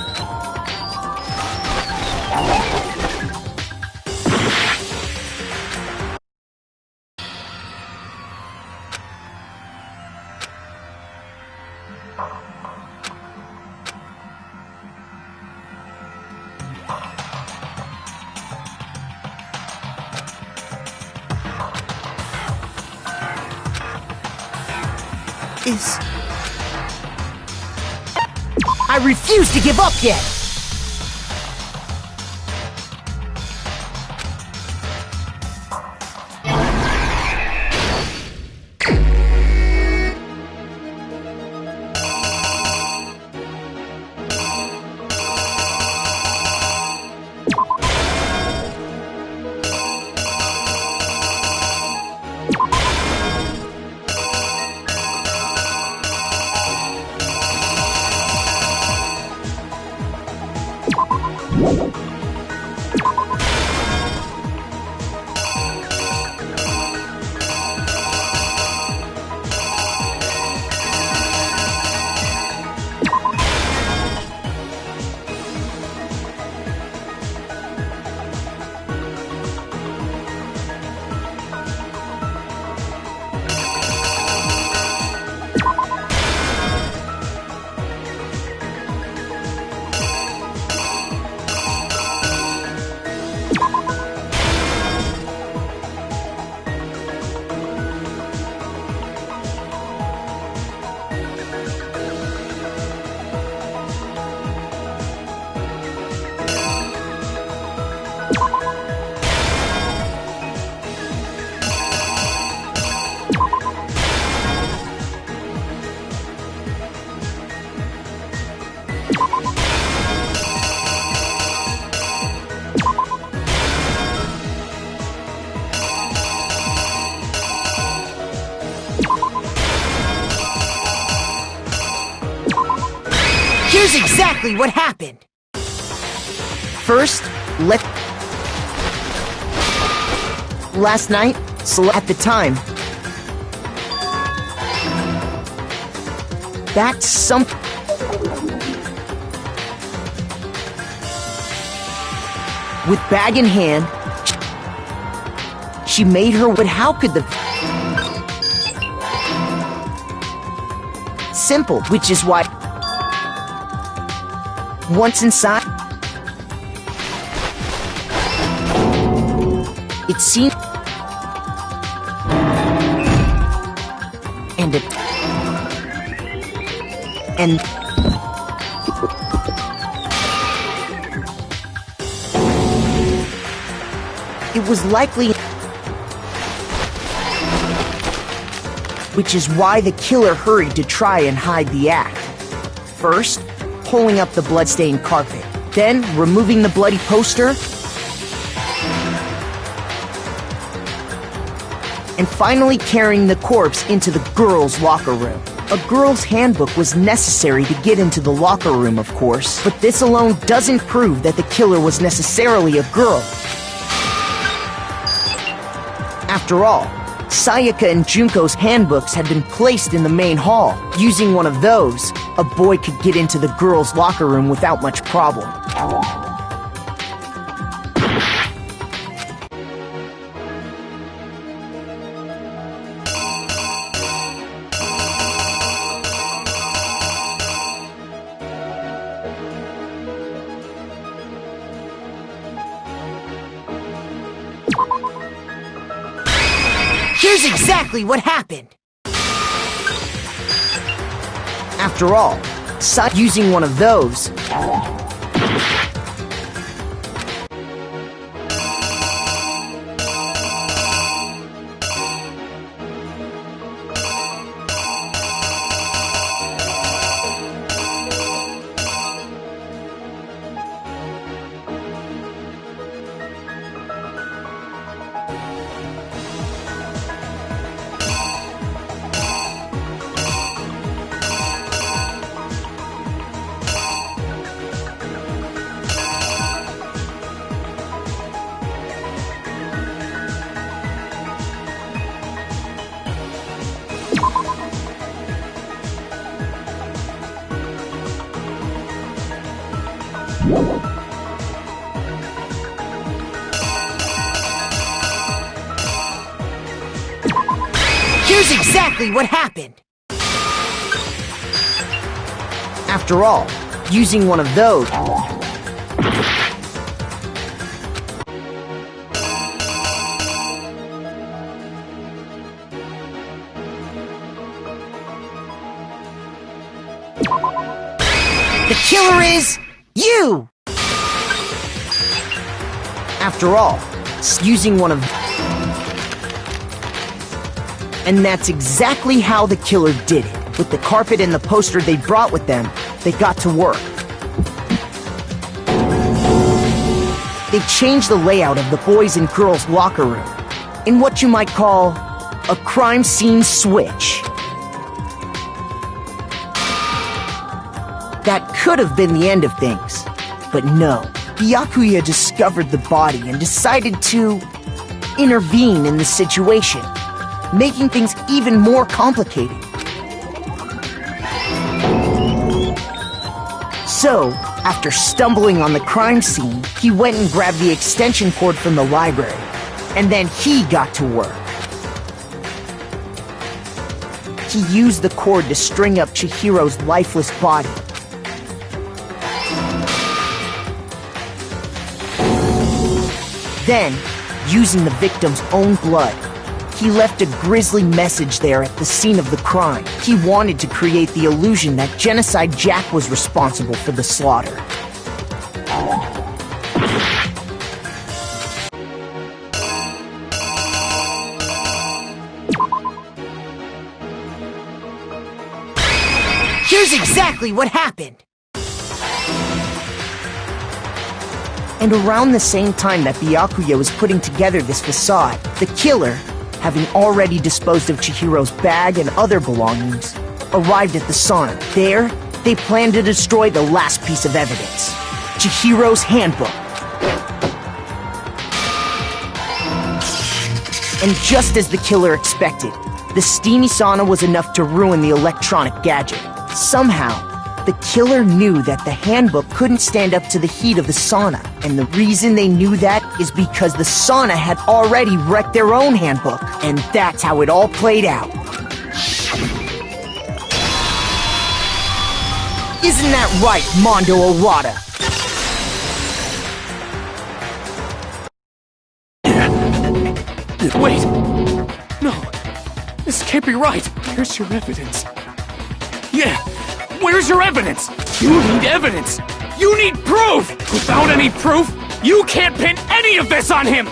I refuse to give up yet! Here's exactly what happened. First, last night, at the time, that's something. With bag in hand, she made her. But how could the simple, which is why once inside, it seemed, and it was likely, which is why the killer hurried to try and hide the act. First, pulling up the bloodstained carpet, then removing the bloody poster, and finally carrying the corpse into the girls' locker room. A girl's handbook was necessary to get into the locker room, of course, but this alone doesn't prove that the killer was necessarily a girl. After all, Sayaka and Junko's handbooks had been placed in the main hall. Using one of those, a boy could get into the girls' locker room without much problem. Here's exactly what happened. After all, using one of those, here's exactly what happened. After all, using one of those, the killer is you! After all, using one of... And that's exactly how the killer did it. With the carpet and the poster they brought with them, they got to work. They changed the layout of the boys' and girls' locker room in what you might call a crime scene switch. That could have been the end of things, but no. Byakuya discovered the body and decided to intervene in the situation, making things even more complicated. So, after stumbling on the crime scene, he went and grabbed the extension cord from the library, and then he got to work. He used the cord to string up Chihiro's lifeless body. Then, using the victim's own blood, he left a grisly message there at the scene of the crime. He wanted to create the illusion that Genocide Jack was responsible for the slaughter. Here's exactly what happened! And around the same time that Byakuya was putting together this facade, the killer, having already disposed of Chihiro's bag and other belongings, arrived at the sauna. There, they planned to destroy the last piece of evidence, Chihiro's handbook. And just as the killer expected, the steamy sauna was enough to ruin the electronic gadget. Somehow, the killer knew that the handbook couldn't stand up to the heat of the sauna, and the reason they knew that is because the sauna had already wrecked their own handbook, and that's how it all played out. Isn't that right, Mondo Arata? Wait! No, this can't be right. Where's your evidence? Yeah! Where's your evidence? You need evidence! You need proof! Without any proof, you can't pin any of this on him!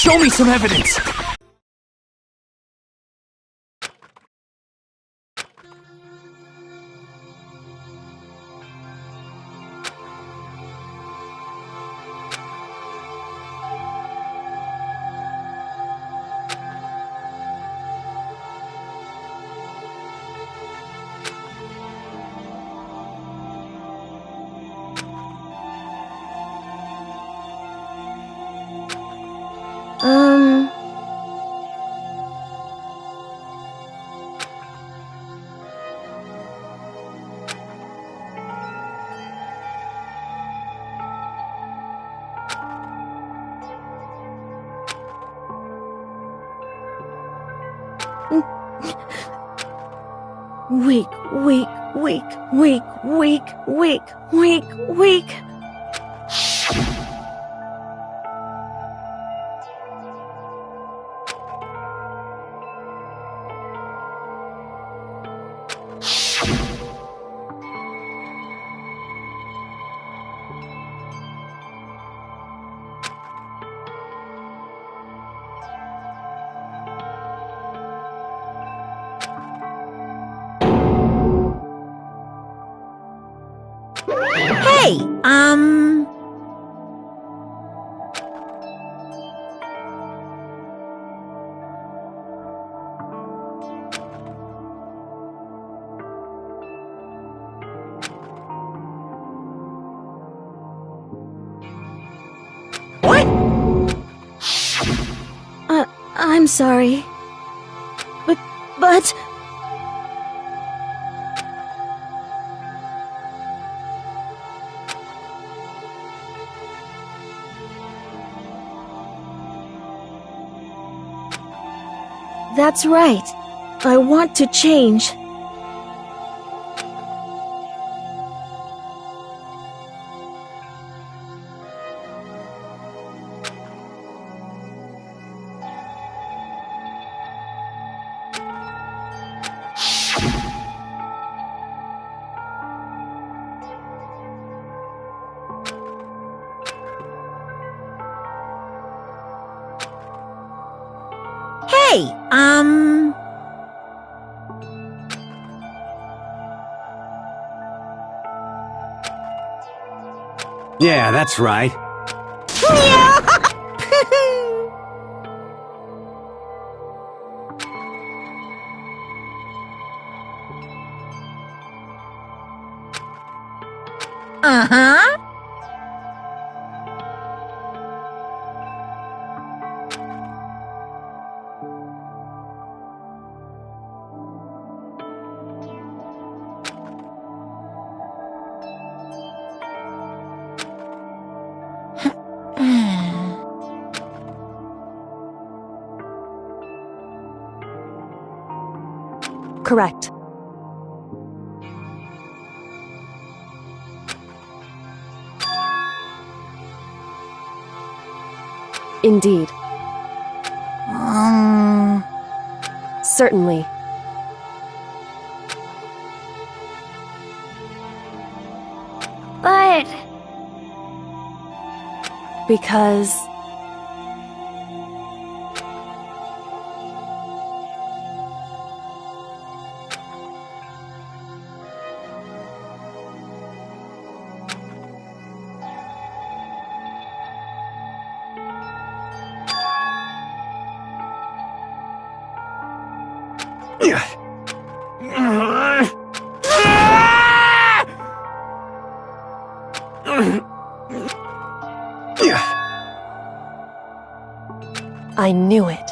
Show me some evidence! Weak. Hey, I'm sorry. But... That's right. I want to change. hey, Yeah, that's right. Uh-huh. Correct. Indeed. Certainly. But... Because... I knew it.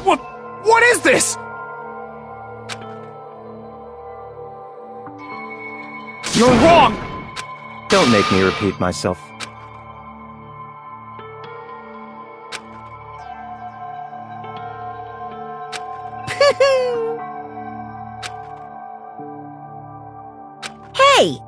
What is this? You're wrong! Don't make me repeat myself. Hey,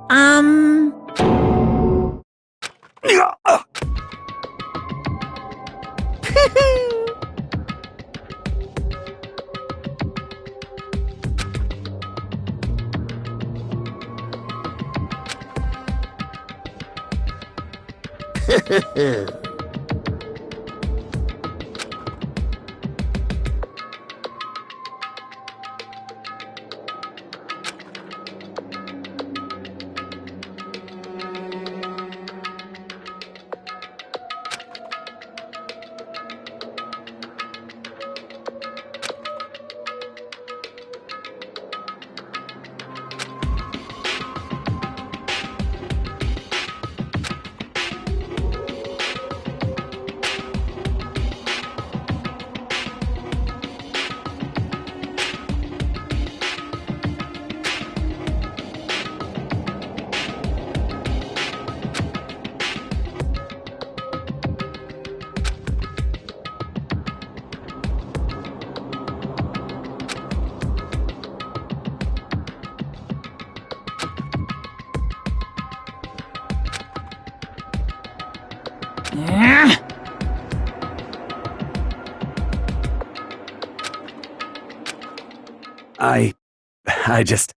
I just...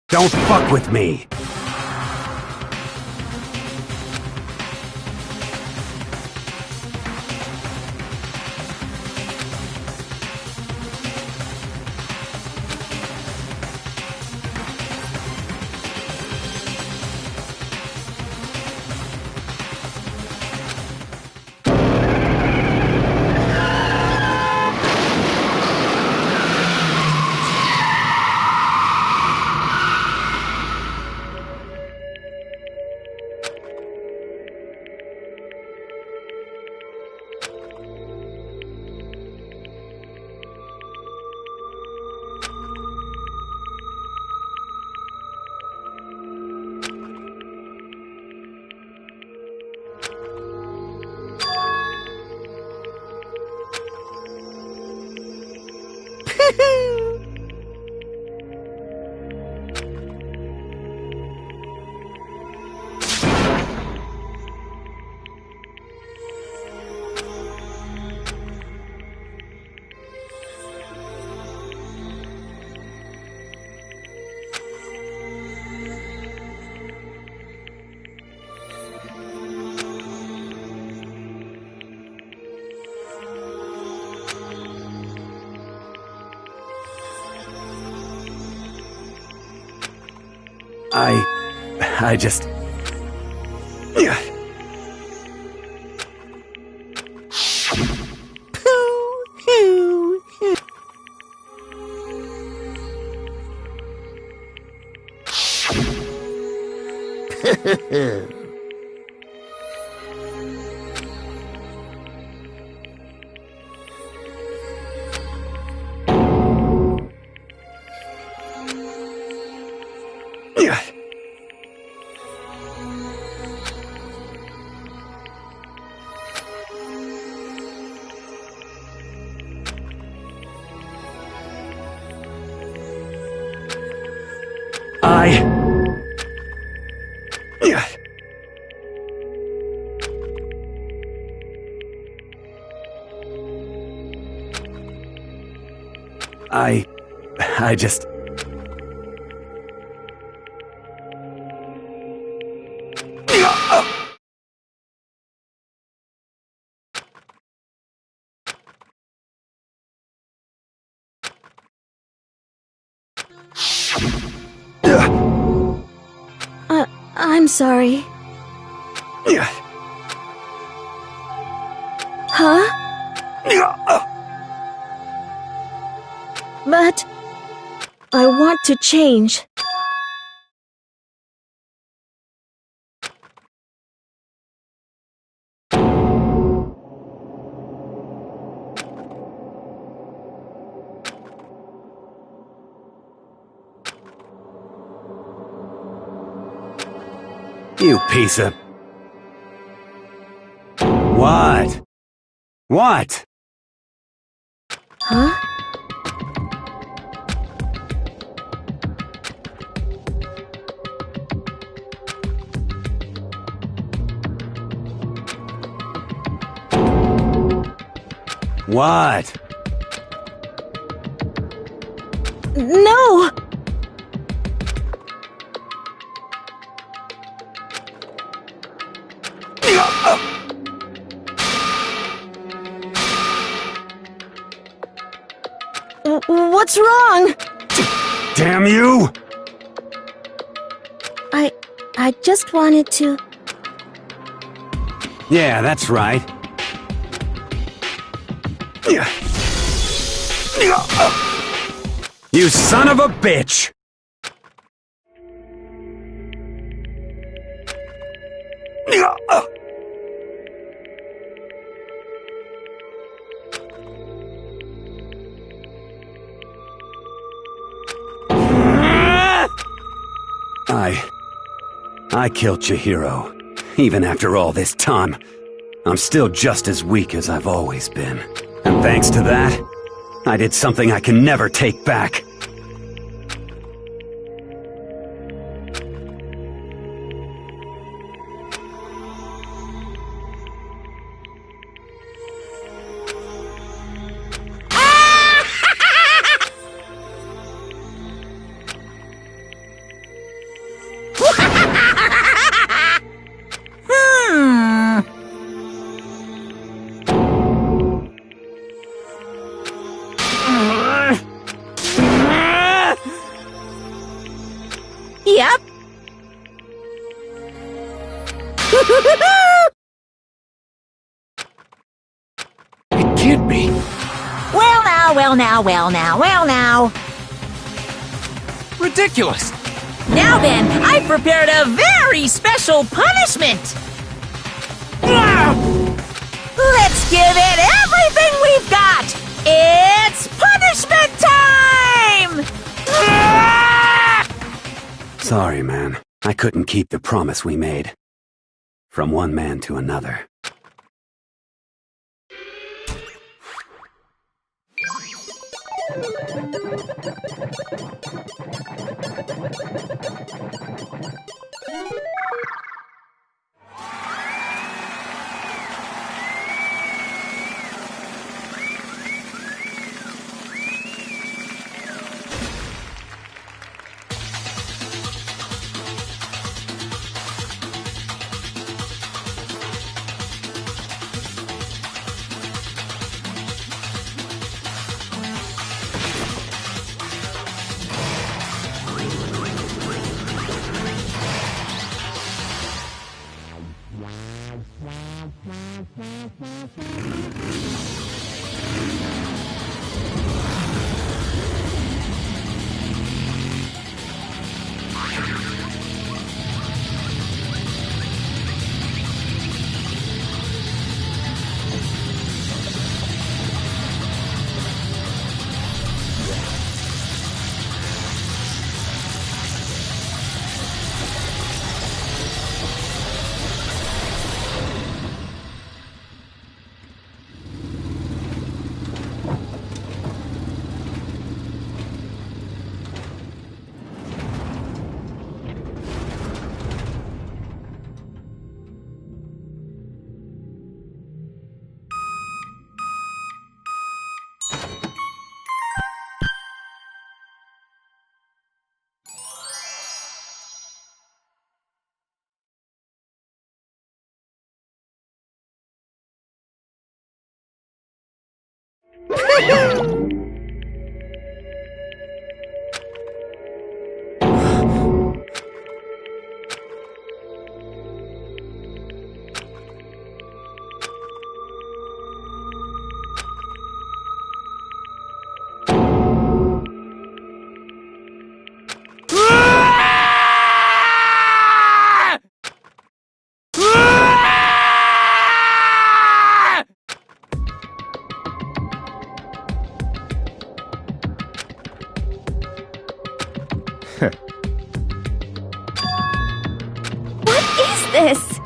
Don't fuck with me! I just... I just... I'm sorry. Huh? But I want to change. You piece of... What? What? Huh? What? No! What's wrong? Damn you! I just wanted to... Yeah, that's right. You son of a bitch! I killed Chihiro. Even after all this time, I'm still just as weak as I've always been. And thanks to that, I did something I can never take back. Yep. It can't be. Well now. Ridiculous. Now then, I've prepared a very special punishment. Let's give it everything we've got. It's punishment time! Sorry, man. I couldn't keep the promise we made. From one man to another. This?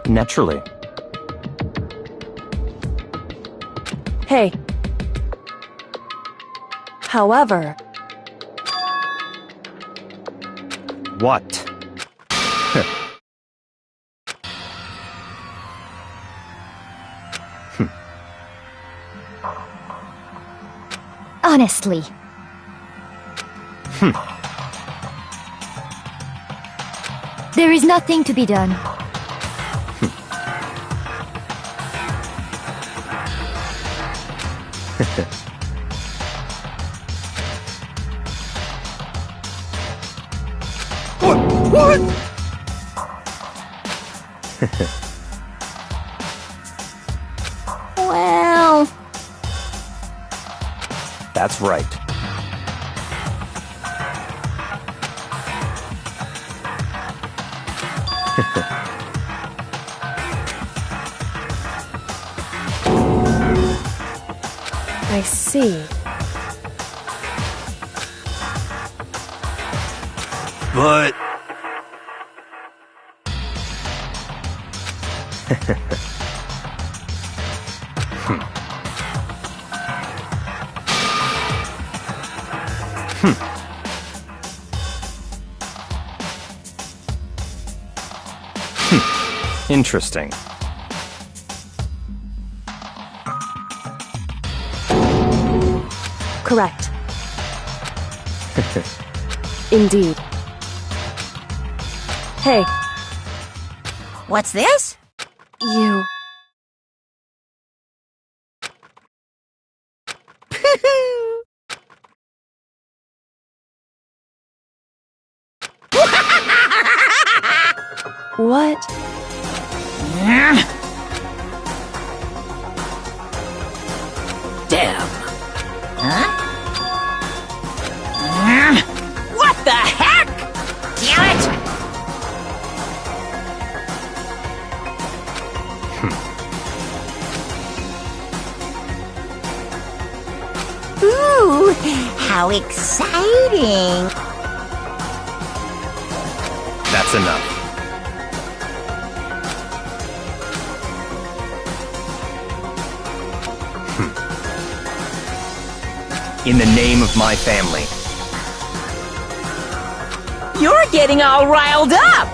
Naturally. Hey. However... What? Honestly. There is nothing to be done. What? Well... That's right. I see. But... Interesting. Correct. Indeed. Hey, What's this? you... What? Damn. Huh? What the heck? Damn it! Ooh, how exciting! That's enough. In the name of my family. You're getting all riled up!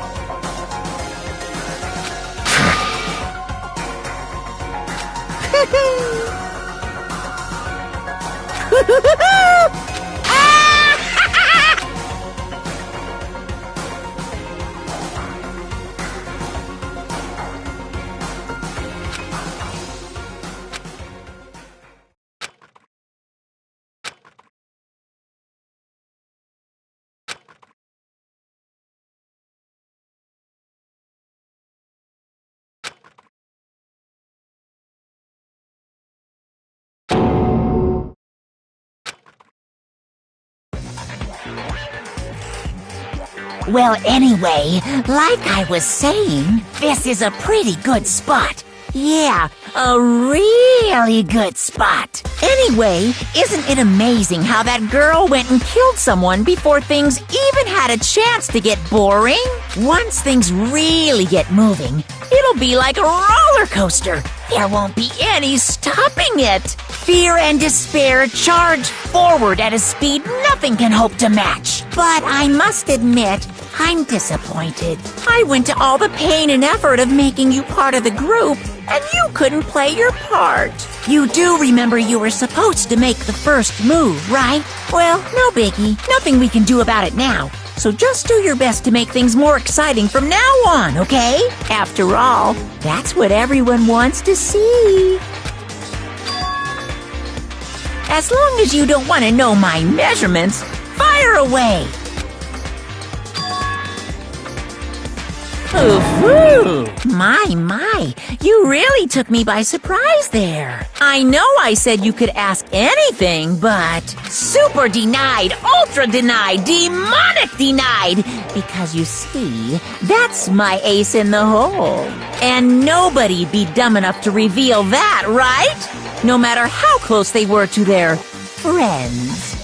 Well, anyway, like I was saying, this is a pretty good spot. Yeah, a really good spot. Anyway, isn't it amazing how that girl went and killed someone before things even had a chance to get boring? Once things really get moving, it'll be like a roller coaster. There won't be any stopping it. Fear and despair charge forward at a speed nothing can hope to match. But I must admit, I'm disappointed. I went to all the pain and effort of making you part of the group, and you couldn't play your part. You do remember you were supposed to make the first move, right? Well, no biggie. Nothing we can do about it now. So just do your best to make things more exciting from now on, okay? After all, that's what everyone wants to see. As long as you don't want to know my measurements, fire away! Ooh, my, you really took me by surprise there. I know I said you could ask anything, but super denied, ultra denied, demonic denied, because you see, that's my ace in the hole. And nobody'd be dumb enough to reveal that, right? No matter how close they were to their friends.